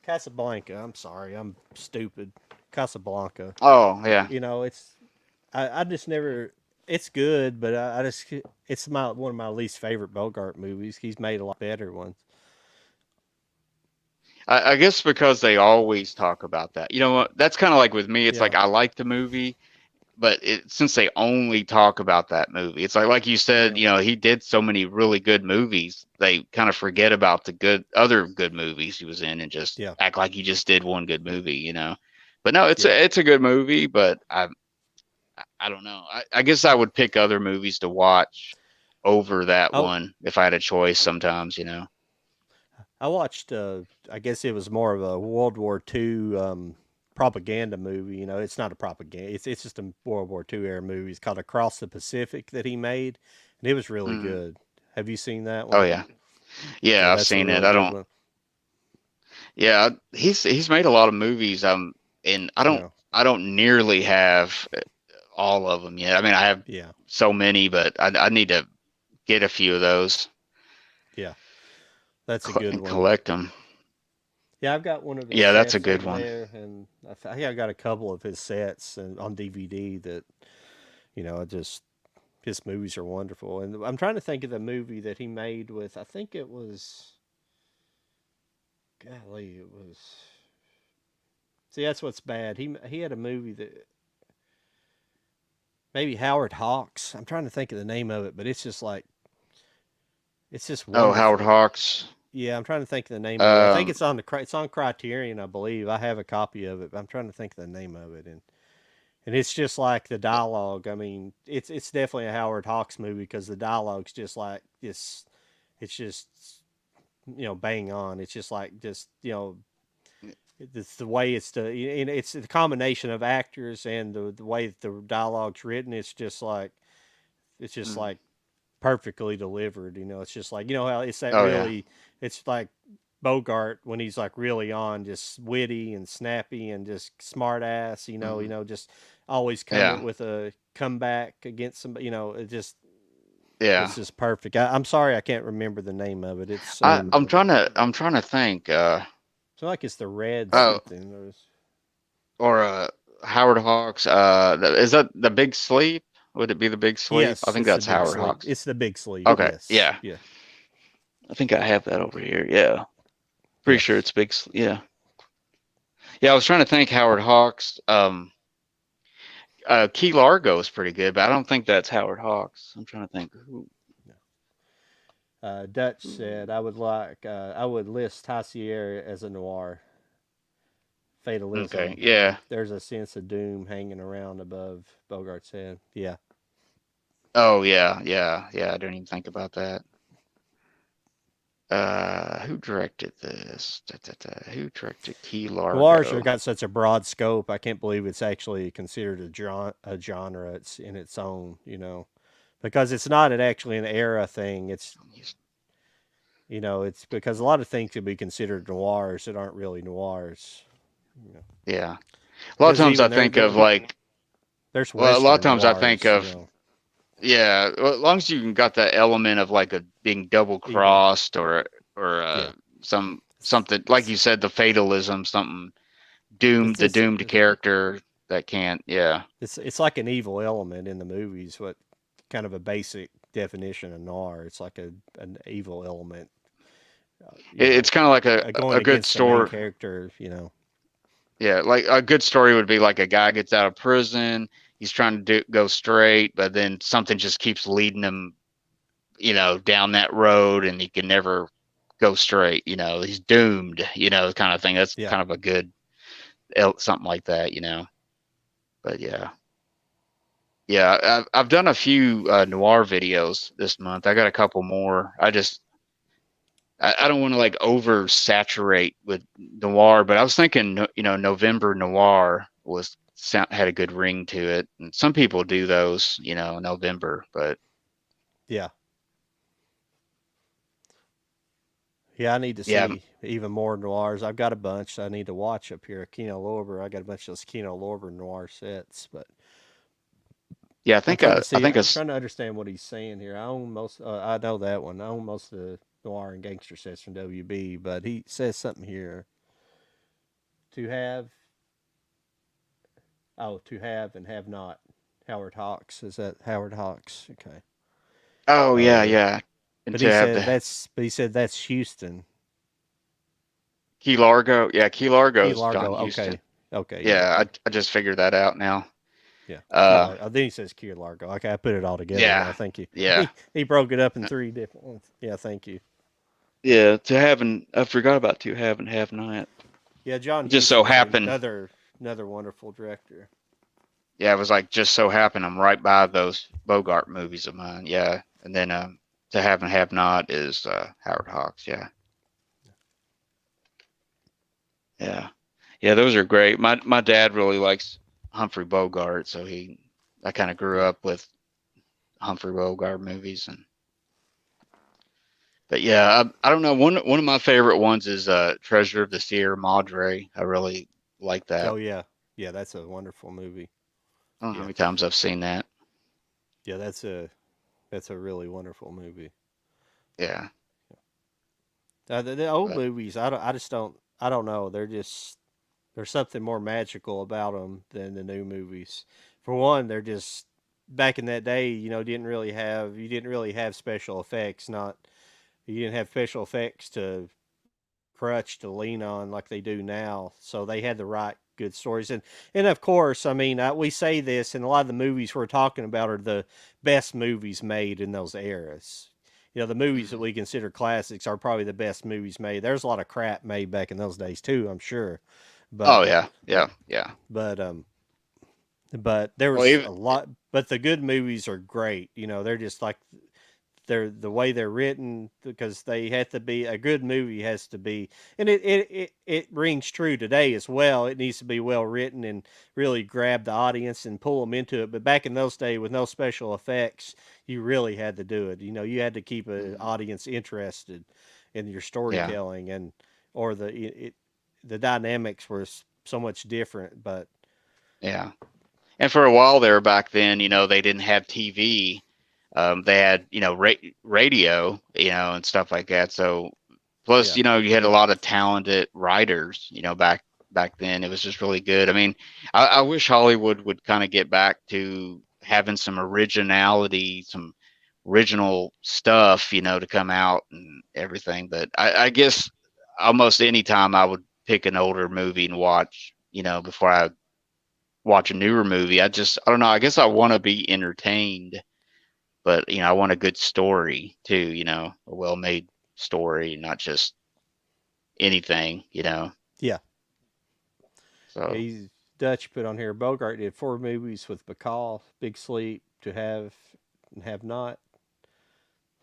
Casablanca. I'm sorry, I'm stupid. Casablanca. Oh, yeah. It's I just never. It's good, but I just it's my one of my least favorite Bogart movies. He's made a lot better ones. I guess because they always talk about that. You know what? That's kind of like with me. It's Yeah, like I like the movie, but since they only talk about that movie, it's like you said, yeah, he did so many really good movies. They kind of forget about the other good movies he was in and just yeah, act like he just did one good movie. But no, yeah. it's a good movie, but I don't know. I guess I would pick other movies to watch over that Oh, one if I had a choice sometimes. I watched. I guess it was more of a World War II propaganda movie. It's not a propaganda. It's just a World War II era movie. It's called Across the Pacific that he made, and it was really Mm. good. Have you seen that Oh one? yeah. Yeah, Yeah, I've that's a seen it. really I good don't. one. Yeah, he's made a lot of movies. And Yeah, I don't nearly have all of them yet. I mean, I have yeah, so many, but I need to get a few of those yeah. That's a good and one. collect them. Yeah, I've got one of his Yeah, that's a sets good over one. there, and I think I got a couple of his sets and on DVD that I just his movies are wonderful. And I'm trying to think of the movie that he made with. I think it was. Golly, it was. See, that's what's bad. He had a movie that maybe Howard Hawks. I'm trying to think of the name of it, but it's just Oh, Howard wonderful. Hawks. Yeah, I'm trying to think of the name of it. I think Um, it's on Criterion, I believe. I have a copy of it, but I'm trying to think of the name of it. And it's just like the dialogue. I mean, it's definitely a Howard Hawks movie because the dialogue's just like this. It's just bang on. It's just like it's the way it's the combination of actors and the way that the dialogue's written. It's just like mm, perfectly delivered. It's just like how it's that oh yeah. really. It's like Bogart when he's like really on, just witty and snappy and just smart ass. Hmm. Just always Yeah. coming with a comeback against somebody. It just Yeah. It's just perfect. I'm sorry I can't remember the name of it. It's I, so I'm trying to I'm trying to think. it's like it's the red Oh, something. or Howard Hawks. Is that The Big Sleep? Would it be The Big Sleep? I Yes, think it's the that's big Howard sleep. Hawks. It's the big sleep. Okay. Yes. Yeah. Yeah. I think I have that over here. Yeah. Pretty Yeah. sure it's Yeah. Yeah. I was trying to think Howard Hawks. Key Largo is pretty good, but I don't think that's Howard Hawks. I'm trying to think Dutch said who. I would list High Sierra as a noir. Okay. Fatalism. Yeah. There's a sense of doom hanging around above Bogart's head. Yeah. Oh yeah. Yeah. Yeah. I didn't even think about that. Who directed this? Who directed Key Noirs have Largo? got such a broad scope. I can't believe it's actually considered a genre. It's in its own, because it's not actually an era thing. It's because a lot of things could be considered noirs that aren't really noirs. You know, Yeah. A lot of because times I even think of like, there's well, a lot of Western times I think noirs. of, yeah, well, as long as you got that element of like a being double Evil. crossed or Yeah. something like It's you said, the fatalism, something it's the this. doomed character that can't, yeah, It's like an evil element in the movies. What kind of a basic definition of noir? It's like an evil element. it's kind of like Going a good against the main story. character. Yeah, like a good story would be like a guy gets out of prison, he's trying to go straight, but then something just keeps leading him, down that road, and he can never go straight. He's doomed. Kind of thing. That's Yeah. kind of a good something like that. But yeah, yeah. I've done a few noir videos this month. I got a couple more. I don't want to like oversaturate with noir, but I was thinking, November Noir had a good ring to it, and some people do those, November, but Yeah. Yeah. I need to yeah, see even more noirs. I've got a bunch I need to watch up here. Kino Lorber. I got a bunch of those Kino Lorber noir sets, but yeah. I'm trying to I see. think I'm it's trying to understand what he's saying here. I own most. I know that one. I own most of the noir and gangster sets from WB, but he says something here to have. Oh, to have and have not. Howard Hawks. Is that Howard Hawks? Okay. oh yeah, Uh, yeah. And but to he have said the that's. But he said that's Houston. Key Largo, yeah, Key Key Largo's John Largo. Houston. Okay. Okay. Yeah. Yeah, I just figured that out now. Yeah. Key Uh, Largo. Oh, then he says Key Largo. Okay, I put it all together now. yeah, Thank you. yeah, He broke it up in three different ones. Yeah. Thank you. yeah. To have and I forgot about to have and have not. Yeah. John It just so Huston's happened. another wonderful director. Yeah, it was like just so happened I'm right by those Bogart movies of mine. Yeah, and then to have and have not is Howard Hawks. Yeah, yeah, yeah. Those are great. My dad really likes Humphrey Bogart, so I kind of grew Yeah. up with Humphrey Bogart movies. But yeah, I don't know. One of my favorite ones is Treasure of the Sierra Madre. I really like that. Oh yeah. Yeah. That's a wonderful movie. I don't know how Yeah. many times I've seen that. Yeah. That's a really wonderful movie. Yeah, The old but movies, I just don't, I don't know. There's something more magical about them than the new movies. For one, they're just back in that day. You didn't really have special effects. Not You didn't have special effects to crutch to lean on like they do now. So they had the right good stories, and of course, I mean, we say this, and a lot of the movies we're talking about are the best movies made in those eras. The movies that mhm. we consider classics are probably the best movies made. There's a lot of crap made back in those days too, I'm sure, but Oh yeah, yeah, yeah. but um but there Well, was even a lot. But the good movies are great. They're just like the way they're written, because they have to be, a good movie has to be, and it rings true today as well. It needs to be well written and really grab the audience and pull them into it. But back in those days with no special effects, you really had to do it. You had to keep an mhm, audience interested in your yeah, storytelling, and or the dynamics were so much different. But yeah. And for a while there back then, they didn't have TV. They had, radio, and stuff like that. So plus, Yeah. you had a lot of talented writers, back then. It was just really good. I mean, I wish Hollywood would kind of get back to having some originality, some original stuff, to come out and everything. But I guess almost any time I would pick an older movie and watch, before I watch a newer movie. I don't know. I guess I want to be entertained, but I want a good story too. A well-made story, not just anything. Yeah. Yeah, So, he's Dutch put on here. Bogart did 4 movies with Bacall, Big Sleep, To Have and Have Not,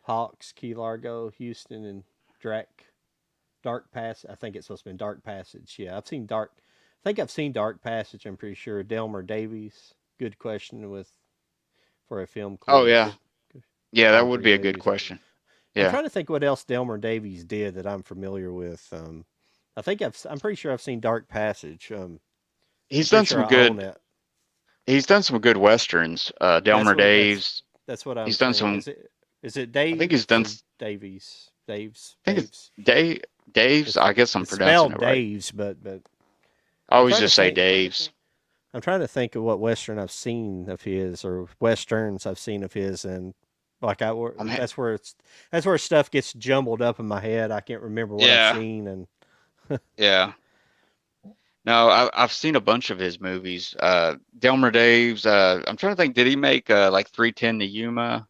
Hawks, Key Largo, Houston, and Dark Passage. I think it's supposed to be Dark Passage. Yeah, I've seen Dark. I think I've seen Dark Passage. I'm pretty sure. Delmer Davies. Good question with for a film oh quiz. yeah, yeah, that would Delmer be a good Davies. question. I'm Yeah, trying to think what else Delmer Davies did that I'm familiar with. I think I'm pretty sure I've seen Dark Passage. I'm he's pretty done sure some I own good. it. He's done some good westerns. That's Delmer what that's Daves. that's what I'm He's done saying. some. Is it I think he's Daves done. or Davies? Daves. I think it's Daves. Dave's. It's I guess I'm it's pronouncing spelled it right. Daves, but I I'm always trying to just say think. Dave's. I'm trying to think of what western I've seen of his or westerns I've seen of his, and like I'm. that's where stuff gets jumbled up in my head. I can't remember what I've Yeah, seen, and yeah. No, I've seen a bunch of his movies. Delmer Daves. I'm trying to think. Did he make like 310 to Yuma?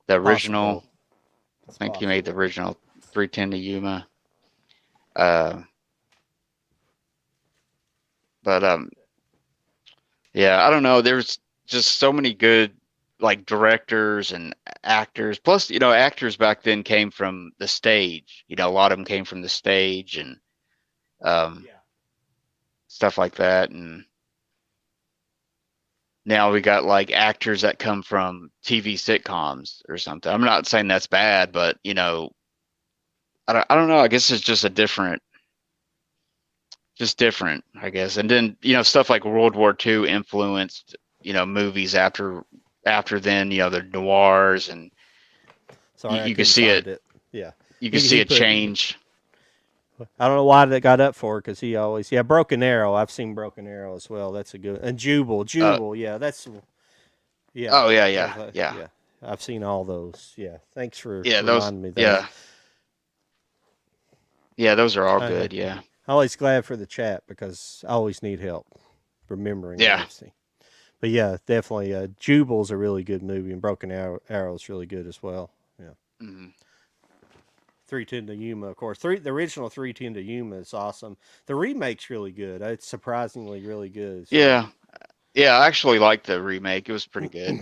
The original. possible. I It's think he made the possible. original 310 to Yuma. Uh, but yeah, I don't know. There's just so many good like directors and actors. Plus, actors back then came from the stage. A lot of them came from the stage and um, stuff like that. And now we got like actors that come from TV sitcoms or something. I'm not saying that's bad, but I don't know. I guess it's just just different, I guess. And then stuff like World War II influenced movies after then. The noirs, and Sorry, I you can couldn't see find it. it. Yeah, You can see he a put. change. I don't know why that got up for because he always Broken Arrow. I've seen Broken Arrow as well. That's a good and Uh, Jubal. Yeah, yeah. oh yeah, That's yeah, yeah, yeah. I've seen all those. Yeah, thanks for yeah. Those, reminding me of that. yeah, yeah. Those are all I, good. Yeah, always glad for the chat because I always need help remembering what yeah. I've seen. But yeah, definitely. Jubal's a really good movie, and Arrow's really good as well. Yeah. Mhm. 310 to Yuma, of course. The original 310 to Yuma is awesome. The remake's really good. It's surprisingly really good. So Yeah, yeah. I actually liked the remake. It was pretty good.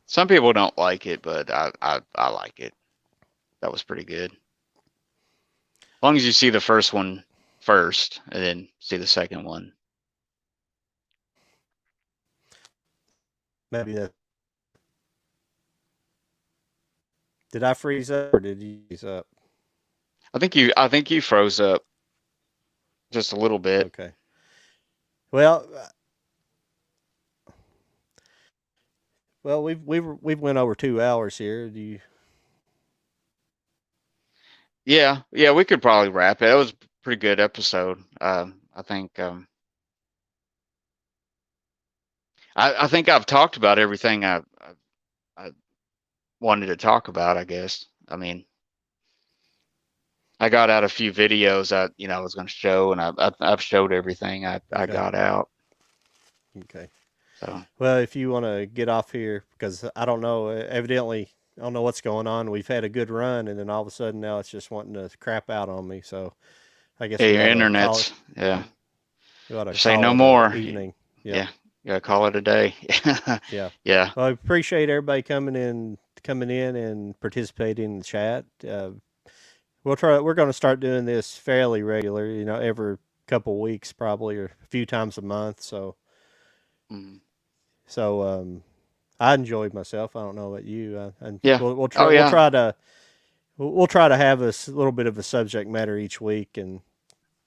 Some people don't like it, but I like it. That was pretty good. As long as you see the first one first, and then see the second one. maybe that. Did I freeze up or did you freeze up? I think you froze up just a little bit. Okay. Well, we've went over 2 hours here. Do you? Yeah, yeah, we could probably wrap it. It was a pretty good episode. I think I think I've talked about everything I wanted to talk about. I guess. I mean, I got out a few videos that I was going to show, and I've showed everything I Okay. got out. Okay. So Well, if you want to get off here, because I don't know, evidently I don't know what's going on. We've had a good run, and then all of a sudden now it's just wanting to crap out on me. So I guess yeah, we your ought to call it. internet's yeah. We ought to Just say call no it a more. evening. Yep. Yeah, you gotta call it a day. Yeah. Yeah. Well, I appreciate everybody coming in and participating in the chat. We'll try. We're going to start doing this fairly regular. Every couple weeks, probably, or a few times a month. Mhm. So I enjoyed myself. I don't know about you. And Yeah. we'll Oh try. yeah. We'll try to have a little bit of a subject matter each week, and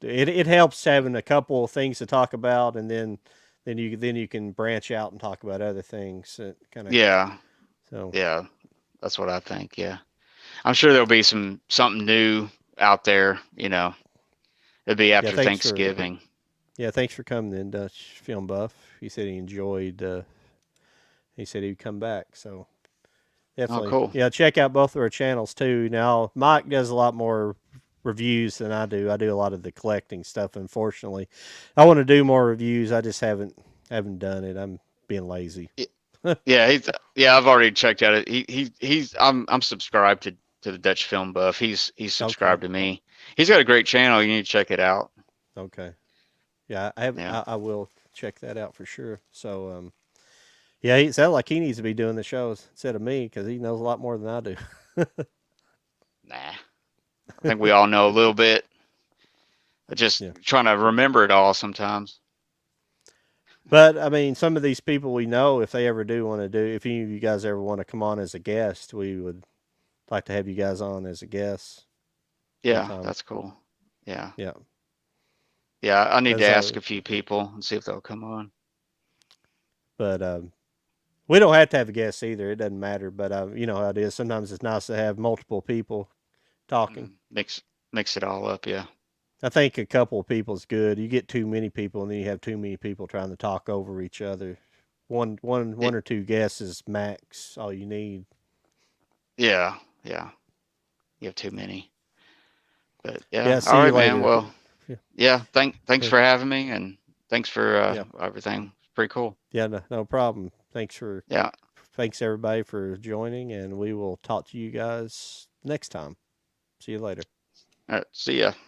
it helps having a couple of things to talk about, and then you can branch out and talk about other things. Kind of Yeah. So Yeah, that's what I think. Yeah, I'm sure there'll be something new out there. It'll be yeah, after Thanksgiving. thanks for coming in, Dutch Film Buff. He said he enjoyed. He said he'd come back. So Oh, definitely, cool. yeah, check out both of our channels too. Now Mike does a lot more reviews than I do. I do a lot of the collecting stuff. Unfortunately, I want to do more reviews. I just haven't done it. I'm being lazy. Yeah, I've already checked out it. He's I'm subscribed to the Dutch Film Buff. He's Okay, subscribed to me. He's got a great channel. You need to check it out. okay, yeah, I have. Yeah. I will check that out for sure. So, yeah, he sounds like he needs to be doing the shows instead of me because he knows a lot more than I do. Nah. I think we all know a little bit. Just Yeah. trying to remember it all sometimes. But I mean, some of these people we know, if they ever do want to do, if any of you guys ever want to come on as a guest, we would like to have you guys on as a guest Yeah, sometime. that's cool. Yeah. Yeah, Yeah, I need to because ask a few people and see if they'll come on. but we don't have to have a guest either. It doesn't matter. But you know how it is. Sometimes it's nice to have multiple people talking. Mix it all up, yeah. I think a couple of people is good. You get too many people, and then you have too many people trying to talk over each other. One It, or two guests is max all you need. yeah, yeah. You have too many. But yeah, Yeah. all See you right, man. later. Well, Yeah. yeah, thanks for having me and thanks for Yeah. everything. Pretty cool. Yeah. No problem. Yeah. Thanks everybody for joining, and we will talk to you guys next time. See you later. All right, see ya.